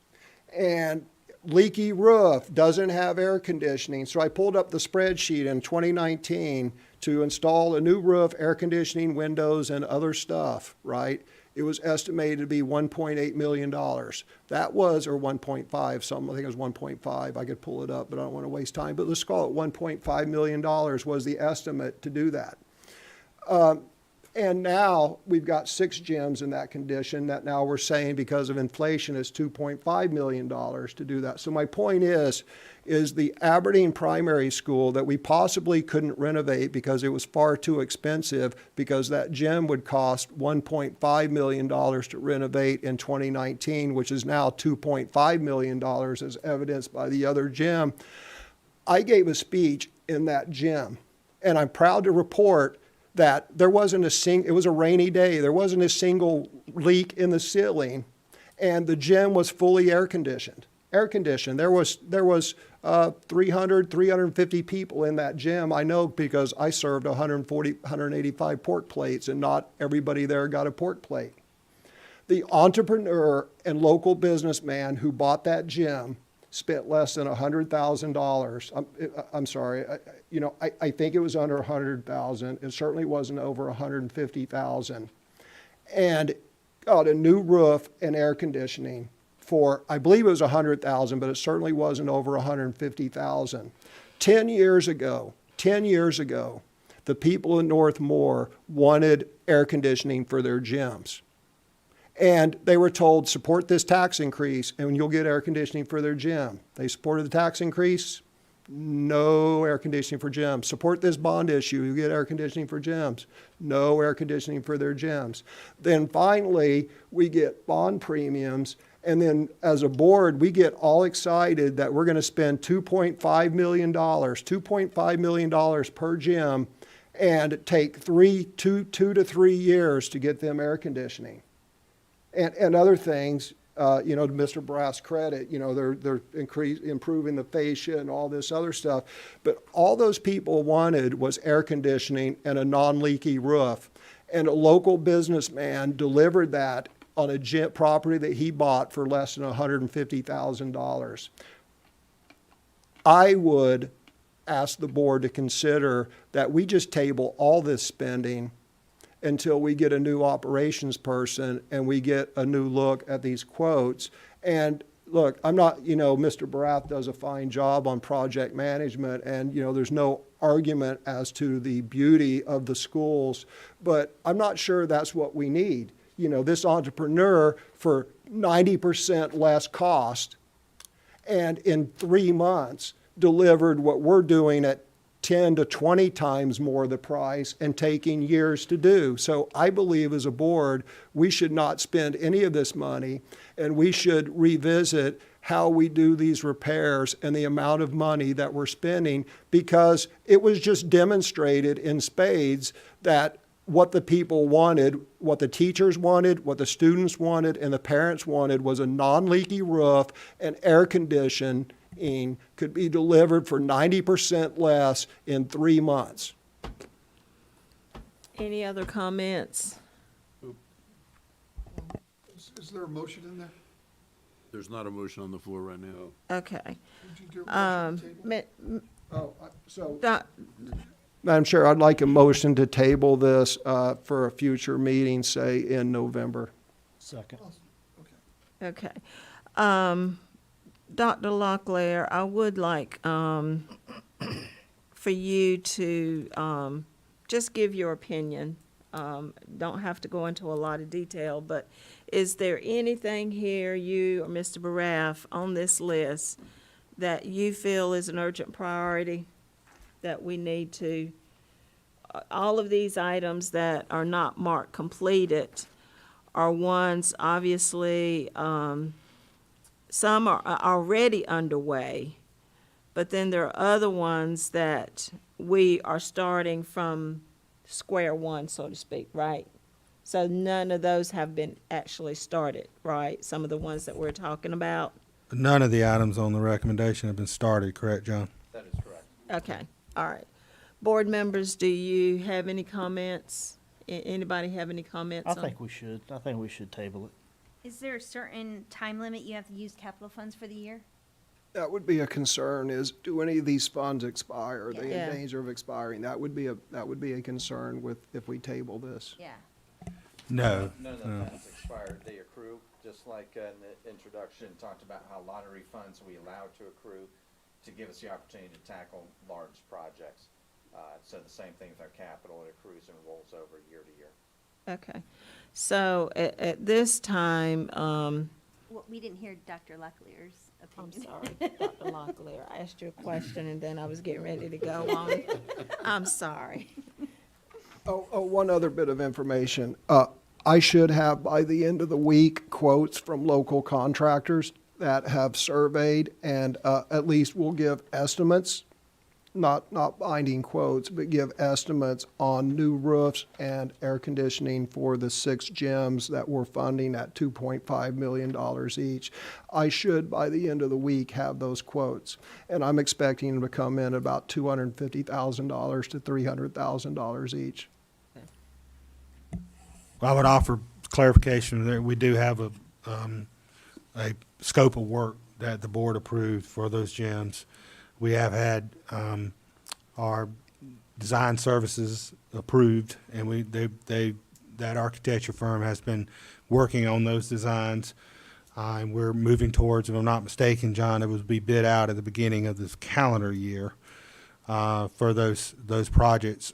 And leaky roof, doesn't have air conditioning. So I pulled up the spreadsheet in 2019 to install a new roof, air conditioning, windows, and other stuff, right? It was estimated to be $1.8 million. That was, or 1.5, something, I think it was 1.5. I could pull it up, but I don't want to waste time. But let's call it $1.5 million was the estimate to do that. And now we've got 6 gyms in that condition that now we're saying because of inflation is $2.5 million to do that. So my point is the Aberdeen Primary School that we possibly couldn't renovate because it was far too expensive because that gym would cost $1.5 million to renovate in 2019, which is now $2.5 million as evidenced by the other gym. I gave a speech in that gym, and I'm proud to report that there wasn't it was a rainy day, there wasn't a single leak in the ceiling, and the gym was fully air conditioned. There was 350 people in that gym. I know because I served 185 pork plates, and not everybody there got a pork plate. The entrepreneur and local businessman who bought that gym spent less than $100,000. I'm sorry, I think it was under $100,000. It certainly wasn't over $150,000. And got a new roof and air conditioning for, I believe it was $100,000, but it certainly wasn't over $150,000. 10 years ago, the people in North Moore wanted air conditioning for their gyms. And they were told, support this tax increase and you'll get air conditioning for their gym. They supported the tax increase, no air conditioning for gyms. Support this bond issue, you get air conditioning for gyms. No air conditioning for their gyms. Then finally, we get bond premiums, and then as a board, we get all excited that we're going to spend $2.5 million per gym and take 2 to 3 years to get them air conditioning. And other things, to Mr. Braff's credit, they're improving the fascia and all this other stuff. But all those people wanted was air conditioning and a non-leaky roof. And a local businessman delivered that on a gym property that he bought for less than $150,000. I would ask the board to consider that we just table all this spending until we get a new operations person and we get a new look at these quotes. And look, I'm not, Mr. Barath does a fine job on project management, and, there's no argument as to the beauty of the schools, but I'm not sure that's what we need. This entrepreneur for 90% less cost and in 3 months delivered what we're doing at 10 to 20 times more the price and taking years to do. So I believe as a board, we should not spend any of this money, and we should revisit how we do these repairs and the amount of money that we're spending, because it was just demonstrated in spades that what the people wanted, what the teachers wanted, what the students wanted, and the parents wanted was a non-leaky roof and air conditioning could be delivered for 90% less in 3 months. Any other comments? Is there a motion in there? There's not a motion on the floor right now. Okay. Would you do a motion to table? Madam Chair, I'd like a motion to table this for a future meeting, say in November. Second. Okay. Dr. Locklear, I would like for you to just give your opinion. Don't have to go into a lot of detail, but is there anything here, you or Mr. Baraff, on this list that you feel is an urgent priority that we need to, all of these items that are not marked completed are ones, obviously, some are already underway, but then there are other ones that we are starting from square one, so to speak, right? So none of those have been actually started, right? Some of the ones that we're talking about? None of the items on the recommendation have been started, correct, John? That is correct. Okay, all right. Board members, do you have any comments? Anybody have any comments? I think we should table it. Is there a certain time limit you have to use capital funds for the year? That would be a concern, is do any of these funds expire? Are they Yeah. in danger of expiring? That would be a concern if we table this. Yeah. No. None of no. the funds expired, they accrue, just like in the introduction, talked about how lottery funds we allow to accrue to give us the opportunity to tackle large projects. So the same thing with our capital, it accrues and rolls over year to year. Okay, so at this time, Well, we didn't hear Dr. Locklear's I'm opinion. sorry, Dr. Locklear, I asked you a question and then I was getting ready to go on. I'm sorry. One other bit of information. I should have, by the end of the week, quotes from local contractors that have surveyed and at least will give estimates, not binding quotes, but give estimates on new roofs and air conditioning for the 6 gyms that we're funding at $2.5 million each. I should, by the end of the week, have those quotes. And I'm expecting them to come in about $250,000 to $300,000 each. I would offer clarification that we do have a scope of work that the board approved for those gyms. We have had our design services approved, and that architecture firm has been working on those designs, and we're moving towards, if I'm not mistaken, John, it would be bid out at the beginning of this calendar year for those projects.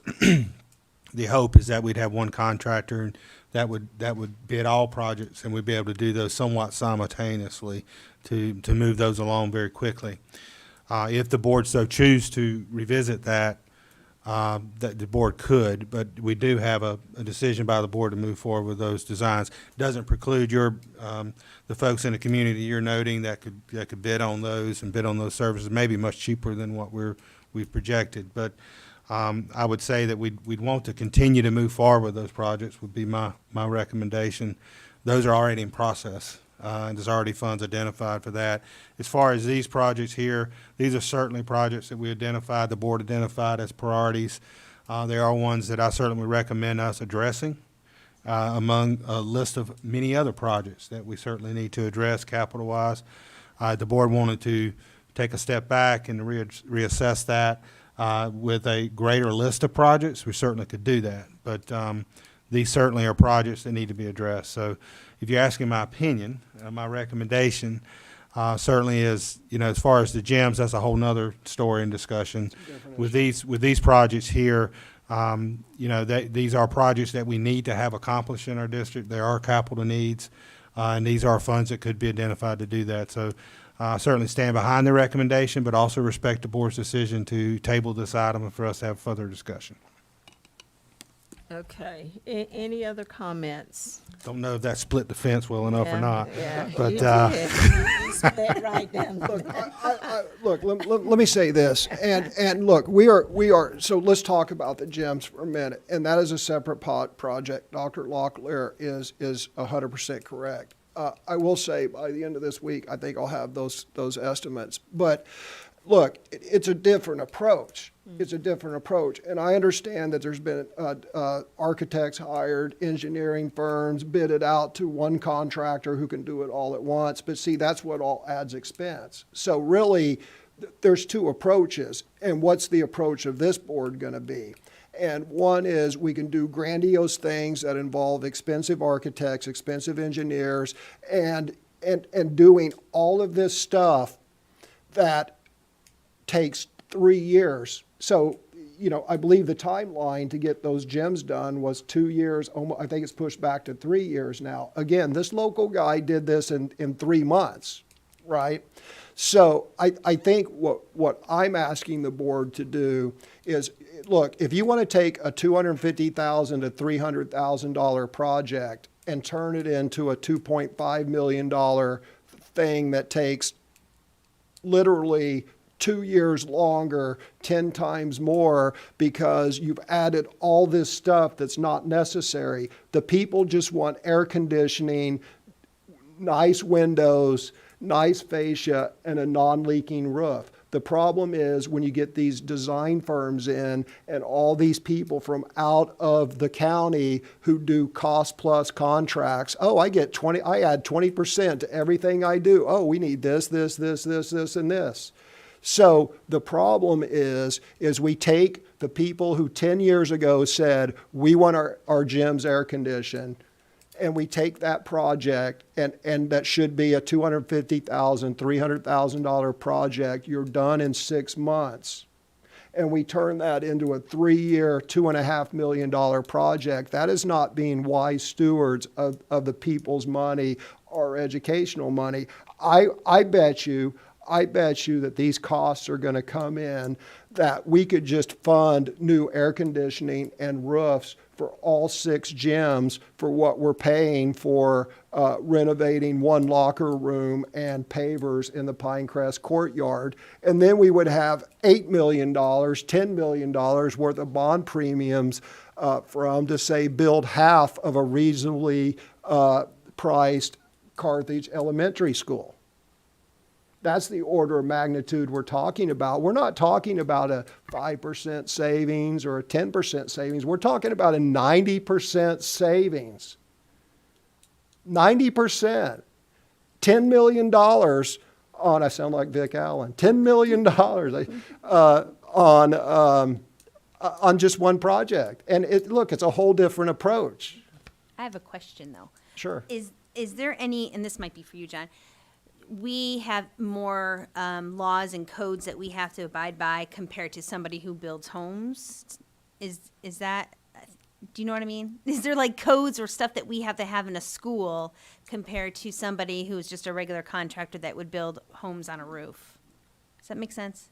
The hope is that we'd have one contractor and that would bid all projects, and we'd be able to do those somewhat simultaneously to move those along very quickly. If the board so choose to revisit that the board could, but we do have a decision by the board to move forward with those designs. Doesn't preclude the folks in the community you're noting that could bid on those and bid on those services, maybe much cheaper than what we've projected. But I would say that we'd want to continue to move forward with those projects would be my recommendation. Those are already in process. And there's already funds identified for that. As far as these projects here, these are certainly projects that the board identified as priorities. There are ones that I certainly recommend us addressing among a list of many other projects that we certainly need to address capital-wise. The board wanted to take a step back and reassess that with a greater list of projects. We certainly could do that, but these certainly are projects that need to be addressed. So if you're asking my opinion, my recommendation certainly is, as far as the gyms, that's a whole nother story and discussion. With these projects here, these are projects that we need to have accomplished in our district. There are capital needs, and these are funds that could be identified to do that. So certainly stand behind the recommendation, but also respect the board's decision to table this item and for us to have further discussion. Okay, any other comments? Don't know if that split the fence well enough or not, Yeah, but you did. You split right down. Look, let me say this, and look, we are, so let's talk about the gyms for a minute, and that is a separate project. Dr. Locklear is 100% correct. I will say by the end of this week, I think I'll have those estimates, but look, it's a different approach. It's a different approach, and I understand that there's been architects hired, engineering firms bidded out to one contractor who can do it all at once, but see, that's what all adds expense. So really, there's two approaches, and what's the approach of this board going to be? And one is we can do grandiose things that involve expensive architects, expensive engineers, and doing all of this stuff that takes 3 years. So, I believe the timeline to get those gyms done was 2 years. I think it's pushed back to 3 years now. Again, this local guy did this in 3 months, right? So I think what I'm asking the board to do is, look, if you want to take a $250,000 to $300,000 project and turn it into a $2.5 million thing that takes literally 2 years longer, 10 times more, because you've added all this stuff that's not necessary. The people just want air conditioning, nice windows, nice fascia, and a non-leaking roof. The problem is when you get these design firms in and all these people from out of the county who do cost plus contracts. Oh, I add 20% to everything I do. Oh, we need this, this, and this. So the problem is we take the people who 10 years ago said, we want our gyms air conditioned, and we take that project, and that should be a $250,000, $300,000 project. You're done in 6 months. And we turn that into a 3-year, $2.5 million project. That is not being wise stewards of the people's money or educational money. I bet you that these costs are going to come in, that we could just fund new air conditioning and roofs for all 6 gyms for what we're paying for renovating 1 locker room and pavers in the Pinecrest courtyard. And then we would have $8 million, $10 million worth of bond premiums to say, build half of a reasonably priced Carthage Elementary School. That's the order of magnitude we're talking about. We're not talking about a 5% savings or a 10% savings. We're talking about a 90% savings. 90%. $10 million on, I sound like Vic Allen, $10 million on just one project. And it's a whole different approach. I have a question, though. Sure. Is there any, and this might be for you, John, we have more laws and codes that we have to abide by compared to somebody who builds homes. Is that, do you know what I mean? Is there like codes or stuff that we have to have in a school compared to somebody who's just a regular contractor that would build homes on a roof? Does that make sense?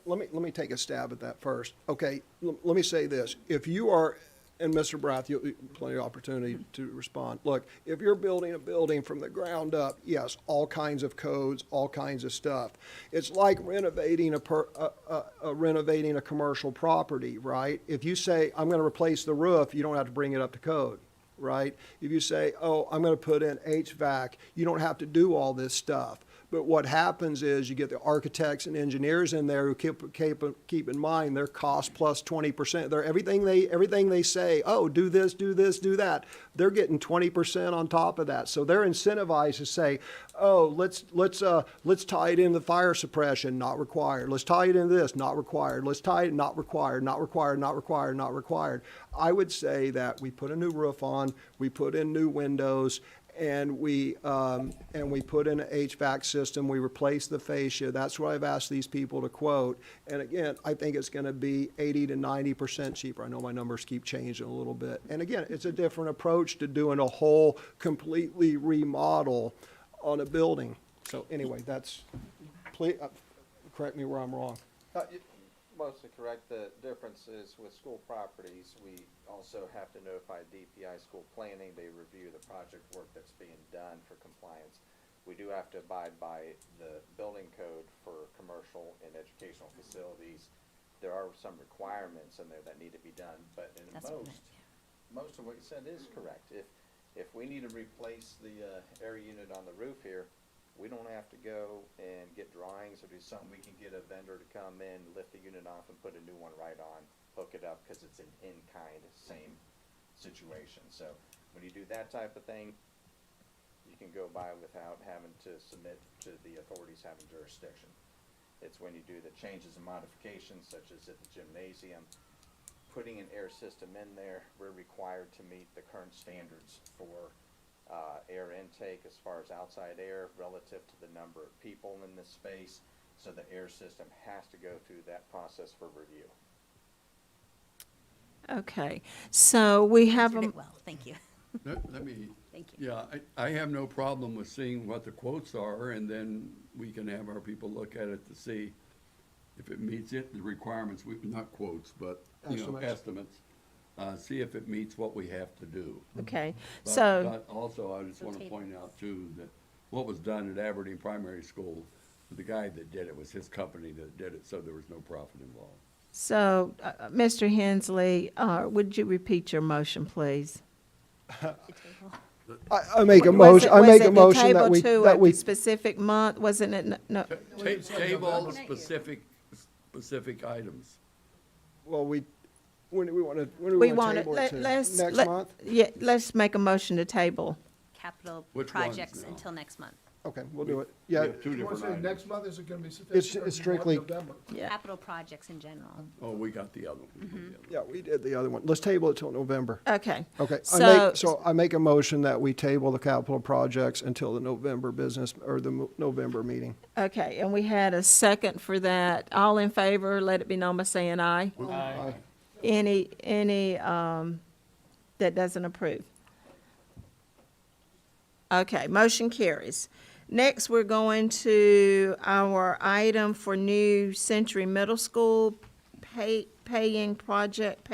Let me take a stab at that first. Okay, let me say this. If you are, and Mr. Brath, you'll plenty of opportunity to respond. Look, if you're building a building from the ground up, yes, all kinds of codes, all kinds of stuff. It's like renovating a commercial property, right? If you say, I'm going to replace the roof, you don't have to bring it up to code, right? If you say, oh, I'm going to put in HVAC, you don't have to do all this stuff. But what happens is you get the architects and engineers in there who keep in mind their cost plus 20%. They're everything they say, oh, do this, do that. They're getting 20% on top of that. So they're incentivized to say, oh, let's tie it into fire suppression, not required. Let's tie it into this, not required. Let's tie it, not required, not required, not required, not required. I would say that we put a new roof on, we put in new windows, and we put in an HVAC system, we replace the fascia. That's what I've asked these people to quote. And again, I think it's going to be 80 to 90% cheaper. I know my numbers keep changing a little bit. And again, it's a different approach to doing a whole completely remodel on a building. So anyway, please, correct me where I'm wrong. Mostly correct. The difference is with school properties, we also have to notify DPI school planning. They review the project work that's being done for compliance. We do have to abide by the building code for commercial and educational facilities. There are some requirements in there that need to be done, but in most of what you said is correct. If we need to replace the air unit on the roof here, we don't have to go and get drawings or do something. We can get a vendor to come in, lift the unit off and put a new one right on, hook it up, because it's an in-kind, same situation. So when you do that type of thing, you can go by without having to submit to the authorities having jurisdiction. It's when you do the changes and modifications, such as at the gymnasium, putting an air system in there, we're required to meet the current standards for air intake as far as outside air relative to the number of people in this space. So the air system has to go through that process for review. Okay, so we have Answered it well, thank you. Let me, Thank you. yeah, I have no problem with seeing what the quotes are, and then we can have our people look at it to see if it meets the requirements, not quotes, but, estimates. See if it meets what we have to do. Okay, But also, I just want to point out too, that what was done at Aberdeen Primary School The guy that did it was his company that did it, so there was no profit involved. So, Mr. Hensley, would you repeat your motion, please? I make a Was motion, it- I was make a it to motion that table we, to that a we, specific month, wasn't it, no? Table specific items. well, when do we want to, when do We we want to want to, table it to? let's. Next let- month? Yeah, let's make a motion to table. Capital Which ones projects now? until next month. Okay, we'll do it. Yeah, Two You want different to say items. next month, is it going to be sufficient? or it's do you want strictly- November? Yeah. Capital projects in general. Oh, we got the other one. yeah, we did the other one. Let's table it till November. Okay. Okay, So- I make a motion that we table the capital projects until the November business, or the November meeting. Okay, and we had a second for that. All in favor, let it be known by saying aye. Aye. Any, that doesn't approve? Okay, motion carries. Next, we're going to our item for New Century Middle School paving project,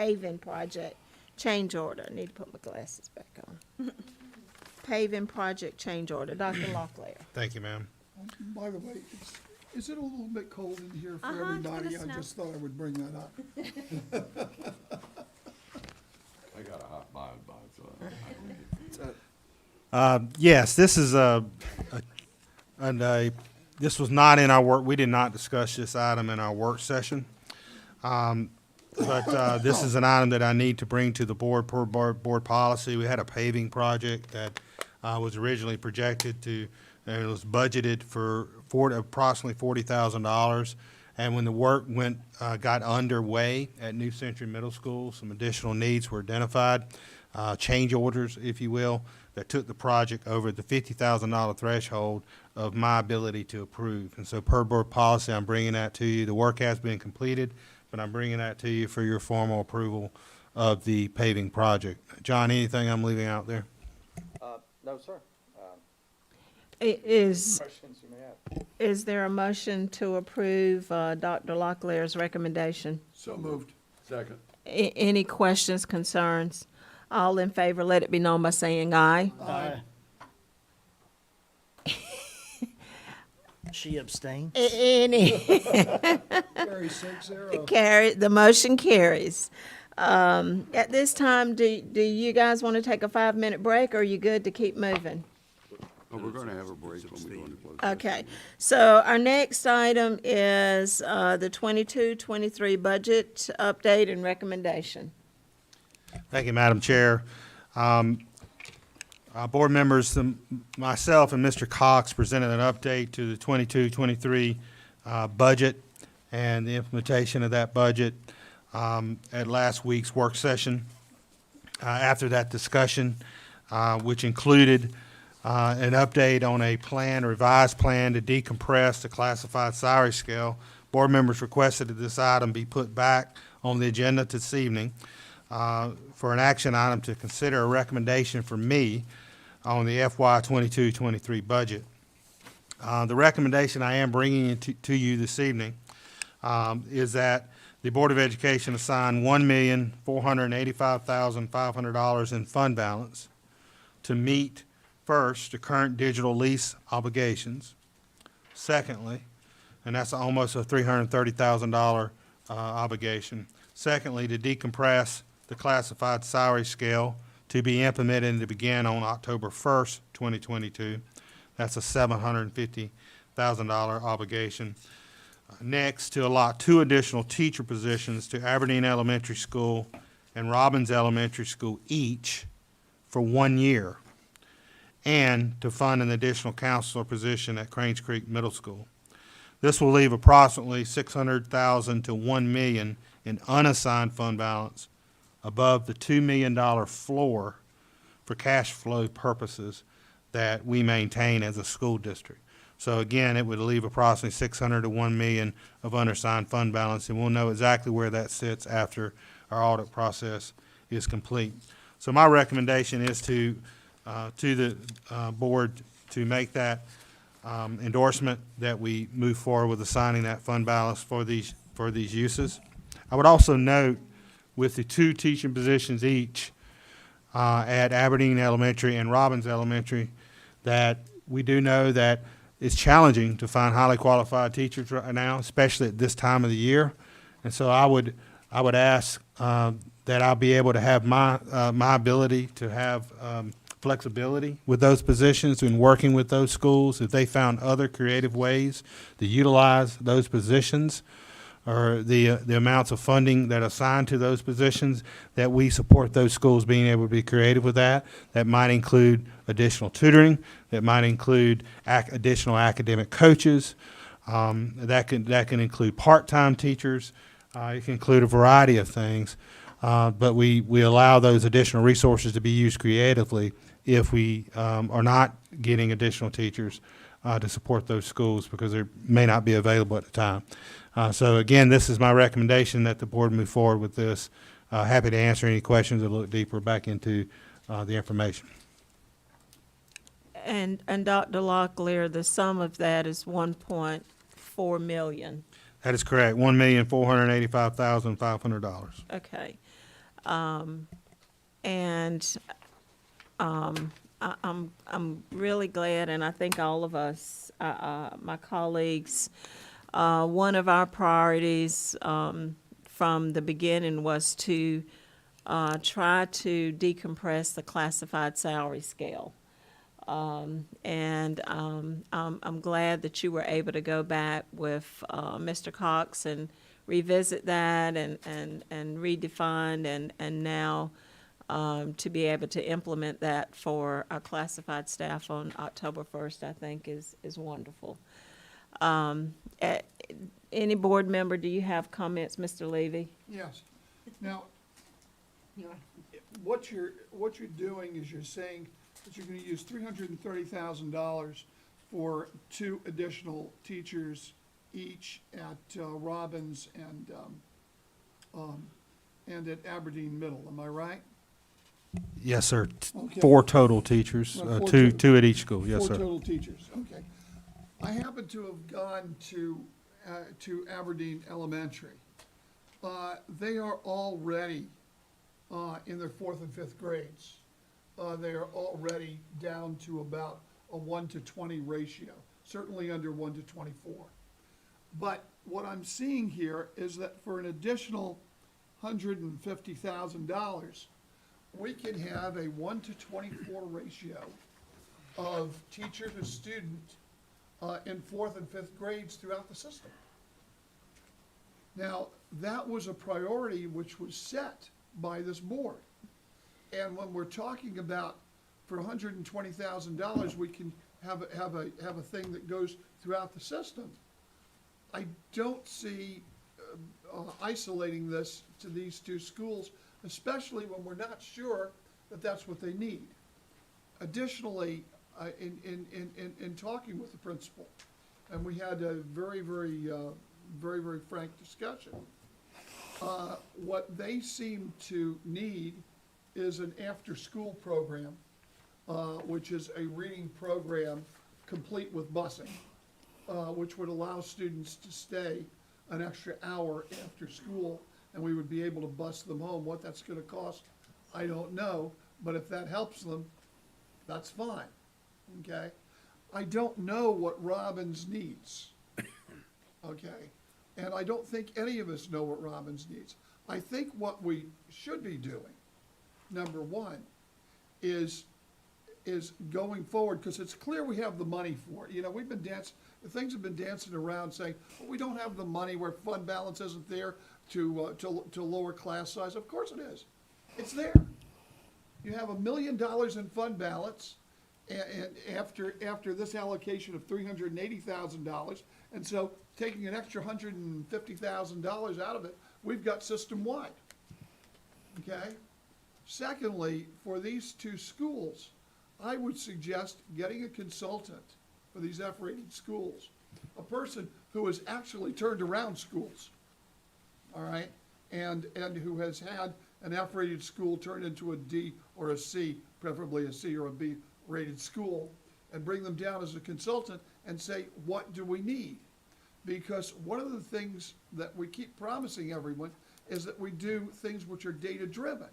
change order. I need to put my glasses back on. Paving project change order. Dr. Locklear. Thank you, ma'am. By the way, is it a little bit cold in here for It's gonna everybody? I snow. just thought I would bring that up. I got a hot bod, so Yes, this is this was not in our work, we did not discuss this item in our work session. But this is an item that I need to bring to the board per board policy. We had a paving project that was originally projected to, and it was budgeted for approximately $40,000. And when the work got underway at New Century Middle School, some additional needs were identified, change orders, if you will, that took the project over the $50,000 threshold of my ability to approve. And so per board policy, I'm bringing that to you. The work has been completed, but I'm bringing that to you for your formal approval of the paving project. John, anything I'm leaving out there? No, sir. Is Questions you may have? Is there a motion to approve Dr. Locklear's recommendation? So moved. Second. Any questions, concerns? All in favor, let it be known by saying aye. Aye. She abstained. Any, Carry 6-0. the motion carries. At this time, do you guys want to take a 5-minute break, or are you good to keep moving? Oh, we're gonna have a break when we go into closed session. Okay, so our next item is the 22-23 budget update and recommendation. Thank you, Madam Chair. Board members, myself and Mr. Cox presented an update to the 22-23 budget and the implementation of that budget at last week's work session. After that discussion, which included an update on a revised plan to decompress the classified salary scale, board members requested that this item be put back on the agenda this evening for an action item to consider a recommendation from me on the FY 22-23 budget. The recommendation I am bringing to you this evening is that the Board of Education assign $1,485,500 in fund balance to meet, first, the current digital lease obligations. Secondly, and that's almost a $330,000 obligation. Secondly, to decompress the classified salary scale to be implemented and to begin on October 1st, 2022. That's a $750,000 obligation. Next, to allot 2 additional teacher positions to Aberdeen Elementary School and Robbins Elementary School each for 1 year, and to fund an additional counselor position at Cranes Creek Middle School. This will leave approximately $600,000 to $1 million in unassigned fund balance above the $2 million floor for cash flow purposes that we maintain as a school district. So again, it would leave approximately $600,000 to $1 million of unassigned fund balance, and we'll know exactly where that sits after our audit process is complete. So my recommendation is to the board to make that endorsement that we move forward with assigning that fund balance for these uses. I would also note, with the 2 teaching positions each at Aberdeen Elementary and Robbins Elementary, that we do know that it's challenging to find highly qualified teachers right now, especially at this time of the year. And so I would ask that I'll be able to have my ability to have flexibility with those positions and working with those schools if they found other creative ways to utilize those positions, or the amounts of funding that are assigned to those positions, that we support those schools being able to be creative with that. That might include additional tutoring, that might include additional academic coaches, that can include part-time teachers, it can include a variety of things. But we allow those additional resources to be used creatively if we are not getting additional teachers to support those schools because they may not be available at the time. So again, this is my recommendation that the board move forward with this. Happy to answer any questions or look deeper back into the information. And Dr. Locklear, the sum of that is 1.4 million. That is correct, $1,485,500. Okay. I'm really glad, and I think all of us, my colleagues, one of our priorities from the beginning was to try to decompress the classified salary scale. I'm glad that you were able to go back with Mr. Cox and revisit that and redefine and now to be able to implement that for our classified staff on October 1st, I think is wonderful. Any board member, do you have comments, Mr. Levy? Yes. Now, what you're doing is you're saying that you're gonna use $330,000 for 2 additional teachers each at Robbins and at Aberdeen Middle, am I right? Yes, sir. Okay. 4 total teachers, Well, 4 two total. at each school. Yes, 4 sir. total teachers, okay. I happen to have gone to Aberdeen Elementary. They are already in their 4th and 5th grades. They are already down to about a 1-to-20 ratio, certainly under 1-to-24. But what I'm seeing here is that for an additional $150,000, we could have a 1-to-24 ratio of teacher to student in 4th and 5th grades throughout the system. Now, that was a priority which was set by this board. And when we're talking about for $120,000, we can have a thing that goes throughout the system. I don't see isolating this to these 2 schools, especially when we're not sure that that's what they need. Additionally, in talking with the principal, and we had a very frank discussion, what they seem to need is an after-school program, which is a reading program complete with busing, which would allow students to stay an extra hour after school, and we would be able to bus them home. What that's gonna cost, I don't know, but if that helps them, that's fine, okay? I don't know what Robbins needs, okay? And I don't think any of us know what Robbins needs. I think what we should be doing, number one, is going forward, because it's clear we have the money for it. You know, we've been things have been dancing around saying, well, we don't have the money where fund balance isn't there to lower class size. Of course it is. It's there. You have $1 million in fund balance and after this allocation of $380,000. And so taking an extra $150,000 out of it, we've got system-wide, okay? Secondly, for these 2 schools, I would suggest getting a consultant for these F-rated schools, a person who has actually turned around schools, all right, and who has had an F-rated school turn into a D or a C, preferably a C or a B rated school, and bring them down as a consultant and say, what do we need? Because one of the things that we keep promising everyone is that we do things which are data-driven.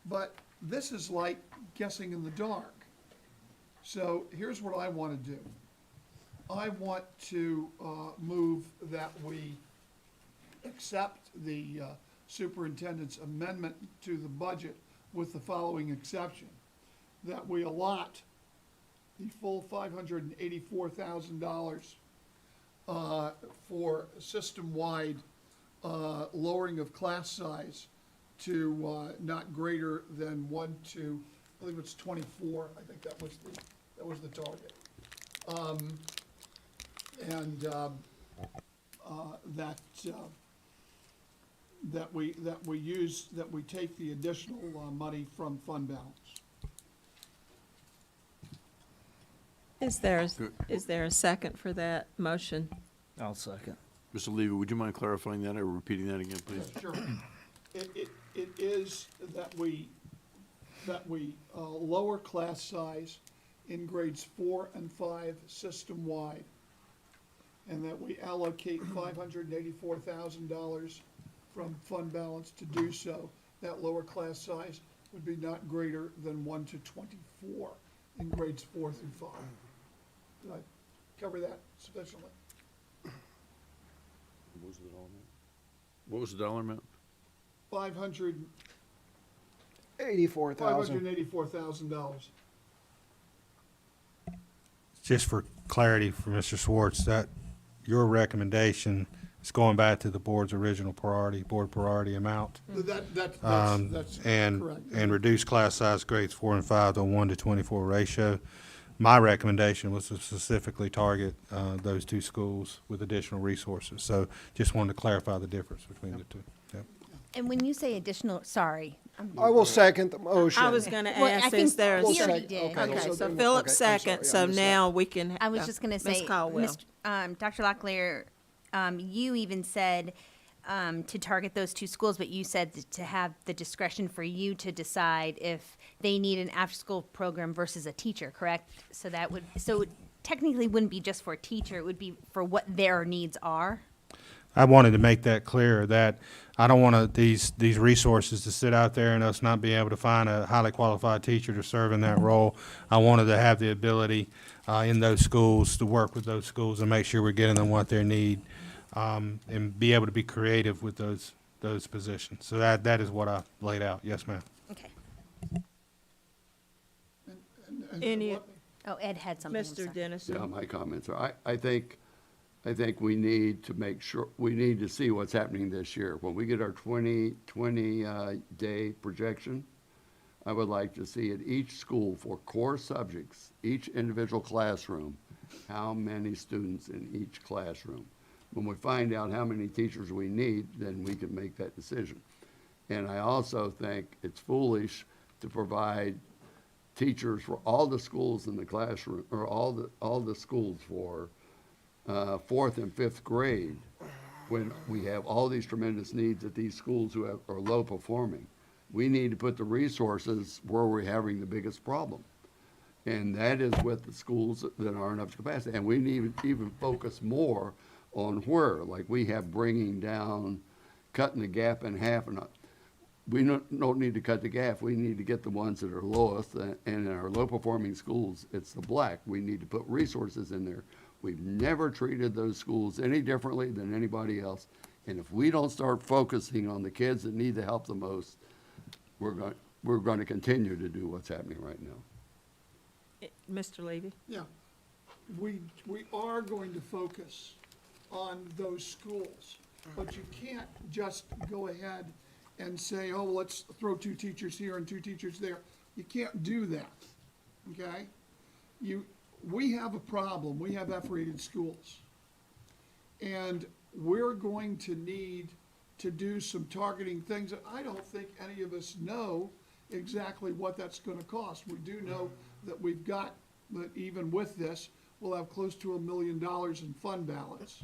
But this is like guessing in the dark. So here's what I want to do. I want to move that we accept the superintendent's amendment to the budget with the following exception, that we allot the full $584,000 for system-wide lowering of class size to not greater than 1 to, I believe it's 24. I think that was the target. That we take the additional money from fund balance. Is there a second for that motion? I'll second. Mr. Levy, would you mind clarifying that or repeating that again, please? Sure. It is that we lower class size in grades 4 and 5 system-wide, and that we allocate $584,000 from fund balance to do so. That lower class size would be not greater than 1 to 24 in grades 4 through 5. Did I cover that sufficiently? What was the dollar amount? What was the dollar amount? $584,000. Just for clarity for Mr. Swartz, that your recommendation is going back to the board's original board priority amount. That's And correct. reduce class size grades 4 and 5 to 1 to 24 ratio. My recommendation was to specifically target those two schools with additional resources. So just wanted to clarify the difference between the two. Yep. And when you say additional, sorry. I will second the motion. I was gonna Well, I ask, think is there a he second? already did. Okay, so so then- Philip okay, I'm second, sorry, I so missed now we can. I was just gonna say, Ms. Caldwell. Dr. Locklear, you even said to target those two schools, but you said to have the discretion for you to decide if they need an after-school program versus a teacher, correct? So it technically wouldn't be just for a teacher, it would be for what their needs are? I wanted to make that clear that I don't want these resources to sit out there and us not be able to find a highly qualified teacher to serve in that role. I wanted to have the ability in those schools to work with those schools and make sure we're getting them what they need, and be able to be creative with those positions. So that is what I laid out. Yes, ma'am. Okay. Any, Oh, Ed had something. I'm Mr. sorry. Dennison? Yeah, my comments are, I think we need to make sure, we need to see what's happening this year. When we get our 20-day projection, I would like to see at each school for core subjects, each individual classroom, how many students in each classroom. When we find out how many teachers we need, then we can make that decision. And I also think it's foolish to provide teachers for all the schools in the classroom, or all the schools for 4th and 5th grade, when we have all these tremendous needs at these schools who are low performing. We need to put the resources where we're having the biggest problem. And that is with the schools that aren't up to capacity. And we need to even focus more on where, like we have bringing down, cutting the gap in half. And we don't need to cut the gap. We need to get the ones that are lowest. And in our low-performing schools, it's the black. We need to put resources in there. We've never treated those schools any differently than anybody else. And if we don't start focusing on the kids that need the help the most, we're going to continue to do what's happening right now. Mr. Levy? Yeah, we are going to focus on those schools, but you can't just go ahead and say, oh, let's throw 2 teachers here and 2 teachers there. You can't do that, okay? We have a problem. We have F-rated schools. And we're going to need to do some targeting things that I don't think any of us know exactly what that's going to cost. We do know that we've got, that even with this, we'll have close to $1 million in fund balance.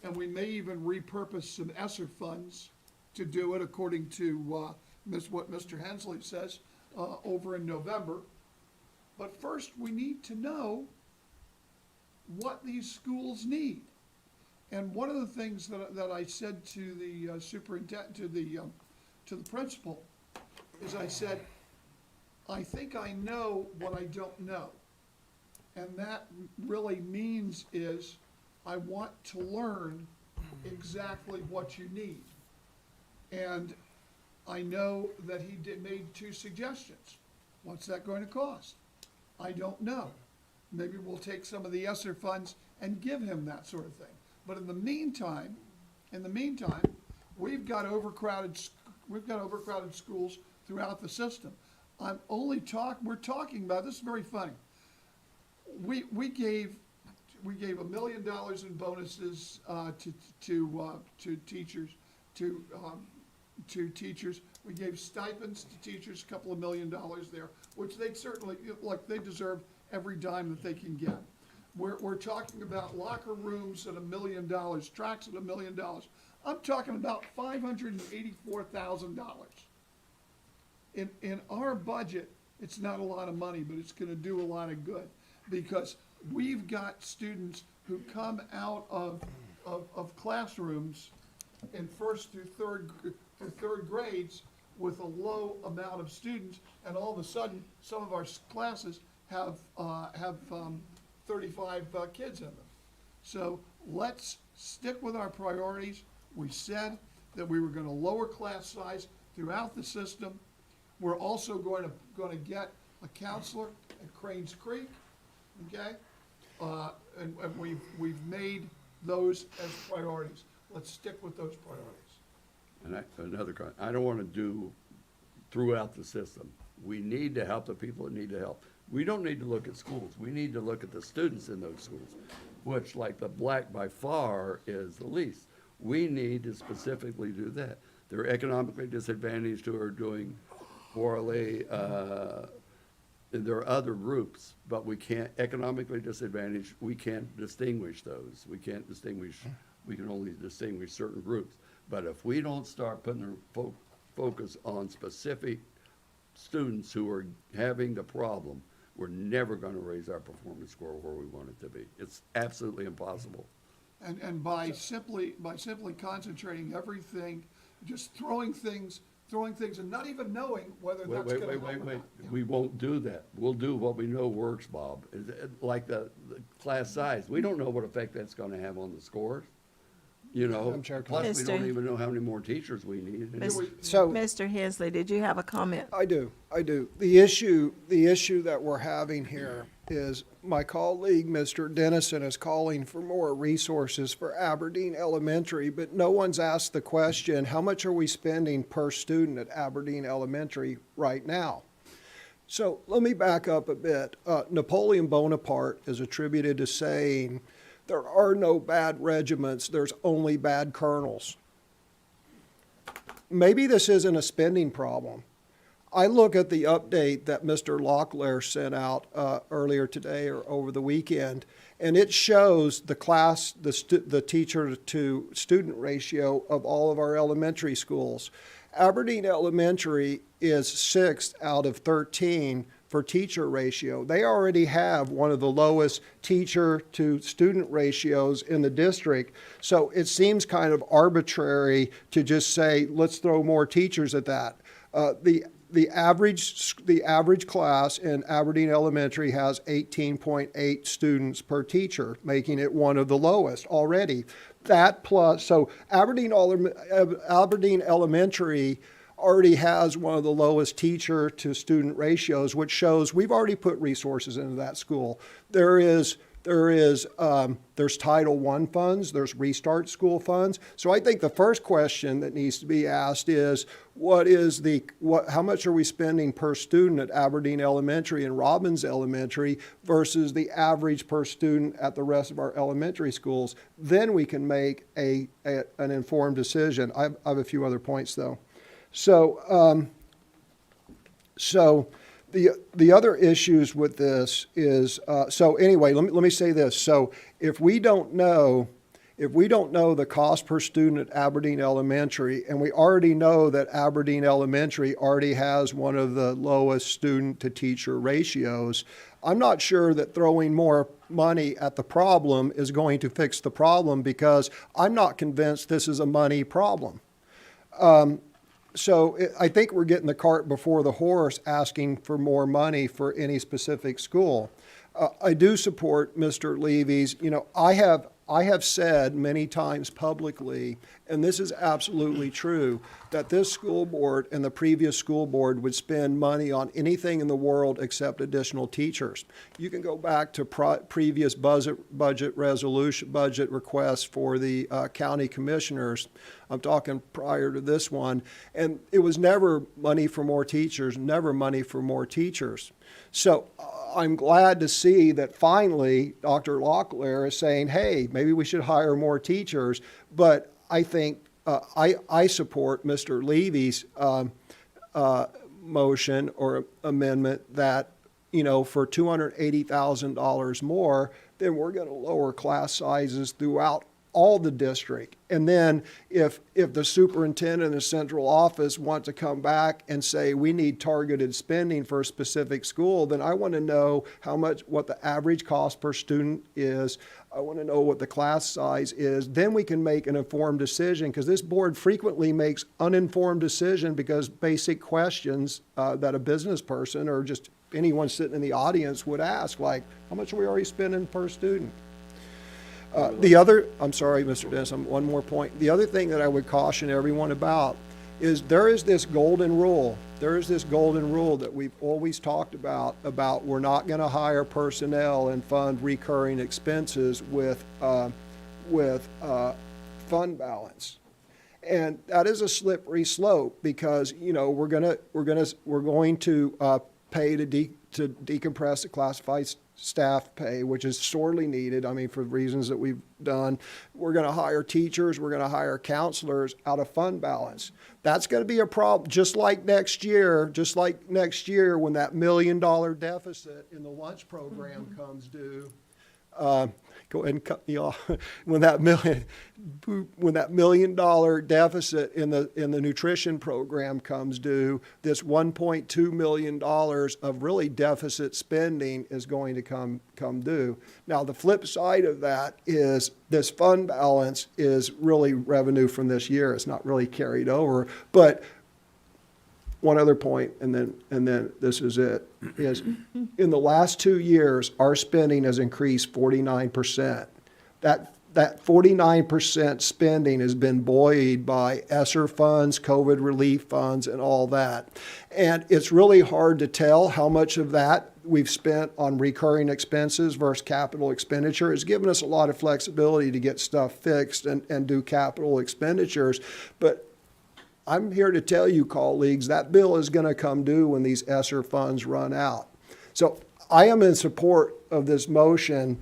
And we may even repurpose some ESSER funds to do it, according to what Mr. Hensley says over in November. But first, we need to know what these schools need. And one of the things that I said to the superintendent, to the principal, is I said, I think I know what I don't know. And that really means is, I want to learn exactly what you need. And I know that he made 2 suggestions. What's that going to cost? I don't know. Maybe we'll take some of the ESSER funds and give him that sort of thing. But in the meantime, we've got overcrowded schools throughout the system. We're talking about, this is very funny. We gave $1 million in bonuses to teachers, to teachers. We gave stipends to teachers, a couple of $1 million there, which they certainly, like, they deserve every dime that they can get. We're talking about locker rooms at $1 million, tracks at $1 million. I'm talking about $584,000. In our budget, it's not a lot of money, but it's gonna do a lot of good, because we've got students who come out of classrooms in first through third grades with a low amount of students, and all of a sudden, some of our classes have 35 kids in them. So let's stick with our priorities. We said that we were gonna lower class size throughout the system. We're also going to get a counselor at Cranes Creek, okay? And we've made those as priorities. Let's stick with those priorities. And I don't want to do throughout the system. We need to help the people that need to help. We don't need to look at schools. We need to look at the students in those schools, which, like the black by far, is the least. We need to specifically do that. They're economically disadvantaged who are doing poorly. There are other groups, but we can't, economically disadvantaged, we can't distinguish those. We can only distinguish certain groups. But if we don't start putting the focus on specific students who are having the problem, we're never going to raise our performance score where we want it to be. It's absolutely impossible. And by simply concentrating everything, just throwing things and not even knowing whether that's going to help or not. We won't do that. We'll do what we know works, Bob. Like the class size. We don't know what effect that's going to have on the scores. You know, plus we don't even know how many more teachers we need. So, Mr. Hensley, did you have a comment? I do. The issue that we're having here is my colleague, Mr. Dennison, is calling for more resources for Aberdeen Elementary, but no one's asked the question, how much are we spending per student at Aberdeen Elementary right now? So let me back up a bit. Napoleon Bonaparte is attributed to saying, there are no bad regiments, there's only bad colonels. Maybe this isn't a spending problem. I look at the update that Mr. Locklear sent out earlier today or over the weekend, and it shows the teacher to student ratio of all of our elementary schools. Aberdeen Elementary is 6th out of 13 for teacher ratio. They already have one of the lowest teacher to student ratios in the district. So it seems kind of arbitrary to just say, let's throw more teachers at that. The average class in Aberdeen Elementary has 18.8 students per teacher, making it one of the lowest already. That plus, so Aberdeen Elementary already has one of the lowest teacher to student ratios, which shows we've already put resources into that school. There's Title I funds, there's Restart School funds. So I think the first question that needs to be asked is, how much are we spending per student at Aberdeen Elementary and Robbins Elementary versus the average per student at the rest of our elementary schools? Then we can make an informed decision. I have a few other points though. So the other issues with this is, so anyway, let me say this. So if we don't know the cost per student at Aberdeen Elementary, and we already know that Aberdeen Elementary already has one of the lowest student to teacher ratios, I'm not sure that throwing more money at the problem is going to fix the problem, because I'm not convinced this is a money problem. So I think we're getting the cart before the horse asking for more money for any specific school. I do support Mr. Levy's. You know, I have said many times publicly, and this is absolutely true, that this school board and the previous school board would spend money on anything in the world except additional teachers. You can go back to previous budget requests for the county commissioners. I'm talking prior to this one, and it was never money for more teachers, never money for more teachers. So I'm glad to see that finally Dr. Locklear is saying, hey, maybe we should hire more teachers. But I think I support Mr. Levy's motion or amendment that, you know, for $280,000 more, then we're going to lower class sizes throughout all the district. And then if the superintendent and the central office want to come back and say we need targeted spending for a specific school, then I want to know what the average cost per student is. I want to know what the class size is. Then we can make an informed decision, because this board frequently makes uninformed decision because basic questions that a business person or just anyone sitting in the audience would ask, like, how much are we already spending per student? I'm sorry, Mr. Dennis, one more point. The other thing that I would caution everyone about is there is this golden rule. There is this golden rule that we've always talked about we're not going to hire personnel and fund recurring expenses with fund balance. And that is a slippery slope, because, you know, we're going to pay to decompress the classified staff pay, which is sorely needed. I mean, for reasons that we've done. We're going to hire teachers. We're going to hire counselors out of fund balance. That's going to be a problem, just like next year when that $1 million deficit in the lunch program comes due. Go ahead and cut me off. When that $1 million deficit in the nutrition program comes due, this $1.2 million of really deficit spending is going to come due. Now, the flip side of that is this fund balance is really revenue from this year. It's not really carried over. But one other point, and then this is it, is in the last 2 years, our spending has increased 49%. That 49% spending has been buoyed by ESSER funds, COVID relief funds, and all that. And it's really hard to tell how much of that we've spent on recurring expenses versus capital expenditure. It's given us a lot of flexibility to get stuff fixed and do capital expenditures. But I'm here to tell you, colleagues, that bill is going to come due when these ESSER funds run out. So I am in support of this motion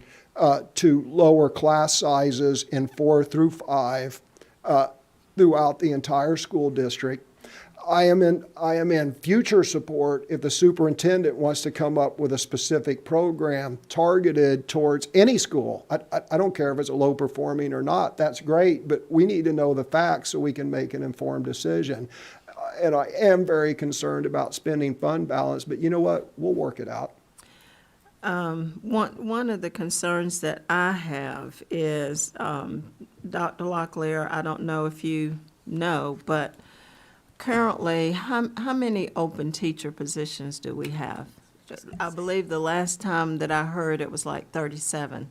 to lower class sizes in 4 through 5 throughout the entire school district. I am in future support if the superintendent wants to come up with a specific program targeted towards any school. I don't care if it's a low performing or not. That's great, but we need to know the facts so we can make an informed decision. And I am very concerned about spending fund balance, but you know what? We'll work it out. One of the concerns that I have is, Dr. Locklear, I don't know if you know, but currently, how many open teacher positions do we have? I believe the last time that I heard it was like 37.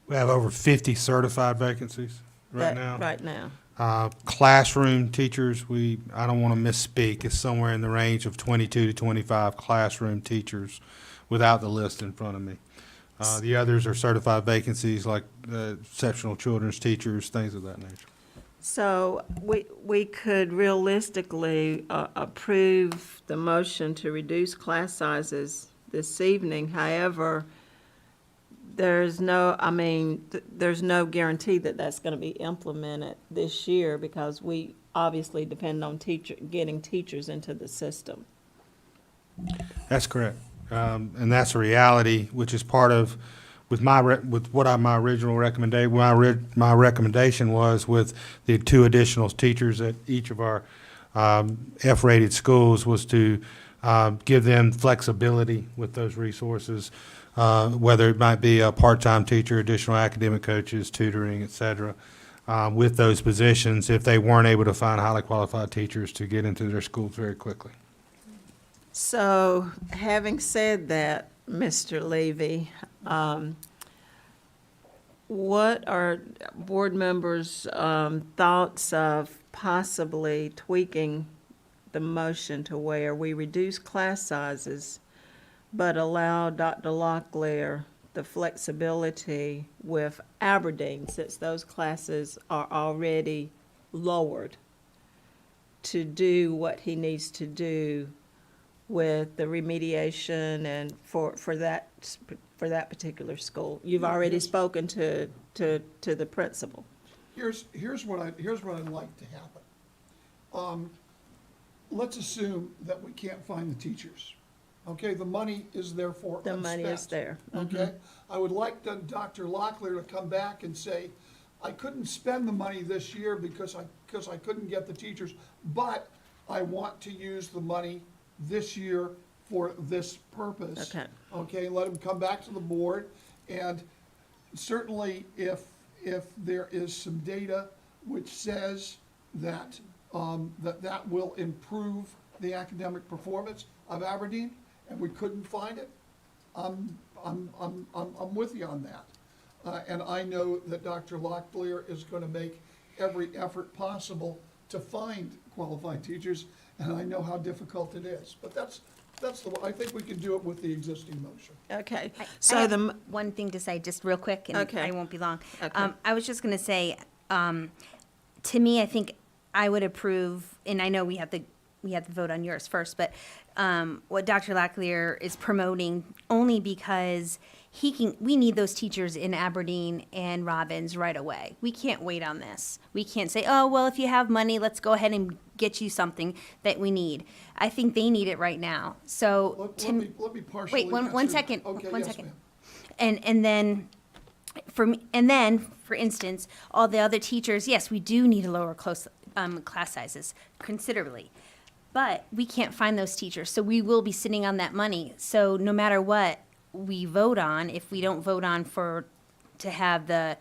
We have over 50 certified vacancies now. Right now. Classroom teachers, I don't want to misspeak, it's somewhere in the range of 22 to 25 classroom teachers without the list in front of me. The others are certified vacancies like exceptional children's teachers, things of that nature. So we could realistically approve the motion to reduce class sizes this evening. However, there's no guarantee that that's going to be implemented this year, because we obviously depend on getting teachers into the system. That's correct. And that's a reality, which is part of my original recommendation. My recommendation was with the 2 additional teachers at each of our F-rated schools was to give them flexibility with those resources, whether it might be a part-time teacher, additional academic coaches, tutoring, et cetera, with those positions if they weren't able to find highly qualified teachers to get into their schools very quickly. So, having said that, Mr. Levy. What are board members' thoughts of possibly tweaking the motion to where we reduce class sizes, but allow Dr. Locklear the flexibility with Aberdeen, since those classes are already lowered, to do what he needs to do with the remediation and for that particular school? You've already spoken to the principal. Here's what I'd like to happen. Let's assume that we can't find the teachers. Okay, the money is therefore The money is unspent. there. Okay, I would like Dr. Locklear to come back and say, I couldn't spend the money this year because I couldn't get the teachers, but I want to use the money this year for this purpose. Okay. Okay, let him come back to the board, and certainly if there is some data which says that, that will improve the academic performance of Aberdeen, and we couldn't find it, I'm with you on that. And I know that Dr. Locklear is gonna make every effort possible to find qualified teachers, and I know how difficult it is. But that's I think we can do it with the existing motion. Okay, I so have one thing to say, just real quick, and Okay. I won't be long. Okay. I was just gonna say, to me, I think I would approve, and I know we have to vote on yours first, but what Dr. Locklear is promoting, only because we need those teachers in Aberdeen and Robbins right away. We can't wait on this. We can't say, oh, well, if you have money, let's go ahead and get you something that we need. I think they need it right now. So Let me partially wait, one answer- second, Okay, one yes, second. ma'am. And then for instance, all the other teachers, yes, we do need to lower class sizes considerably. But we can't find those teachers, so we will be sitting on that money. So no matter what we vote on, if we don't vote on to have the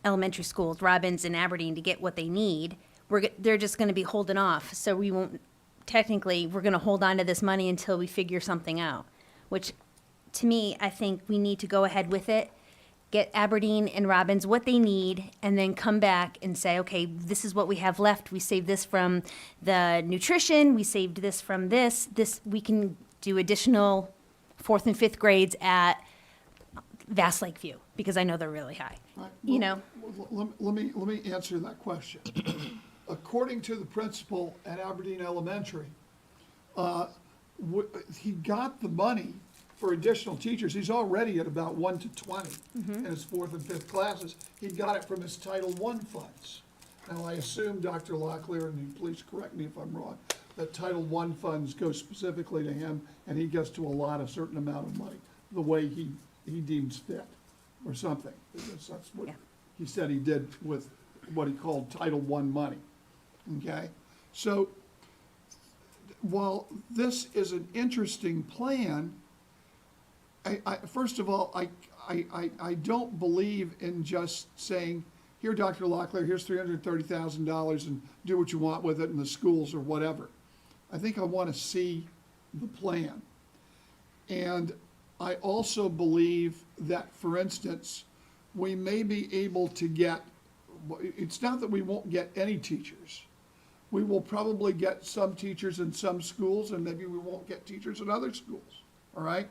elementary schools, Robbins and Aberdeen, to get what they need, they're just gonna be holding off. So we won't, technically, we're gonna hold on to this money until we figure something out. Which, to me, I think we need to go ahead with it, get Aberdeen and Robbins what they need, and then come back and say, okay, this is what we have left. We saved this from the nutrition, we saved this from this. We can do additional 4th and 5th grades at Vast Lakeview, because I know they're really high, you know? Let me answer that question. According to the principal at Aberdeen Elementary, he got the money for additional teachers. He's already at about 1 to 20 in his 4th and 5th classes. He got it from his Title I funds. Now, I assume, Dr. Locklear, and please correct me if I'm wrong, that Title I funds go specifically to him, and he gets to allot a certain amount of money, the way he deems fit, or something. That's what he said he did with what he called Title I money, okay? So, while this is an interesting plan, first of all, I don't believe in just saying, here, Dr. Locklear, here's $330,000 and do what you want with it in the schools or whatever. I think I want to see the plan. And I also believe that, for instance, we may be able to get, it's not that we won't get any teachers. We will probably get some teachers in some schools, and maybe we won't get teachers in other schools, all right?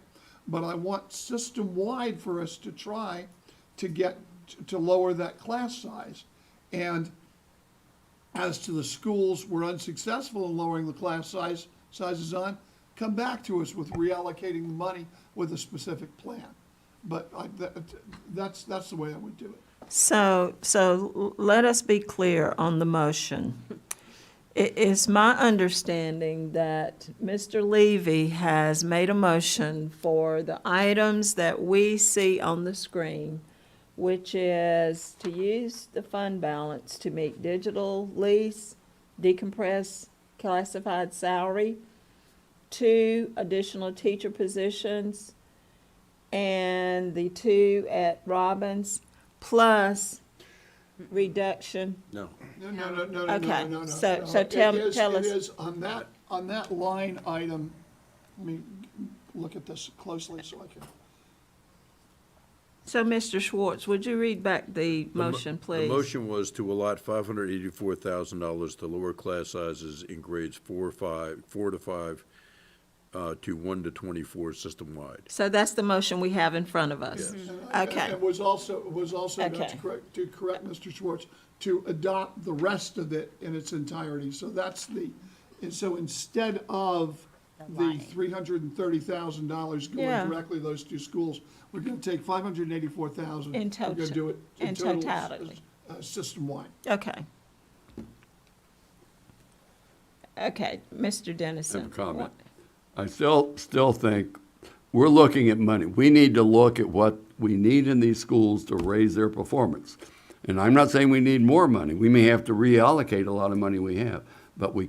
But I want system-wide for us to try to get, to lower that class size. And as to the schools we're unsuccessful in lowering the class sizes on, come back to us with reallocating the money with a specific plan. But that's the way I would do it. So let us be clear on the motion. It is my understanding that Mr. Levy has made a motion for the items that we see on the screen, which is to use the fund balance to meet digital lease, decompress classified salary, 2 additional teacher positions, and the 2 at Robbins, plus reduction. No. No. Okay, No. so tell us. It is on that line item, let me look at this closely so I can. So, Mr. Schwartz, would you read back the motion, please? The motion was to allot $584,000 to lower class sizes in grades 4 to 5, to 1 to 24 system-wide. So that's the motion we have in front of us? Yes. Okay. It was also, Okay. to correct Mr. Schwartz, to adopt the rest of it in its entirety. So that's and so instead of the $330,000 Yeah. going directly to those two schools, we're gonna take $584,000. In We're gonna do it in total, totality. system-wide. Okay. Okay, Mr. Dennison. Have a comment. I still think we're looking at money. We need to look at what we need in these schools to raise their performance. And I'm not saying we need more money. We may have to reallocate a lot of money we have, but we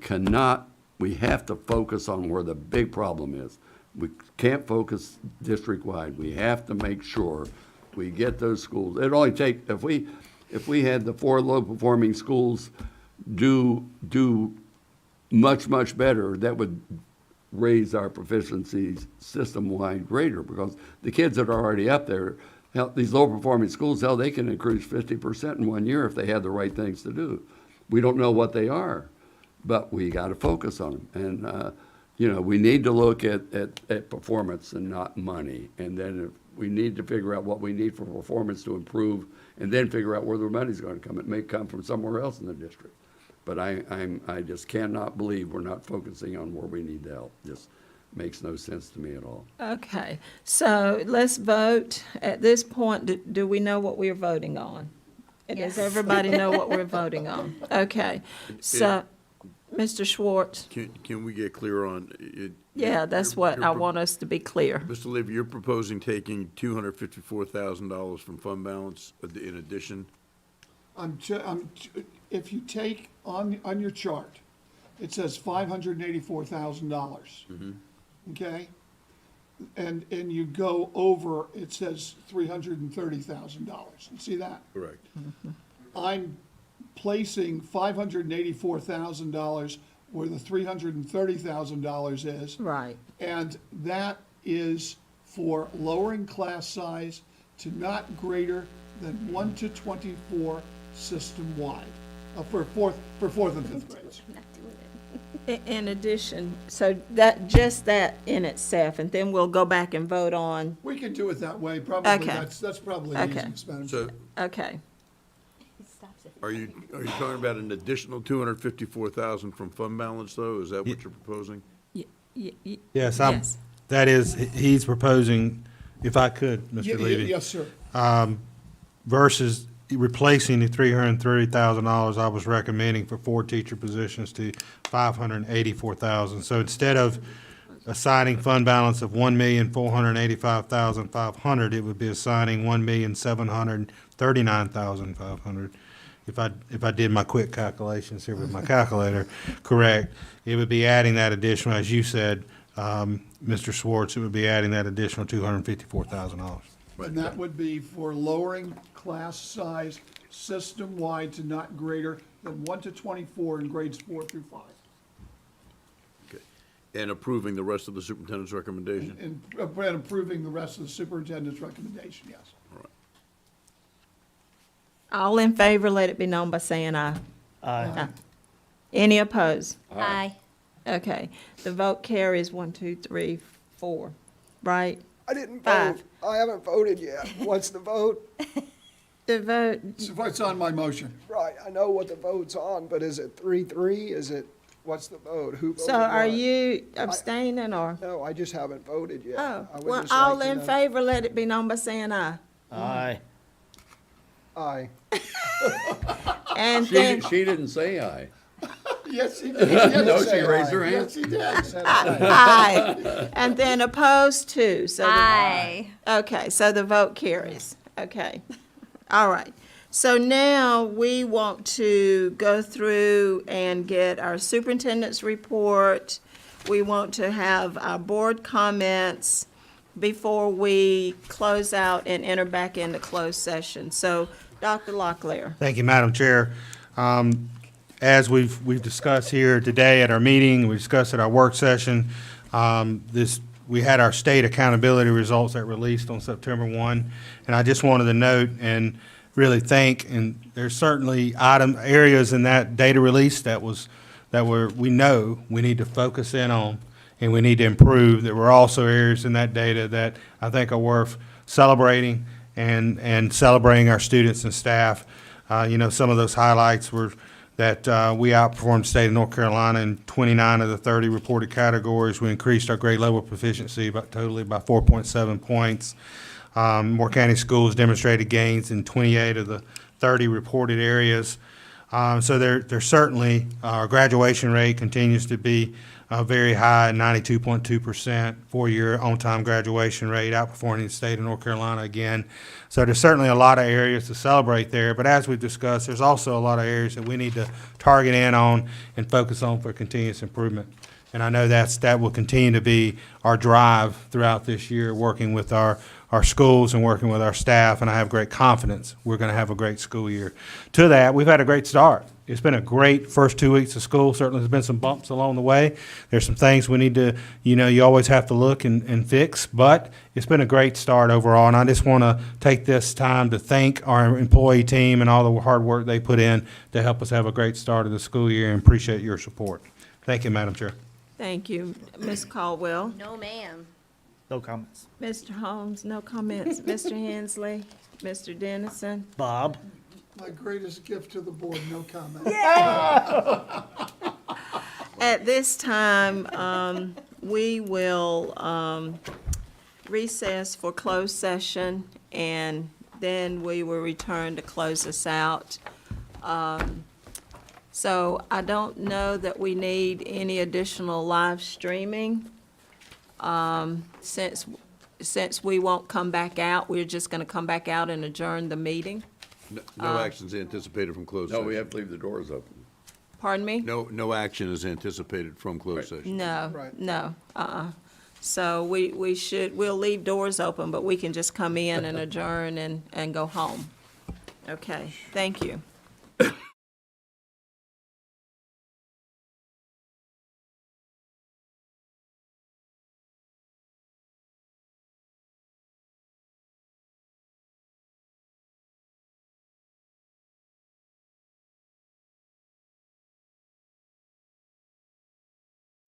have to focus on where the big problem is. We can't focus district-wide. We have to make sure we get those schools. It'd only take, if we had the 4 low-performing schools do much, much better, that would raise our proficiency system-wide greater, because the kids that are already up there, hell, these low-performing schools, hell, they can increase 50% in 1 year if they have the right things to do. We don't know what they are, but we got to focus on them. And, we need to look at performance and not money. And then if we need to figure out what we need for performance to improve, and then figure out where the money's going to come. It may come from somewhere else in the district. But I just cannot believe we're not focusing on where we need the help. Just makes no sense to me at all. Okay, so let's vote. At this point, do we know what we're voting on? Does everybody know what we're voting on? Okay, so, Mr. Schwartz? Can we get clear on it? Yeah, that's what I want us to be clear. Mr. Levy, you're proposing taking $254,000 from fund balance in addition? If you take on your chart, it says $584,000. Okay? And you go over, it says $330,000. You see that? Correct. I'm placing $584,000 where the $330,000 is. Right. And that is for lowering class size to not greater than 1 to 24 system-wide, for fourth and fifth grades. In addition, so just that in itself, and then we'll go back and vote on, We can do it that way, probably, Okay. that's probably the Okay. easiest, Madam So Chair. okay. are you talking about an additional $254,000 from fund balance, though? Is that what you're proposing? Yes, Yes. that is, he's proposing, if I could, Mr. Levy. Yes, sir. Versus replacing the $330,000 I was recommending for 4 teacher positions to $584,000. So instead of assigning fund balance of $1,485,500, it would be assigning $1,739,500. If I did my quick calculations here with my calculator correct, it would be adding that additional, as you said, Mr. Schwartz, it would be adding that additional $254,000. And that would be for lowering class size system-wide to not greater than 1 to 24 in grades 4 through 5. Okay. And approving the rest of the superintendent's recommendation? And approving the rest of the superintendent's recommendation, yes. All in favor, let it be known by saying aye. Aye. Any opposed? Aye. Okay, the vote carries 1, 2, 3, 4, right? I didn't Five. vote. I haven't voted yet. What's the vote? The vote, So it's on my motion. Right, I know what the vote's on, but is it 3-3? Is it, what's the vote? Who voted so are what? you abstaining or? No, I just haven't voted yet. Oh, I would well, just all like to in know. favor, let it be known by saying aye. Aye. Aye. And She then, didn't say aye. Yes, he did. No, she raised her hand. Yes, he did. I said aye. aye. And then opposed too, so. Aye. Okay, so the vote carries. Okay. All right. So now we want to go through and get our superintendent's report. We want to have our board comments before we close out and enter back into closed session. So, Dr. Locklear. Thank you, Madam Chair. As we've discussed here today at our meeting, we discussed at our work session, we had our state accountability results that released on September 1. And I just wanted to note and really thank, and there's certainly areas in that data release we know we need to focus in on and we need to improve. There were also areas in that data that I think are worth celebrating and celebrating our students and staff. Some of those highlights were that we outperformed the state of North Carolina in 29 of the 30 reported categories. We increased our grade level proficiency totally by 4.7 points. Moore County Schools demonstrated gains in 28 of the 30 reported areas. So there certainly, our graduation rate continues to be very high, 92.2%, four-year on-time graduation rate, outperforming the state of North Carolina again. So there's certainly a lot of areas to celebrate there, but as we've discussed, there's also a lot of areas that we need to target in on and focus on for continuous improvement. And I know that will continue to be our drive throughout this year, working with our schools and working with our staff, and I have great confidence we're going to have a great school year. To that, we've had a great start. It's been a great first 2 weeks of school. Certainly there's been some bumps along the way. There's some things we need to, you always have to look and fix, but it's been a great start overall, and I just want to take this time to thank our employee team and all the hard work they put in to help us have a great start of the school year, and appreciate your support. Thank you, Madam Chair. Thank you. Ms. Caldwell? No, ma'am. No comments. Mr. Holmes, no comments. Mr. Hensley? Mr. Dennison? Bob? My greatest gift to the board, no comment. At this time, we will recess for closed session, and then we will return to close us out. So I don't know that we need any additional live streaming. Since we won't come back out, we're just gonna come back out and adjourn the meeting. No actions anticipated from closed No, session. we have to leave the doors open. Pardon me? No action is anticipated from closed session. No, Right. no, So we'll leave doors open, but we can just come in and adjourn and go home. Okay, thank you.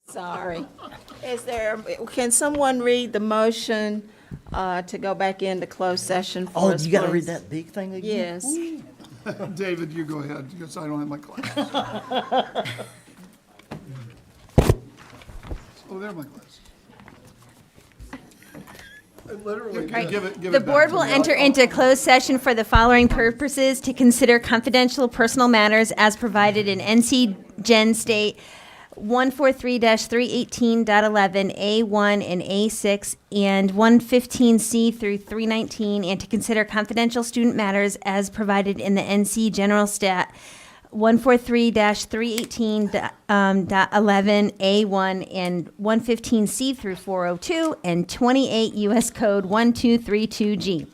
Sorry. Can someone read the motion to go back into closed session for us, Oh, you gotta read please? that big thing again? Yes. David, you go ahead, because I don't have my glasses. Oh, there are my glasses. Literally, give it The back board to will me. enter into closed session for the following purposes: to consider confidential personal matters as provided in NC Gen State 143-318.11 A1 and A6 and 115C through 319, and to consider confidential student matters as provided in the NC General Stat 143-318.11 A1 and 115C through 402 and 28 U.S. Code 1232G.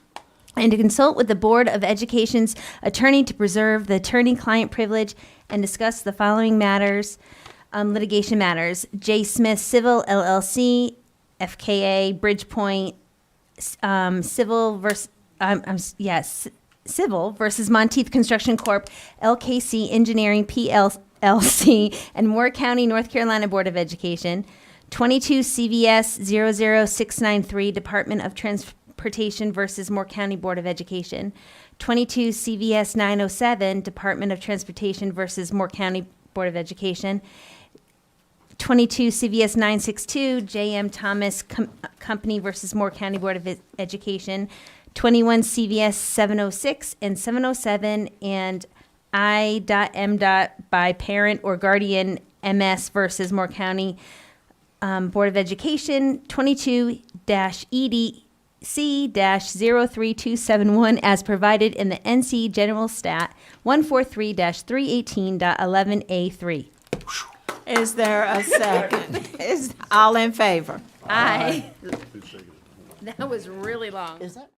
And to consult with the Board of Education's attorney to preserve the attorney-client privilege and discuss the following matters, litigation matters: J. Smith Civil LLC, FKA Bridgepoint, Civil versus Monteith Construction Corp., LKC Engineering PLC, and Moore County, North Carolina Board of Education. 22 CVS 00693, Department of Transportation versus Moore County Board of Education. 22 CVS 907, Department of Transportation versus Moore County Board of Education. 22 CVS 962, J.M. Thomas Company versus Moore County Board of Education. 21 CVS 706 and 707, and I.M. by parent or guardian MS versus Moore County Board of Education. 22-EDC-03271 as provided in the NC General Stat 143-318.11A3. Is there a second? Is all in favor? Aye. That was really long. Is that?